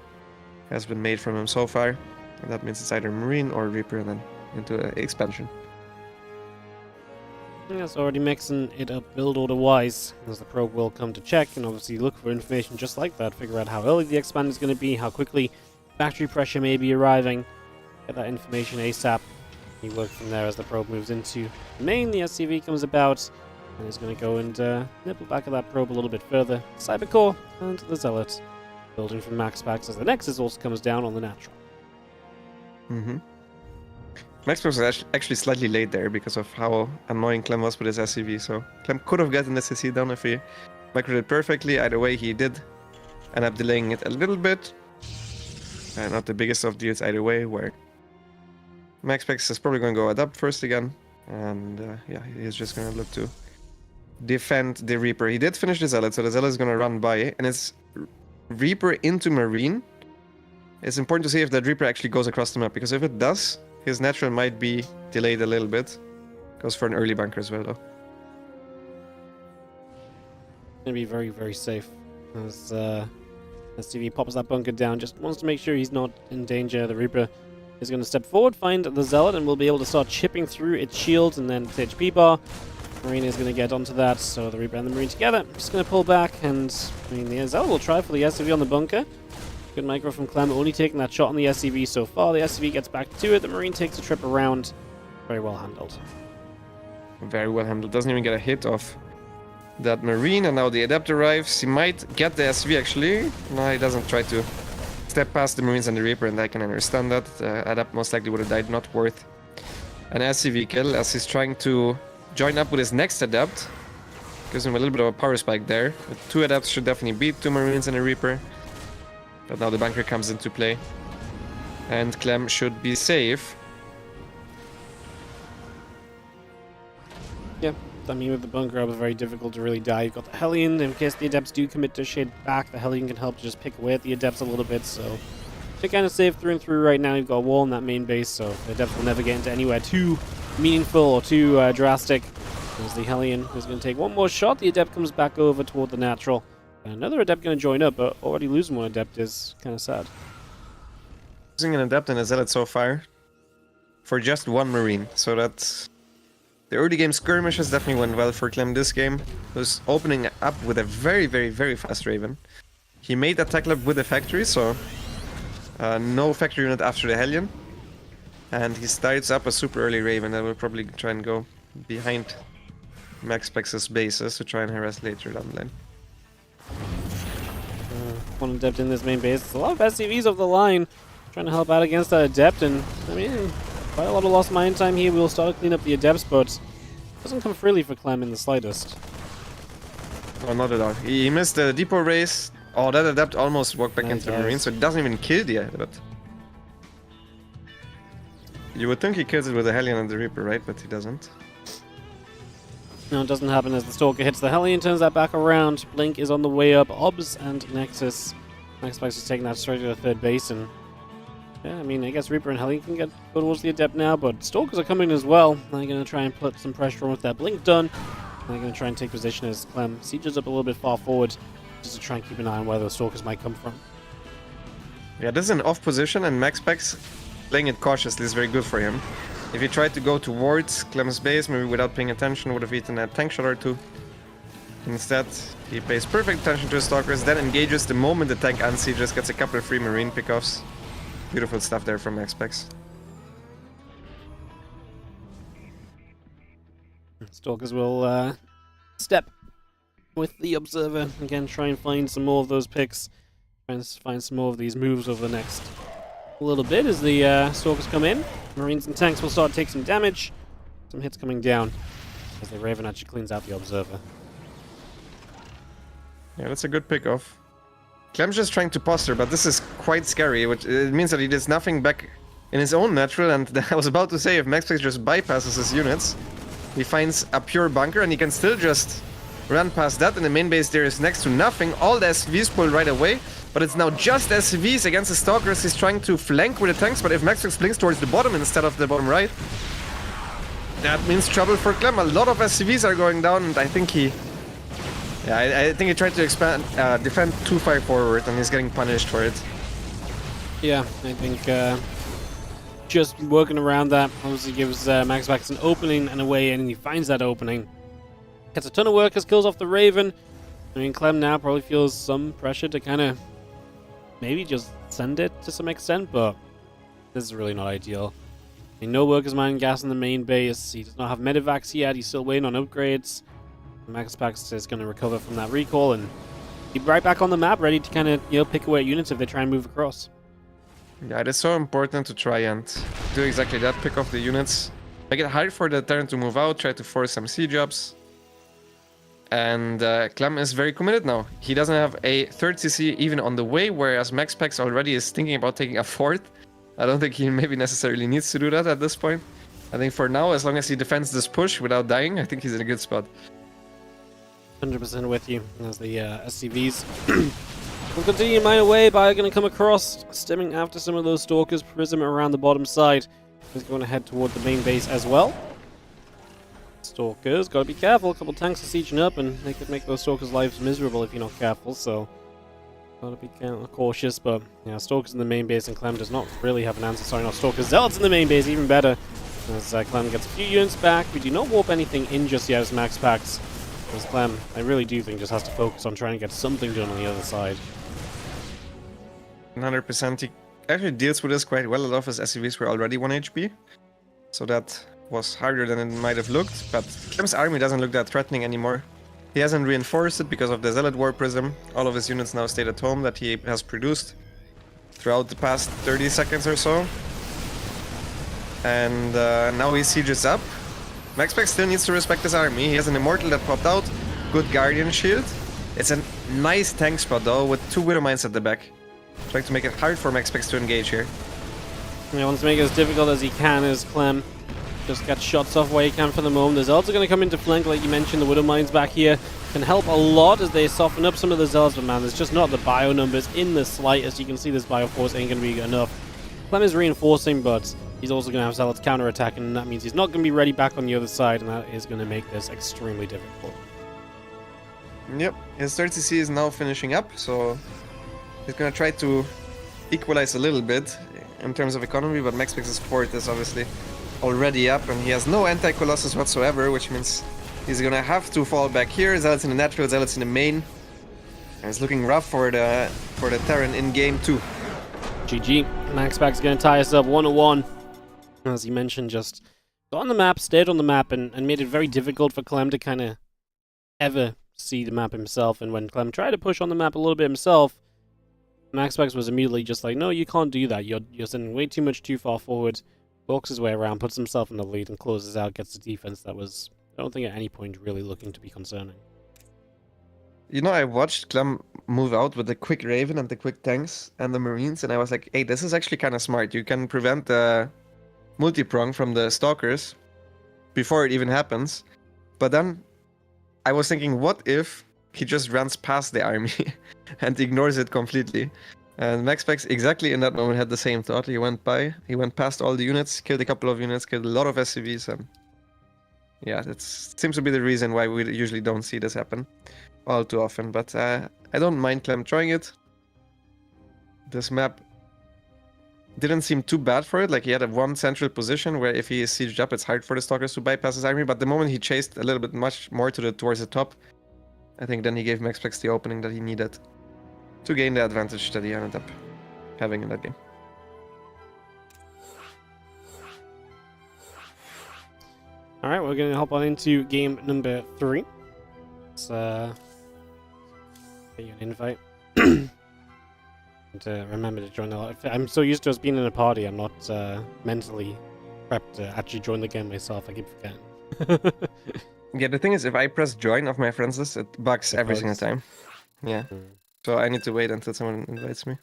has been made from him so far. And that means it's either Marine or Reaper and then into expansion. Yes, already mixing it up build order-wise, as the probe will come to check and obviously look for information just like that, figure out how early the expand is going to be, how quickly factory pressure may be arriving, get that information ASAP. You work from there as the probe moves into the main, the SCV comes about, and is going to go and nibble back at that probe a little bit further. Cybercore and the Zealot, building from Maxpax as the Nexus also comes down on the natural. Maxpax was actually slightly late there because of how annoying Clem was with his SCV, so Clem could have gotten the SCC down if he microed it perfectly. Either way, he did end up delaying it a little bit. Not the biggest of deals either way, where Maxpax is probably going to go adapt first again, and yeah, he's just going to look to defend the Reaper. He did finish the Zealot, so the Zealot is going to run by, and it's Reaper into Marine. It's important to see if that Reaper actually goes across the map, because if it does, his natural might be delayed a little bit. Goes for an early bunker as well, though. Gonna be very, very safe as STV pops that bunker down. Just wants to make sure he's not in danger. The Reaper is going to step forward, find the Zealot, and we'll be able to start chipping through its shield and then its HP bar. Marine is going to get onto that, so the Reaper and the Marine together. Just going to pull back, and I mean, the Zealot will try for the SCV on the bunker. Good micro from Clem, only taking that shot on the SCV so far. The SCV gets back to it. The Marine takes a trip around. Very well handled. Very well handled. Doesn't even get a hit off that Marine, and now the Adept arrives. He might get the SCV actually. No, he doesn't try to step past the Marines and the Reaper, and I can understand that. Adept most likely would have died, not worth an SCV kill, as he's trying to join up with his next Adept. Gives him a little bit of a power spike there. With 2 Adepts should definitely beat 2 Marines and a Reaper. But now the bunker comes into play. And Clem should be safe. Yeah, I mean, with the bunker up, it's very difficult to really die. You've got the Hellion. In case the Adepts do commit to shade back, the Hellion can help just pick away at the Adepts a little bit. So they're kind of safe through and through right now. You've got a wall in that main base, so the Adepts will never get into anywhere too meaningful or too drastic. As the Hellion is going to take one more shot. The Adept comes back over toward the natural. Another Adept going to join up, but already losing one Adept is kind of sad. Losing an Adept and a Zealot so far for just 1 Marine, so that's... The early game skirmishes definitely went well for Clem this game. He was opening up with a very, very, very fast Raven. He made that tackle up with the factory, so no factory unit after the Hellion. And he starts up a super early Raven that will probably try and go behind Maxpax's bases to try and harass later down the line. One Adept in this main base. There's a lot of SCVs off the line trying to help out against that Adept, and I mean, quite a lot of lost mine time here. We'll start to clean up the Adepts, but it doesn't come freely for Clem in the slightest. Oh, not at all. He missed the depot race. Oh, that Adept almost walked back into the Marine, so it doesn't even kill the Adept. You would think he kills it with the Hellion and the Reaper, right? But he doesn't. No, it doesn't happen as the Stalker hits the Hellion, turns that back around. Blink is on the way up. Obs and Nexus. Maxpax is taking that straight to the third base, and yeah, I mean, I guess Reaper and Hellion can go towards the Adept now, but Stalkers are coming as well. They're going to try and put some pressure on with that Blink done. They're going to try and take position as Clem sieges up a little bit far forward, just to try and keep an eye on where those Stalkers might come from. Yeah, this is an off position, and Maxpax playing it cautiously is very good for him. If he tried to go towards Clem's base, maybe without paying attention, would have eaten a tank shot or two. Instead, he pays perfect attention to his stalkers, then engages the moment the tank unsieges, gets a couple of free marine pickoffs. Beautiful stuff there from Maxpax. Stalkers will step with the observer again, try and find some more of those picks, try and find some more of these moves over the next little bit as the stalkers come in. Marines and tanks will start to take some damage, some hits coming down as the Raven actually cleans out the observer. Yeah, that's a good pickoff. Clem's just trying to posture, but this is quite scary, which it means that he does nothing back in his own natural, and I was about to say, if Maxpax just bypasses his units, he finds a pure bunker, and he can still just run past that. In the main base there is next to nothing, all the SCVs pulled right away, but it's now just SCVs against the Stalkers. He's trying to flank with the tanks, but if Maxpax blinks towards the bottom instead of the bottom right, that means trouble for Clem. A lot of SCVs are going down, and I think he... Yeah, I think he tried to defend too far forward, and he's getting punished for it. Yeah, I think just working around that obviously gives Maxpax an opening and a way in, and he finds that opening. Gets a ton of workers, kills off the Raven. I mean, Clem now probably feels some pressure to kind of maybe just send it to some extent, but this is really not ideal. I mean, no workers mining gas in the main base. He does not have medevacs yet. He's still waiting on upgrades. Maxpax is going to recover from that recall and be right back on the map, ready to kind of, you know, pick away at units if they try and move across. Yeah, it is so important to try and do exactly that, pick off the units. Make it hard for the Terran to move out, try to force some siege ups. And Clem is very committed now. He doesn't have a third CC even on the way, whereas Maxpax already is thinking about taking a fourth. I don't think he maybe necessarily needs to do that at this point. I think for now, as long as he defends this push without dying, I think he's in a good spot. 100% with you as the SCVs will continue mine away. By going to come across, stemming after some of those stalkers. Prism around the bottom side is going to head toward the main base as well. Stalkers, gotta be careful. A couple tanks are sieging up, and they could make those stalkers' lives miserable if you're not careful. So gotta be cautious. But yeah, stalkers in the main base, and Clem does not really have an answer. Sorry, not stalkers. Zealots in the main base, even better. As Clem gets a few units back, we do not warp anything in just yet as Maxpax. As Clem, I really do think, just has to focus on trying to get something done on the other side. 100%. He actually deals with this quite well. A lot of his SCVs were already 1 HP, so that was harder than it might have looked. But Clem's army doesn't look that threatening anymore. He hasn't reinforced it because of the Zealot War Prism. All of his units now stayed at home that he has produced throughout the past 30 seconds or so. And now he sieges up. Maxpax still needs to respect his army. He has an Immortal that popped out. Good Guardian Shield. It's a nice tank spot though, with 2 Widow Mines at the back. Trying to make it hard for Maxpax to engage here. He wants to make it as difficult as he can as Clem just gets shots off where he can for the moment. The Zealots are going to come into flank, like you mentioned. The Widow Mines back here can help a lot as they soften up some of the Zealots, but man, there's just not the bio numbers in the slightest. You can see this bio force ain't going to be enough. Clem is reinforcing, but he's also going to have Zealots counter-attack, and that means he's not going to be ready back on the other side, and that is going to make this extremely difficult. Yep, his third CC is now finishing up, so he's going to try to equalize a little bit in terms of economy, but Maxpax's fort is obviously already up, and he has no anti-Colossus whatsoever, which means he's going to have to fall back here. Zealots in the natural, Zealots in the main. And it's looking rough for the Terran in game 2. GG. Maxpax going to tie us up 1-1. As you mentioned, just got on the map, stayed on the map, and made it very difficult for Clem to kind of ever see the map himself. And when Clem tried to push on the map a little bit himself, Maxpax was immediately just like, no, you can't do that. You're sending way too far forward. Walks his way around, puts himself in the lead, and closes out, gets the defense that was, I don't think at any point, really looking to be concerning. You know, I watched Clem move out with the quick Raven and the quick tanks and the Marines, and I was like, hey, this is actually kind of smart. You can prevent the multi-prong from the Stalkers before it even happens. But then I was thinking, what if he just runs past the army and ignores it completely? And Maxpax exactly in that moment had the same thought. He went past all the units, killed a couple of units, killed a lot of SCVs, and yeah, that seems to be the reason why we usually don't see this happen all too often. But I don't mind Clem trying it. This map didn't seem too bad for it. Like he had a one central position where if he is sieged up, it's hard for the stalkers to bypass his army. But the moment he chased a little bit much more towards the top, I think then he gave Maxpax the opening that he needed to gain the advantage that he ended up having in that game. All right, we're going to hop on into game number 3. Let's get you an invite. And remember to join the live. I'm so used to us being in a party, I'm not mentally prepped to actually join the game myself. I keep forgetting. Yeah, the thing is, if I press join of my friends list, it bugs every single time. Yeah. So I need to wait until someone invites me.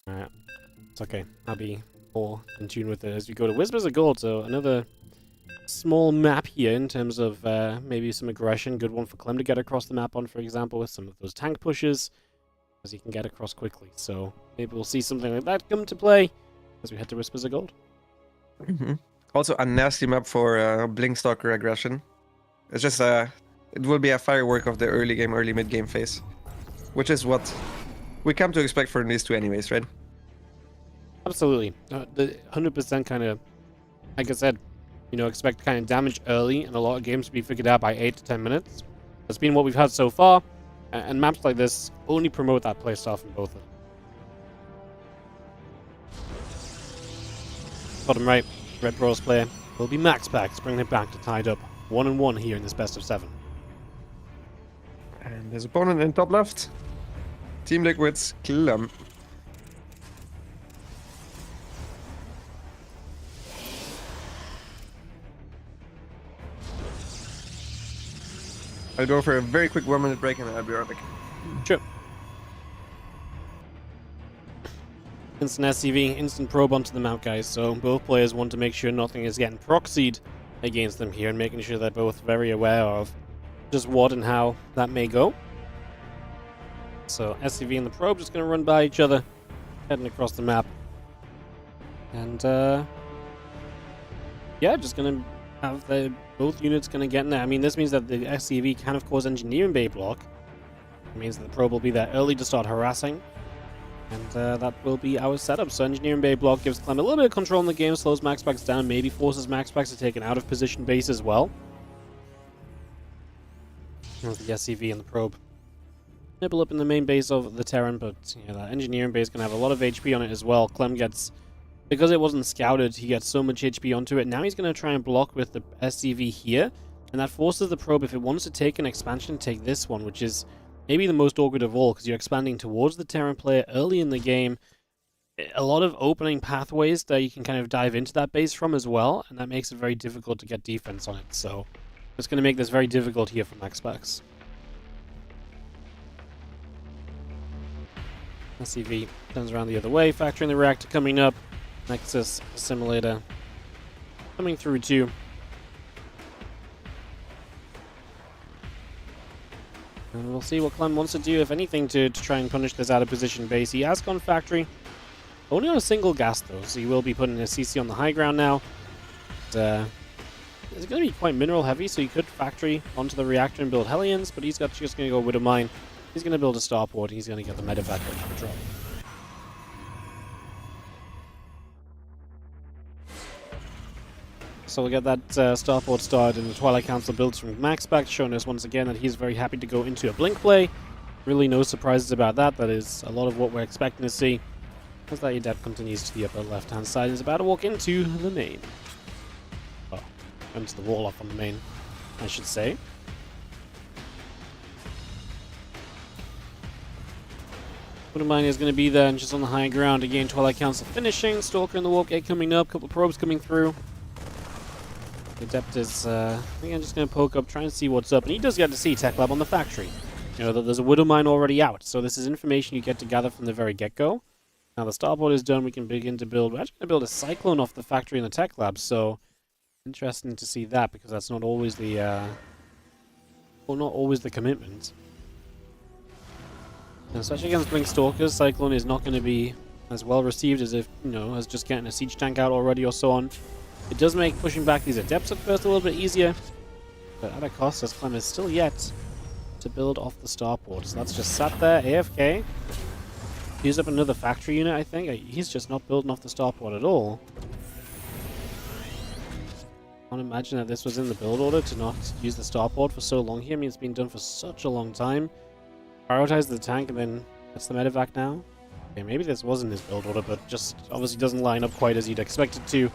Alright. It's okay. I'll be more in tune with it as we go to Whispers of Gold. So another small map here in terms of maybe some aggression. Good one for Clem to get across the map on, for example, with some of those tank pushes, as he can get across quickly. So maybe we'll see something like that come to play as we head to Whispers of Gold. Also, a nasty map for Blink Stalker aggression. It's just it will be a firework of the early game, early mid game phase, which is what we come to expect from these two, anyways, right? Absolutely, the 100% kind of, like I said, you know, expect kind of damage early, and a lot of games to be figured out by 8 to 10 minutes. That's been what we've had so far, and maps like this only promote that playstyle from both of them. Bottom right, Red Bros player will be Maxpax, bringing it back to tied up 1-1 here in this best of 7. And his opponent in top left, Team Liquid's Clem. I'll go for a very quick 1-minute break and then I'll be right back. Sure. Instant SCV, instant probe onto the map, guys. So both players want to make sure nothing is getting proxied against them here and making sure they're both very aware of just what and how that may go. So SCV and the probe just going to run by each other, heading across the map. And yeah, just going to have both units going to get in there. I mean, this means that the SCV can, of course, engineering bay block. It means that the probe will be there early to start harassing. And that will be our setup. So engineering bay block gives Clem a little bit of control in the game, slows Maxpax down, maybe forces Maxpax to take an out of position base as well. There's the SCV and the probe. Nibble up in the main base of the Terran, but yeah, that engineering base is going to have a lot of HP on it as well. Clem gets, because it wasn't scouted, he gets so much HP onto it. Now he's going to try and block with the SCV here, and that forces the probe, if it wants to take an expansion, take this one, which is maybe the most awkward of all, because you're expanding towards the Terran player early in the game. A lot of opening pathways that you can kind of dive into that base from as well, and that makes it very difficult to get defense on it. So it's going to make this very difficult here for Maxpax. SCV turns around the other way, factoring the reactor coming up. Nexus assimilator coming through too. And we'll see what Clem wants to do, if anything, to try and punish this out of position base. He has gone factory, only on a single gas though, so he will be putting his CC on the high ground now. But, it's going to be quite mineral heavy, so he could factory onto the reactor and build Hellions, but he's just going to go Widow Mine. He's going to build a starport, he's going to get the medevac under control. So we'll get that starport started, and the Twilight Council builds from Maxpax, showing us once again that he's very happy to go into a blink play. Really no surprises about that. That is a lot of what we're expecting to see. As that Adept continues to the upper left-hand side, is about to walk into the main. Well, into the wall off on the main, I should say. Mine is going to be there and just on the high ground. Again, Twilight Council finishing. Stalker in the warp gate coming up. Couple of probes coming through. The Adept is, I think I'm just going to poke up, try and see what's up. And he does get to see Tech Lab on the factory. You know, that there's a Widow Mine already out. So this is information you get to gather from the very get-go. Now the starport is done, we can begin to build. We're actually going to build a Cyclone off the factory in the Tech Lab. So interesting to see that, because that's not always the, well, not always the commitment. And especially against Blink Stalkers, Cyclone is not going to be as well received as if, you know, as just getting a siege tank out already or so on. It does make pushing back these Adepts at first a little bit easier, but at a cost, as Clem is still yet to build off the starport. So that's just sat there, AFK. use up another factory unit, I think. He's just not building off the starport at all. I can't imagine that this was in the build order to not use the starport for so long here. I mean, it's been done for such a long time. Prioritize the tank and then that's the medevac now. Okay, maybe this wasn't his build order, but just obviously doesn't line up quite as you'd expect it to.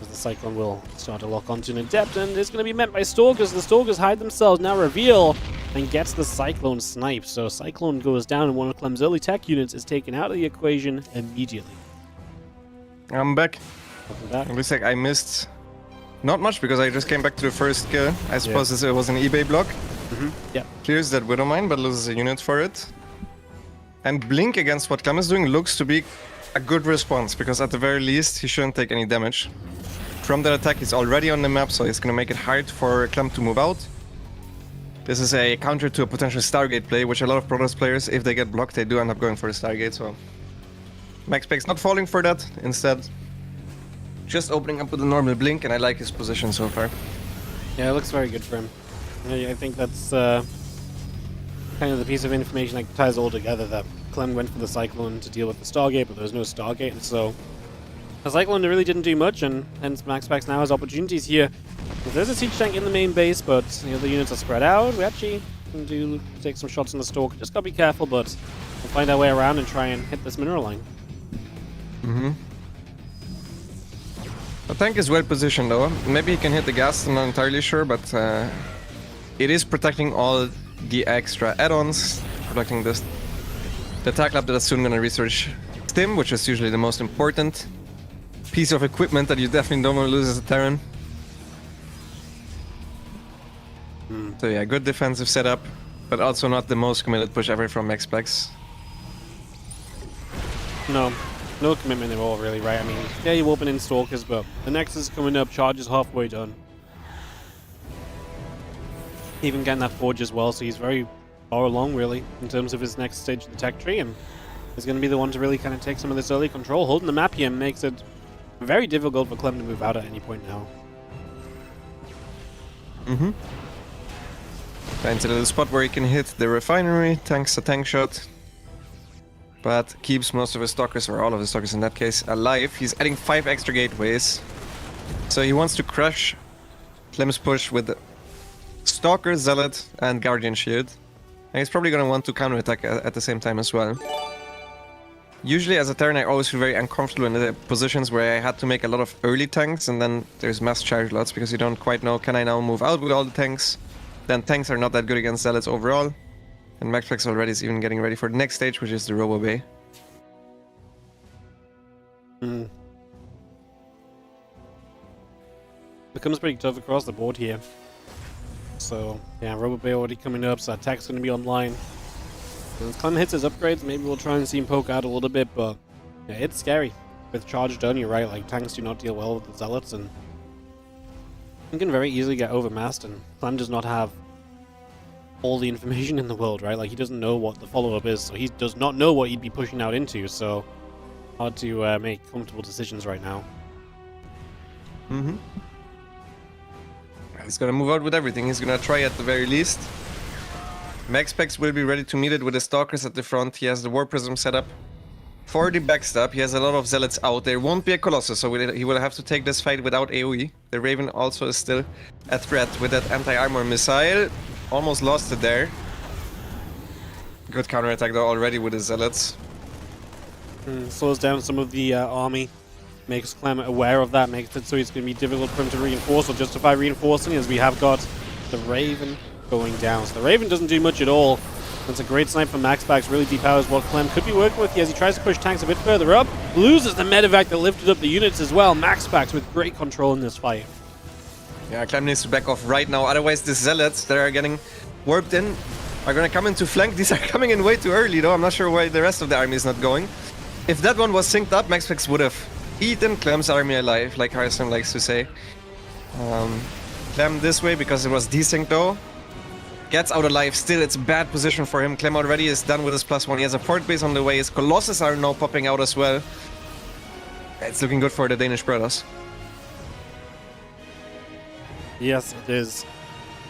As the Cyclone will start to lock onto an Adept, and it's going to be met by Stalkers. The Stalkers hide themselves, now reveal, and gets the Cyclone snipe. So Cyclone goes down, and one of Clem's early tech units is taken out of the equation immediately. I'm back. Welcome back. It looks like I missed not much because I just came back to the first kill. I suppose this was an eBay block. Yeah. Clears that Widow Mine, but loses a unit for it. And Blink against what Clem is doing looks to be a good response, because at the very least he shouldn't take any damage. From that attack he's already on the map, so it's gonna make it hard for Clem to move out. This is a counter to a potential Stargate play, which a lot of Protoss players, if they get blocked, they do end up going for the Stargate, so... Maxpax not falling for that, instead just opening up with a normal Blink, and I like his position so far. Yeah, it looks very good for him. I think that's kind of the piece of information that ties all together, that Clem went for the Cyclone to deal with the Stargate, but there was no Stargate, and so the Cyclone really didn't do much, and hence Maxpax now has opportunities here. There's a siege tank in the main base, but the other units are spread out. We actually can take some shots on the Stalker. Just gotta be careful, but we'll find our way around and try and hit this mineral line. The tank is well positioned though. Maybe he can hit the gas, I'm not entirely sure, but it is protecting all the extra add-ons, protecting the attack lab that's soon gonna research Stim, which is usually the most important piece of equipment that you definitely don't want to lose as a Terran. So yeah, good defensive setup, but also not the most committed push ever from Maxpax. No commitment at all, really, right? I mean, yeah, you open in Stalkers, but the Nexus is coming up, Charge is halfway done. Even getting that Forge as well, so he's very far along, really, in terms of his next stage of the tech tree, and is going to be the one to really kind of take some of this early control. Holding the map here makes it very difficult for Clem to move out at any point now. Finds a little spot where he can hit the refinery, tanks a tank shot, but keeps most of his stalkers, or all of his stalkers in that case, alive. He's adding 5 extra gateways, so he wants to crush Clem's push with Stalker, Zealot, and Guardian Shield. And he's probably going to want to counterattack at the same time as well. Usually as a Terran I always feel very uncomfortable in the positions where I had to make a lot of early tanks, and then there's mass charge lots because you don't quite know, can I now move out with all the tanks? Then tanks are not that good against Zealots overall. And Maxpax already is even getting ready for the next stage, which is the Robo Bay. Becomes pretty tough across the board here. So, yeah, Robo Bay already coming up, so attack's going to be online. As Clem hits his upgrades, maybe we'll try and see him poke out a little bit, but yeah, it's scary. With Charge done, you're right, like, tanks do not deal well with the Zealots, and you can very easily get overmassed, and Clem does not have all the information in the world, right? Like, he doesn't know what the follow-up is, so he does not know what he'd be pushing out into, so hard to make comfortable decisions right now. He's gonna move out with everything. He's gonna try at the very least. Maxpax will be ready to meet it with the Stalkers at the front. He has the War Prism set up for the backstab. He has a lot of Zealots out. There won't be a Colossus, so he will have to take this fight without AoE. The Raven also is still a threat with that anti-armor missile. Almost lost it there. Good counterattack though already with the Zealots. Slows down some of the army. Makes Clem aware of that, makes it so it's going to be difficult for him to reinforce or justify reinforcing, as we have got the Raven going down. So the Raven doesn't do much at all. That's a great snipe from Maxpax, really depowers what Clem could be working with here as he tries to push tanks a bit further up. Loses the medevac that lifted up the units as well. Maxpax with great control in this fight. Yeah, Clem needs to back off right now, otherwise the Zealots that are getting warped in are going to come into flank. These are coming in way too early though. I'm not sure why the rest of the army is not going. If that one was synced up, Maxpax would have eaten Clem's army alive, like Harrison likes to say. Clem this way because it was desynced though. Gets out alive still, it's a bad position for him. Clem already is done with his +1. He has a port base on the way. His Colossus are now popping out as well. It's looking good for the Danish brothers. Yes, it is.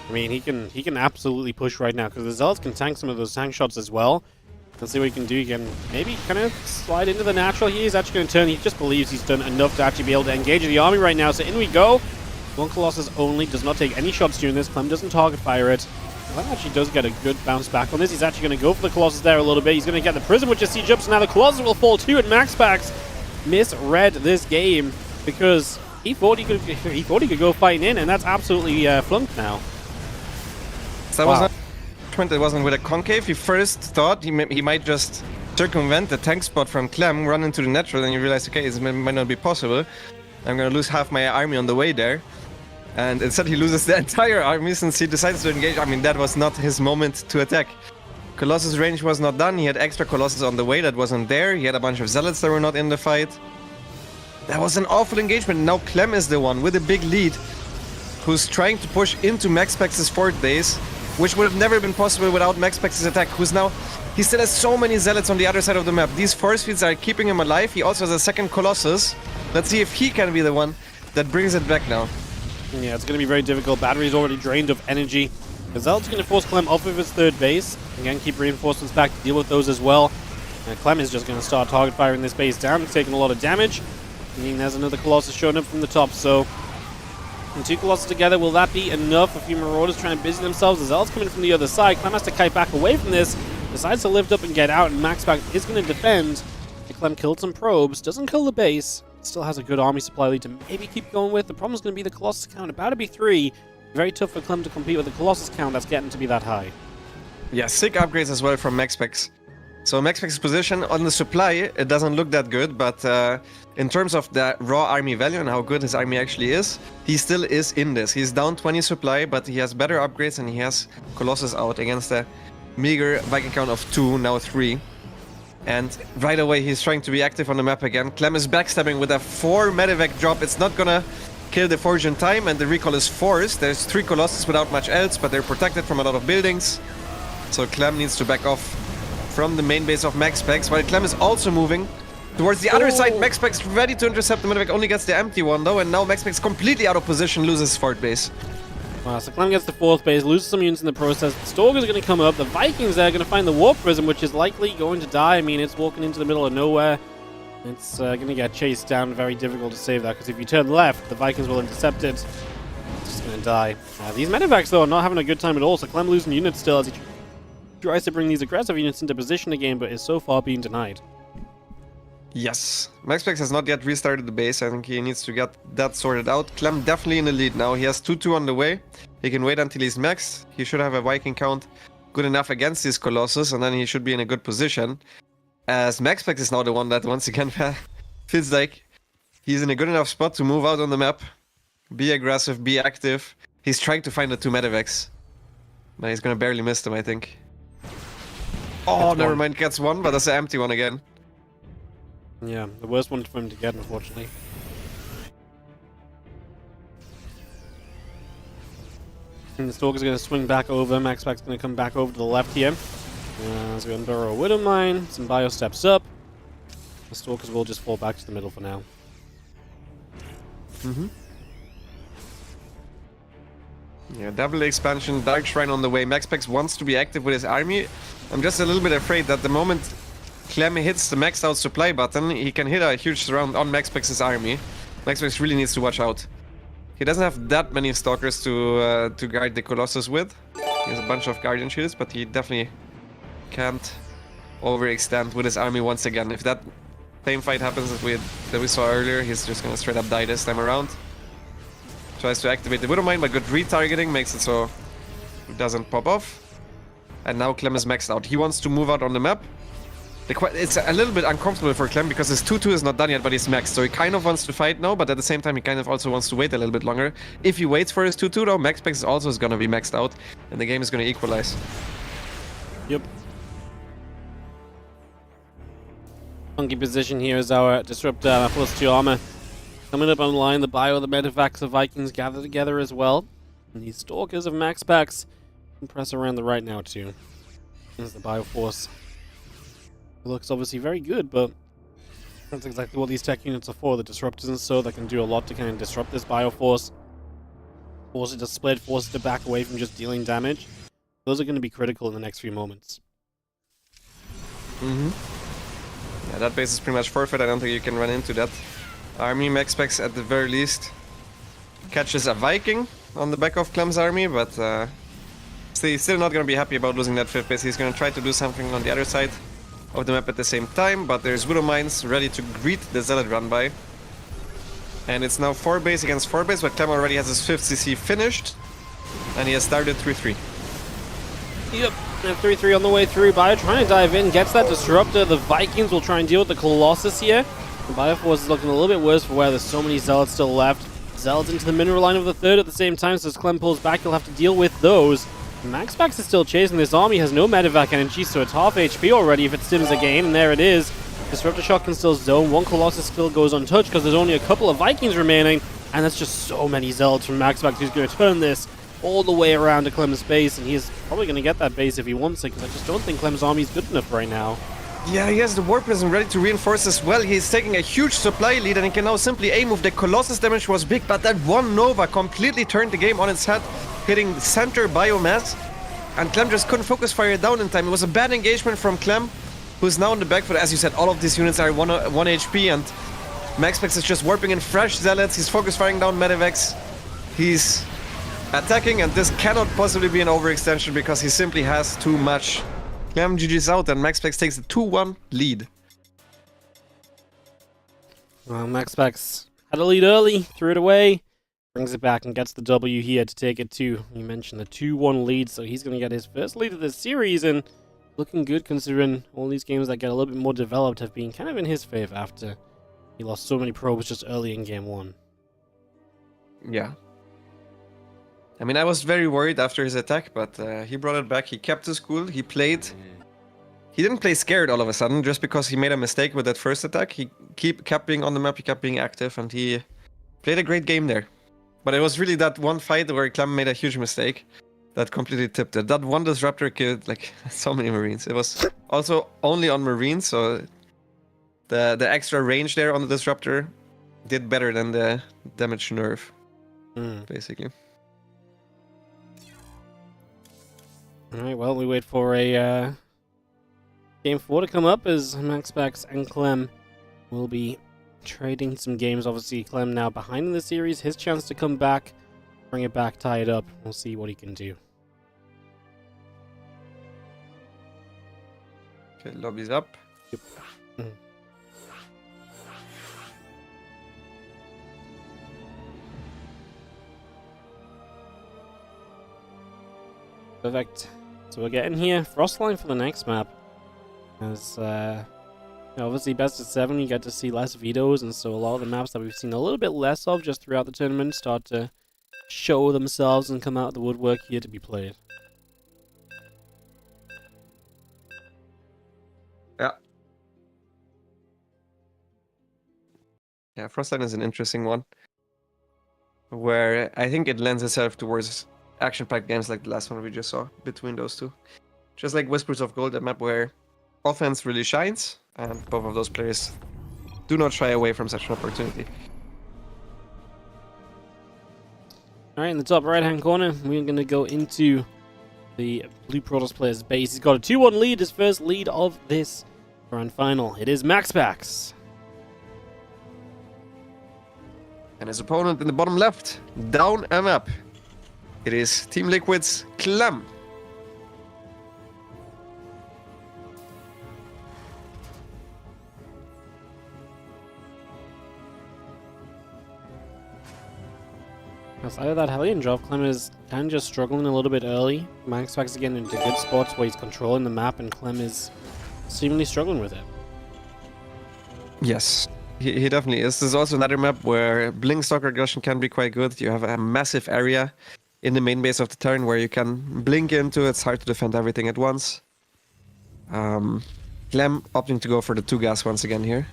I mean, he can absolutely push right now because the Zealots can tank some of those tank shots as well. Let's see what he can do. He can maybe kind of slide into the natural here. He's actually going to turn. He just believes he's done enough to actually be able to engage the army right now. So in we go. One Colossus only. Does not take any shots during this. Clem doesn't target fire it. Clem actually does get a good bounce back on this. He's actually going to go for the Colossus there a little bit. He's going to get the Prism, which is siege up. So now the Colossus will fall too. And Maxpax misread this game because he thought he could go fighting in. And that's absolutely flunked now. So that was not it wasn't with a concave. He first thought he might just circumvent the tank spot from Clem, run into the natural, and you realize, okay, this might not be possible. I'm gonna lose half my army on the way there. And instead he loses the entire army since he decides to engage. I mean, that was not his moment to attack. Colossus range was not done. He had extra Colossus on the way that wasn't there. He had a bunch of Zealots that were not in the fight. That was an awful engagement. Now Clem is the one with a big lead who's trying to push into Maxpax's fort base, which would have never been possible without Maxpax's attack, he still has so many Zealots on the other side of the map. These force fields are keeping him alive. He also has a second Colossus. Let's see if he can be the one that brings it back now. Yeah, it's going to be very difficult. Battery's already drained of energy. Gazelle's going to force Clem off of his third base. Again, keep reinforcements back to deal with those as well. And Clem is just going to start target firing this base down. He's taking a lot of damage. I mean, there's another Colossus showing up from the top, so... And two Colossus together, will that be enough? A few Marauders trying to busy themselves. Gazelle's coming from the other side. Clem has to kite back away from this. Decides to lift up and get out, and Maxpax is going to defend. And Clem killed some probes. Doesn't kill the base. Still has a good army supply lead to maybe keep going with. The problem is going to be the Colossus count. About to be 3. Very tough for Clem to compete with the Colossus count that's getting to be that high. Yeah, sick upgrades as well from Maxpax. So Maxpax's position on the supply, it doesn't look that good, but in terms of the raw army value and how good his army actually is, he still is in this. He's down 20 supply, but he has better upgrades and he has Colossus out against a meager Viking count of 2, now 3. And right away he's trying to be active on the map again. Clem is backstabbing with a 4 medevac drop. It's not gonna kill the Forge in time, and the recall is forced. There's 3 Colossus without much else, but they're protected from a lot of buildings. So Clem needs to back off from the main base of Maxpax, while Clem is also moving towards the other side. Maxpax ready to intercept the medevac, only gets the empty one though, and now Maxpax completely out of position, loses fort base. So Clem gets the 4th base, loses some units in the process. The Stalker's going to come up. The Vikings are going to find the Warp Prism, which is likely going to die. I mean, it's walking into the middle of nowhere. It's going to get chased down. Very difficult to save that, because if you turn left, the Vikings will intercept it. It's just going to die. These medevacs, though, are not having a good time at all, so Clem losing units still as he tries to bring these aggressive units into position again, but is so far being denied. Yes. Maxpax has not yet restarted the base. I think he needs to get that sorted out. Clem definitely in the lead now. He has 2-2 on the way. He can wait until he's maxed. He should have a Viking count good enough against this Colossus, and then he should be in a good position. As Maxpax is now the one that once again feels like he's in a good enough spot to move out on the map. Be aggressive, be active. He's trying to find the 2 medevacs. But he's gonna barely miss them, I think. Oh, never mind, gets one, but that's an empty one again. Yeah, the worst one for him to get, unfortunately. And the Stalker's going to swing back over. Maxpax's going to come back over to the left here. He's going to burrow a Widow Mine. Some bio steps up. The Stalkers will just fall back to the middle for now. Yeah, double expansion, Dark Shrine on the way. Maxpax wants to be active with his army. I'm just a little bit afraid that the moment Clem hits the maxed out supply button, he can hit a huge surround on Maxpax's army. Maxpax really needs to watch out. He doesn't have that many stalkers to guard the Colossus with. He has a bunch of Guardian Shields, but he definitely can't overextend with his army once again. If that same fight happens that we saw earlier, he's just gonna straight up die this time around. Tries to activate the Widow Mine, but good retargeting makes it so it doesn't pop off. And now Clem is maxed out. He wants to move out on the map. It's a little bit uncomfortable for Clem because his 2-2 is not done yet, but he's maxed. So he kind of wants to fight now, but at the same time he kind of also wants to wait a little bit longer. If he waits for his 2-2 though, Maxpax is also going to be maxed out, and the game is going to equalize. Yep. Funky position here is our Disruptor +2 armor. Coming up online, the bio of the medevacs of Vikings gather together as well. And these Stalkers of Maxpax can press around the right now too. There's the Bioforce. It looks obviously very good, but that's exactly what these tech units are for. The Disruptors and so that can do a lot to kind of disrupt this Bioforce. Force it to split, force it to back away from just dealing damage. Those are going to be critical in the next few moments. Yeah, that base is pretty much forfeit. I don't think you can run into that. Army Maxpax at the very least catches a Viking on the back of Clem's army, but he's still not going to be happy about losing that 5th base. He's going to try to do something on the other side of the map at the same time, but there's Widow Mines ready to greet the Zealot run by. And it's now 4 base against 4 base, but Clem already has his 5th CC finished, and he has started 3-3. Yep, 3-3 on the way through. Bio trying to dive in, gets that Disruptor. The Vikings will try and deal with the Colossus here. The Bioforce is looking a little bit worse for where there's so many Zealots still left. Zealots into the mineral line of the 3rd at the same time, so as Clem pulls back, he'll have to deal with those. Maxpax is still chasing this army, has no medevac energy, so it's half HP already if it stims again, and there it is. Disruptor Shot can still zone, 1 Colossus still goes untouched because there's only a couple of Vikings remaining, and that's just so many Zealots from Maxpax who's going to turn this all the way around to Clem's base, and he's probably going to get that base if he wants it, because I just don't think Clem's army is good enough right now. Yeah, he has the War Prism ready to reinforce as well. He's taking a huge supply lead, and he can now simply A-move. The Colossus damage was big, but that one Nova completely turned the game on its head, hitting center biomass, and Clem just couldn't focus fire down in time. It was a bad engagement from Clem, who's now on the back foot. As you said, all of these units are 1 HP, and Maxpax is just warping in fresh Zealots. He's focus firing down Medivacs. He's attacking, and this cannot possibly be an overextension because he simply has too much. Clem GG's out, and Maxpax takes a 2-1 lead. Well, Maxpax had a lead early, threw it away, brings it back and gets the W here to take it to, you mentioned, the 2-1 lead, so he's going to get his first lead of the series, and looking good considering all these games that get a little bit more developed have been kind of in his favor after he lost so many probes just early in game 1. Yeah. I mean, I was very worried after his attack, but he brought it back. He kept his cool. He played. He didn't play scared all of a sudden just because he made a mistake with that first attack. He kept being on the map. He kept being active, and he played a great game there. But it was really that one fight where Clem made a huge mistake that completely tipped it. That one Disruptor killed like so many Marines. It was also only on Marines, so the extra range there on the Disruptor did better than the damage nerf, basically. Alright, well, we wait for a game 4 to come up as Maxpax and Clem will be trading some games. Obviously, Clem now behind in the series. His chance to come back, bring it back, tie it up. We'll see what he can do. Okay, lobby's up. Yep. Perfect. So we're getting here. Frostline for the next map. As obviously best of 7, you get to see less vetoes, and so a lot of the maps that we've seen a little bit less of just throughout the tournament start to show themselves and come out of the woodwork here to be played. Yeah. Yeah, Frostline is an interesting one, where I think it lends itself towards action-packed games like the last one we just saw between those two. Just like Whispers of Gold, a map where offense really shines, and both of those players do not shy away from such an opportunity. Alright, in the top right-hand corner, we're going to go into the Blue Protoss player's base. He's got a 2-1 lead, his first lead of this grand final. It is Maxpax. And his opponent in the bottom left, down a map. It is Team Liquid's Clem. Outside of that Hellion drop, Clem is kind of just struggling a little bit early. Maxpax is getting into good spots where he's controlling the map, and Clem is seemingly struggling with it. Yes, he definitely is. This is also another map where Blink Stalker aggression can be quite good. You have a massive area in the main base of the turn where you can blink into. It's hard to defend everything at once. Clem opting to go for the 2 gas once again here.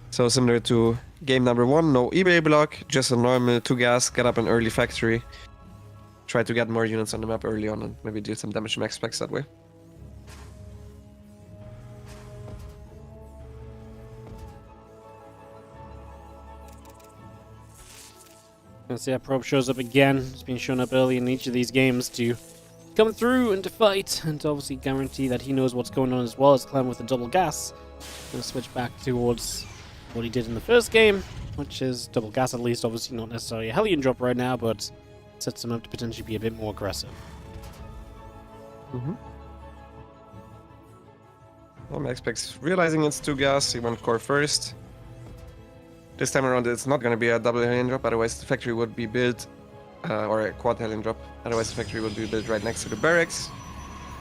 So similar to game number 1, no eBay block, just a normal 2 gas, get up an early factory. Try to get more units on the map early on and maybe do some damage to Maxpax that way. And see how probe shows up again. It's been shown up early in each of these games to come through and to fight, and to obviously guarantee that he knows what's going on as well as Clem with the double gas. Going to switch back towards what he did in the first game, which is double gas at least. Obviously not necessarily a Hellion drop right now, but sets him up to potentially be a bit more aggressive. Well, Maxpax realizing it's 2 gas, he went core first. This time around it's not going to be a double Hellion drop, otherwise the factory would be built, or a quad Hellion drop, otherwise the factory would be built right next to the barracks.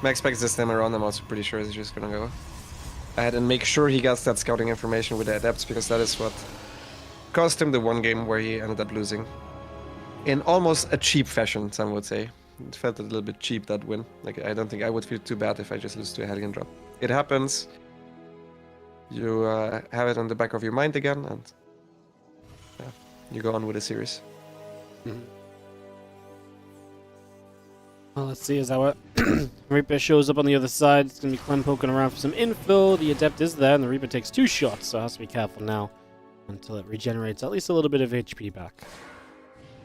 Maxpax this time around, I'm also pretty sure he's just going to go ahead and make sure he gets that scouting information with the adepts, because that is what cost him the one game where he ended up losing. In almost a cheap fashion, some would say. It felt a little bit cheap, that win. Like, I don't think I would feel too bad if I just lose to a Hellion drop. It happens. You have it on the back of your mind again, and yeah, you go on with the series. Well, let's see as our Reaper shows up on the other side. It's going to be Clem poking around for some info. The Adept is there, and the Reaper takes 2 shots, so has to be careful now until it regenerates at least a little bit of HP back.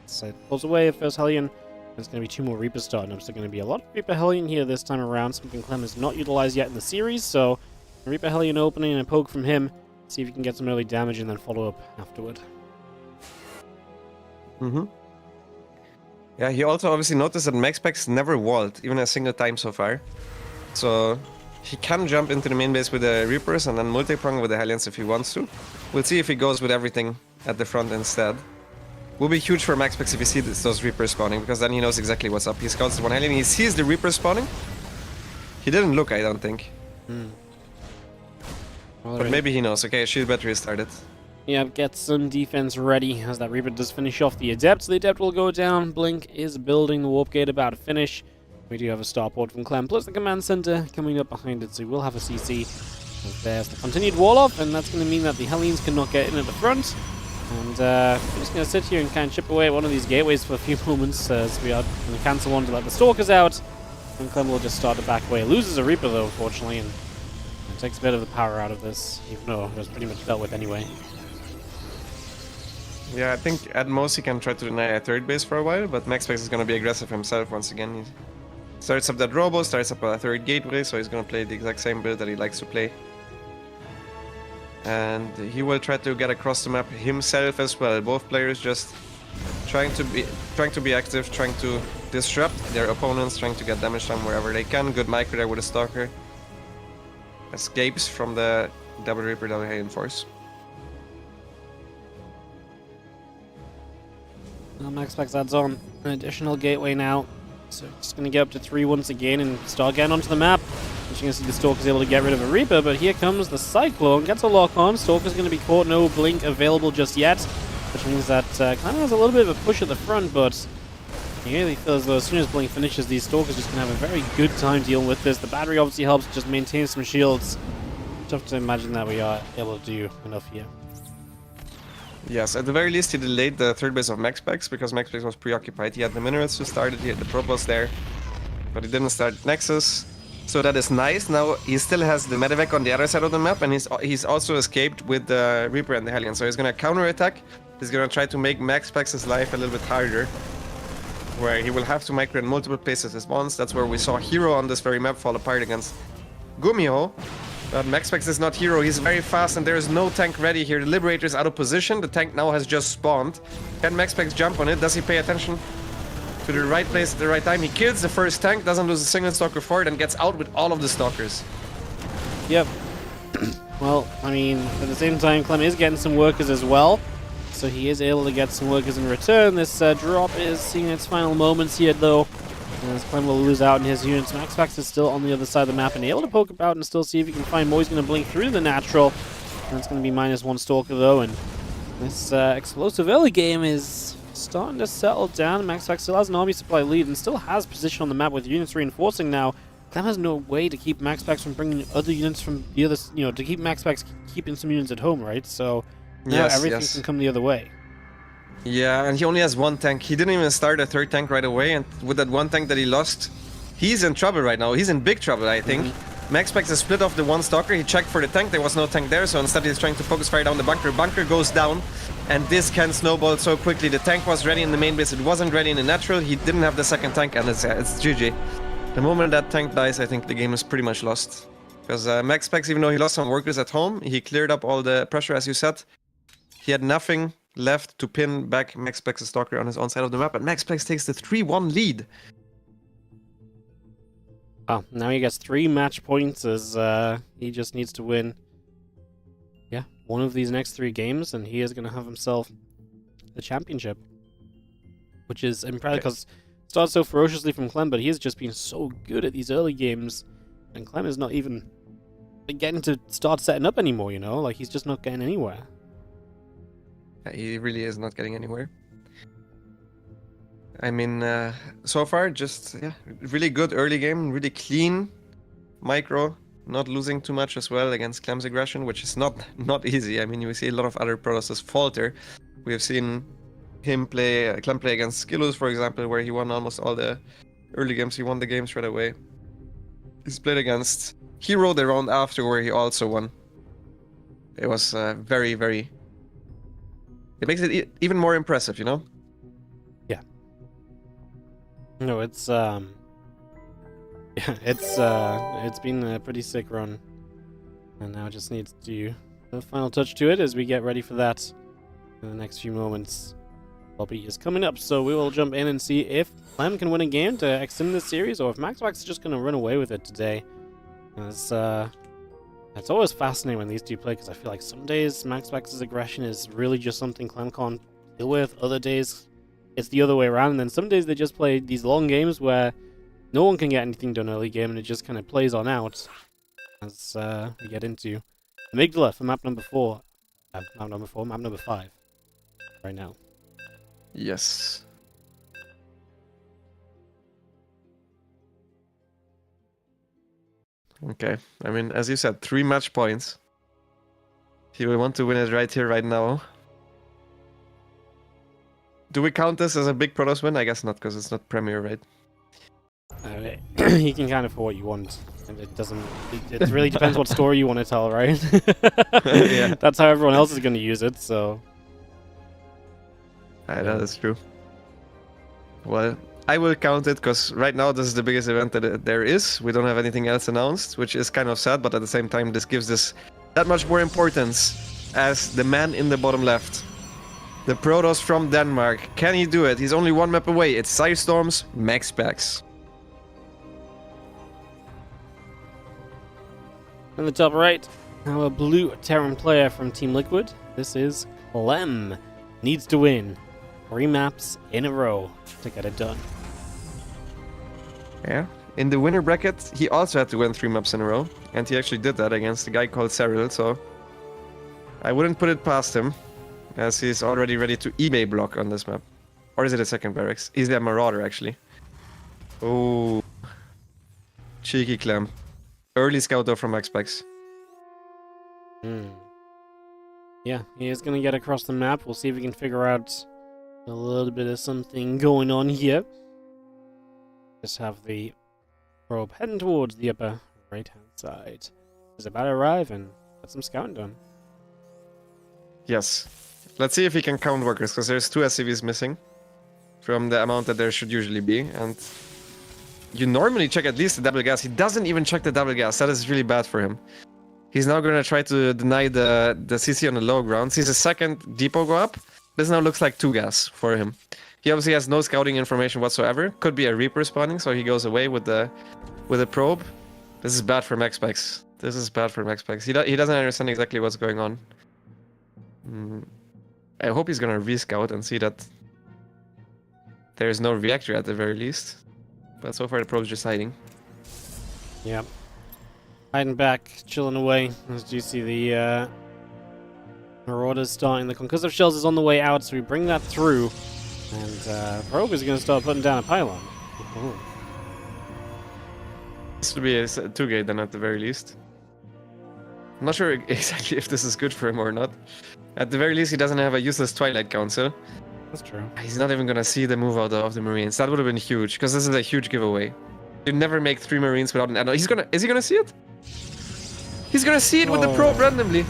So it pulls away at first Hellion. There's going to be 2 more Reapers starting up, so going to be a lot of Reaper Hellion here this time around, something Clem has not utilized yet in the series, so Reaper Hellion opening and a poke from him, see if he can get some early damage and then follow up afterward. Yeah, he also obviously noticed that Maxpax never walled, even a single time so far. So he can jump into the main base with the Reapers and then multi-prong with the Hellions if he wants to. We'll see if he goes with everything at the front instead. Will be huge for Maxpax if he sees those Reapers spawning, because then he knows exactly what's up. He scouts the one Hellion, he sees the Reapers spawning. He didn't look, I don't think. Well, but maybe he knows. Okay, shield battery started. Yeah, get some defense ready as that Reaper does finish off the Adept. So the Adept will go down. Blink is building the Warp Gate, about to finish. We do have a starport from Clem, plus the command center coming up behind it, so we will have a CC. There's the continued wall off, and that's going to mean that the Hellions cannot get in at the front. And we're just going to sit here and kind of chip away at one of these gateways for a few moments as we are going to cancel one to let the Stalkers out. And Clem will just start to back away. Loses a Reaper though, unfortunately, and it takes a bit of the power out of this, even though it was pretty much dealt with anyway. Yeah, I think at most he can try to deny a third base for a while, but Maxpax is going to be aggressive himself once again. He starts up that robo, starts up a third gateway, so he's going to play the exact same build that he likes to play. And he will try to get across the map himself as well. Both players just trying to be active, trying to disrupt their opponents, trying to get damage done wherever they can. Good micro there with a Stalker. Escapes from the double Reaper, double Hellion force. Well, Maxpax adds on an additional gateway now. So it's going to get up to 3 once again and start getting onto the map. You're going to see the Stalker's able to get rid of a Reaper, but here comes the Cyclone. Gets a lock on. Stalker's going to be caught. No Blink available just yet, which means that kind of has a little bit of a push at the front, but he really feels as though as soon as Blink finishes, these Stalkers just going to have a very good time dealing with this. The battery obviously helps just maintain some shields. Tough to imagine that we are able to do enough here. Yes, at the very least he delayed the third base of Maxpax because Maxpax was preoccupied. He had the minerals to start it, he had the propels there, but he didn't start Nexus. So that is nice. Now he still has the medevac on the other side of the map, and he's also escaped with the Reaper and the Hellion. So he's gonna counter-attack. He's gonna try to make Maxpax's life a little bit harder, where he will have to micro in multiple places at once. That's where we saw Hero on this very map fall apart against Gumiho. But Maxpax is not Hero, he's very fast and there is no tank ready here. The Liberator is out of position, the tank now has just spawned. Can Maxpax jump on it? Does he pay attention to the right place at the right time? He kills the first tank, doesn't lose a single Stalker for it, and gets out with all of the Stalkers. Yep. Well, I mean, at the same time, Clem is getting some workers as well. So he is able to get some workers in return. This drop is seeing its final moments here, though. As Clem will lose out in his units. Maxpax is still on the other side of the map and able to poke about and still see if he can find more. He's going to blink through the natural. That's going to be -1 Stalker, though. And this explosive early game is starting to settle down. Maxpax still has an army supply lead and still has position on the map with units reinforcing now. Clem has no way to keep Maxpax from bringing other units from the other, to keep Maxpax keeping some units at home, right? So now everything can come the other way. Yeah, and he only has one tank. He didn't even start a third tank right away, and with that one tank that he lost, he's in trouble right now. He's in big trouble, I think. Maxpax has split off the one Stalker. He checked for the tank. There was no tank there, so instead he's trying to focus fire down the bunker. Bunker goes down, and this can snowball so quickly. The tank was ready in the main base. It wasn't ready in the natural. He didn't have the second tank, and it's GG. The moment that tank dies, I think the game is pretty much lost. Because Maxpax, even though he lost some workers at home, he cleared up all the pressure, as you said. He had nothing left to pin back Maxpax's Stalker on his own side of the map, and Maxpax takes the 3-1 lead. Oh, now he gets 3 match points as he just needs to win, yeah, one of these next 3 games, and he is going to have himself the championship. Which is impressive, because it starts so ferociously from Clem, but he has just been so good at these early games, and Clem is not even getting to start setting up anymore, you know? Like, he's just not getting anywhere. Yeah, he really is not getting anywhere. I mean, so far, just really good early game, really clean micro, not losing too much as well against Clem's aggression, which is not easy. I mean, you see a lot of other Protosses falter. We have seen him play, Clem play against Skillus, for example, where he won almost all the early games. He won the games right away. He's played against Hero the round after, where he also won. It was very, very. It makes it even more impressive, you know. No, it's yeah, it's been a pretty sick run, and now it just needs to do the final touch to it as we get ready for that in the next few moments. Lobby is coming up, so we will jump in and see if Clem can win a game to extend this series, or if Maxpax is just going to run away with it today. It's always fascinating when these two play, because I feel like some days Maxpax's aggression is really just something Clem can't deal with. Other days it's the other way around, and then some days they just play these long games where no one can get anything done early game, and it just kind of plays on out as we get into Amygdala for map number 4. Map number 5 right now. Yes. Okay, I mean, as you said, 3 match points. He will want to win it right here, right now. Do we count this as a big Protoss win? I guess not, because it's not Premier, right? You can kind of for what you want, and it doesn't. It really depends what story you want to tell, right? Yeah. That's how everyone else is going to use it. So. That is true. Well, I will count it because right now this is the biggest event that there is. We don't have anything else announced, which is kind of sad, but at the same time, this gives this that much more importance as the man in the bottom left. The Protoss from Denmark. Can he do it? He's only 1 map away. It's Psystorm's Maxpax. In the top right, our blue Terran player from Team Liquid. This is Clem. Needs to win 3 maps in a row to get it done. Yeah. In the winner bracket, he also had to win 3 maps in a row. And he actually did that against a guy called Serral, so I wouldn't put it past him, as he's already ready to eBay block on this map. Or is it a second barracks? He's a Marauder, actually. Oh. Cheeky Clem. Early scout though from Maxpax. Yeah, he is going to get across the map. We'll see if we can figure out a little bit of something going on here. Just have the probe heading towards the upper right-hand side. He's about to arrive and get some scouting done. Yes. Let's see if he can count workers, because there's 2 SCVs missing from the amount that there should usually be. And you normally check at least the double gas. He doesn't even check the double gas. That is really bad for him. He's now going to try to deny the CC on the low ground. Sees a second depot go up. This now looks like 2 gas for him. He obviously has no scouting information whatsoever. Could be a Reaper spawning, so he goes away with the probe. This is bad for Maxpax. This is bad for Maxpax. He doesn't understand exactly what's going on. I hope he's going to rescout and see that there is no reactor at the very least. But so far the probe's just hiding. Yep. Hiding back, chilling away. As you see the Marauders starting. The concussive shells is on the way out, so we bring that through. And Probe is going to start putting down a pylon. Ooh. This would be a 2-gate then at the very least. I'm not sure exactly if this is good for him or not. At the very least, he doesn't have a useless Twilight Council. That's true. He's not even gonna see the move out of the Marines. That would have been huge, because this is a huge giveaway. You never make 3 Marines without an add-on. Is he gonna see it? He's gonna see it with the probe randomly.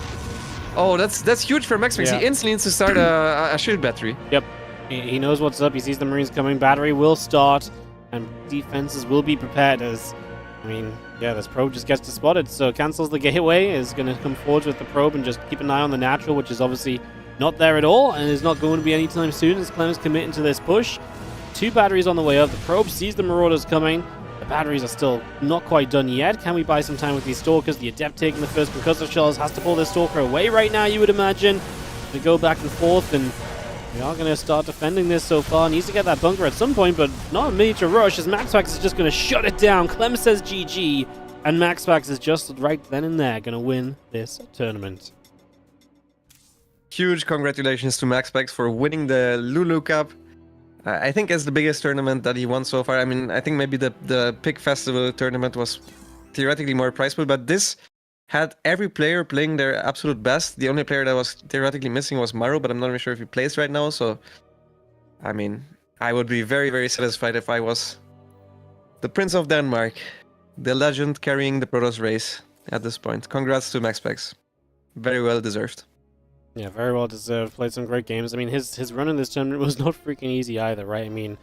Oh, that's huge for Maxpax. Yeah. He instantly needs to start a shield battery. Yep. He knows what's up. He sees the Marines coming. Battery will start. and defenses will be prepared as, I mean, yeah, this probe just gets to spot it, so cancels the gateway, is going to come forward with the probe and just keep an eye on the natural, which is obviously not there at all, and is not going to be anytime soon as Clem is committing to this push. 2 batteries on the way up. The probe sees the Marauders coming. The batteries are still not quite done yet. Can we buy some time with these Stalkers? The Adept taking the first concussive shells has to pull this Stalker away right now, you would imagine. To go back and forth, and we are going to start defending this so far. Needs to get that bunker at some point, but not a major rush, as Maxpax is just going to shut it down. Clem says GG, and Maxpax is just right then and there going to win this tournament. Huge congratulations to Maxpax for winning the Lulu Cup. I think it's the biggest tournament that he won so far. I mean, I think maybe the Pig Festival tournament was theoretically more prizeful, but this had every player playing their absolute best. The only player that was theoretically missing was Maru, but I'm not really sure if he plays right now. So, I mean, I would be very, very satisfied if I was the Prince of Denmark, the legend carrying the Protoss race at this point. Congrats to Maxpax. Very well deserved. Yeah, very well deserved. Played some great games. I mean, his run in this tournament was not freaking easy either, right? I mean,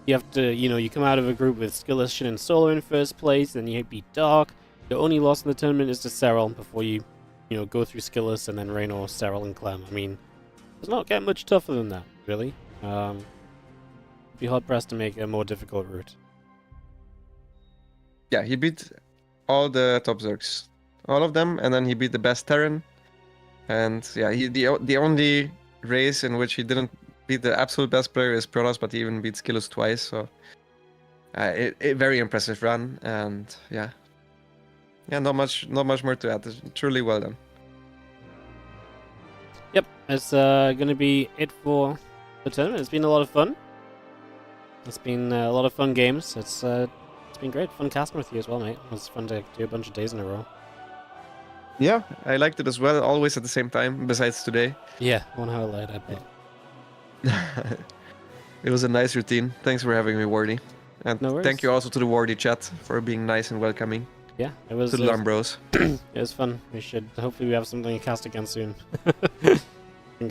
you have to, you come out of a group with Skilless, Shin, and Solar in first place, then you beat Dark. The only loss in the tournament is to Serral before you go through Skilless and then Raynor, Serral, and Clem. I mean, it's not getting much tougher than that, really. Be hard-pressed to make a more difficult route. Yeah, he beat all the top Zergs. All of them, and then he beat the best Terran. And yeah, the only race in which he didn't beat the absolute best player is Protoss, but he even beat Skillus twice, so a very impressive run, and yeah, not much more to add. It's truly well done. Yep, it's going to be it for the tournament. It's been a lot of fun. It's been a lot of fun games. It's been great, fun casting with you as well, mate. It was fun to do a bunch of days in a row. Yeah, I liked it as well, always at the same time, besides today. Yeah, 1 hour late, I bet. It was a nice routine. Thanks for having me, Wardy. And No worries. Thank you also to the Wardy chat for being nice and welcoming. Yeah, it was... To the Lambros. It was fun. Hopefully we have something to cast again soon.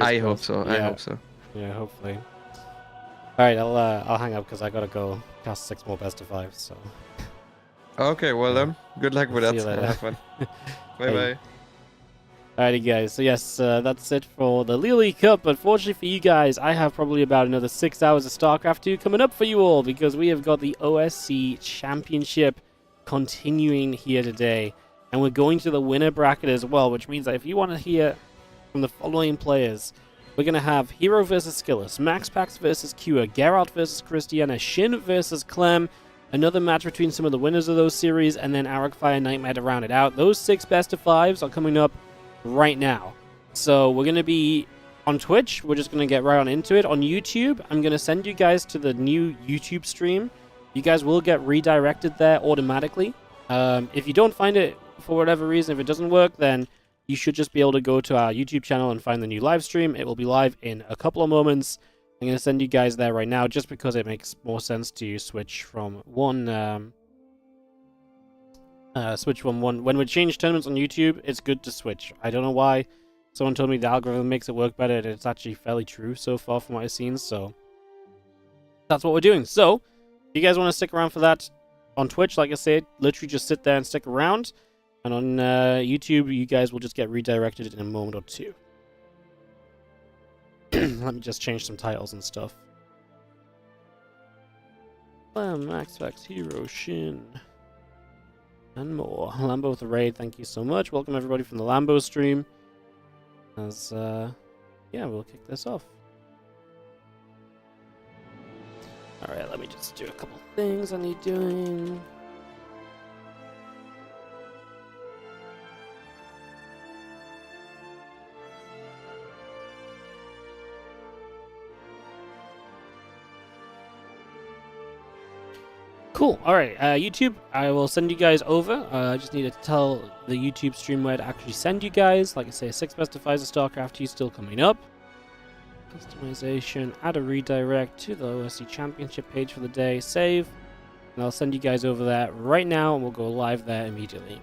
I hope so, Yeah. I hope so. Yeah, hopefully. Alright, I'll hang up because I gotta go cast 6 more best of 5, so... Okay, well then. Good luck with See that. you later. Have fun. Bye-bye. Alrighty guys, so yes, that's it for the Liuli Cup. Unfortunately for you guys, I have probably about another 6 hours of Starcraft 2 coming up for you all, because we have got the OSC Championship continuing here today. And we're going to the winner bracket as well, which means that if you want to hear from the following players, we're going to have Hero versus Skillus, Maxpax versus Cure, Geralt versus Christiana, Shin versus Clem, another match between some of the winners of those series, and then Arcfire Nightmare to round it out. Those 6 best of 5s are coming up right now. So we're going to be on Twitch. We're just going to get right on into it. On YouTube, I'm going to send you guys to the new YouTube stream. You guys will get redirected there automatically. If you don't find it for whatever reason, if it doesn't work, then you should just be able to go to our YouTube channel and find the new live stream. It will be live in a couple of moments. I'm going to send you guys there right now just because it makes more sense to switch from one... when we change tournaments on YouTube, it's good to switch. I don't know why. Someone told me the algorithm makes it work better, and it's actually fairly true so far from what I've seen, so that's what we're doing. So, if you guys want to stick around for that on Twitch, like I said, literally just sit there and stick around, and on YouTube, you guys will just get redirected in a moment or two. Let me just change some titles and stuff. Maxpax, Hero, Shin... and more. Lambo with the raid, thank you so much. Welcome everybody from the Lambo stream. As, yeah, we'll kick this off. Alright, let me just do a couple things I need doing. Cool. Alright, YouTube, I will send you guys over. I just need to tell the YouTube stream where to actually send you guys. Like I say, 6 best of 5s of StarCraft 2 still coming up. Customization, add a redirect to the OSC Championship page for the day, save. And I'll send you guys over that right now, and we'll go live there immediately.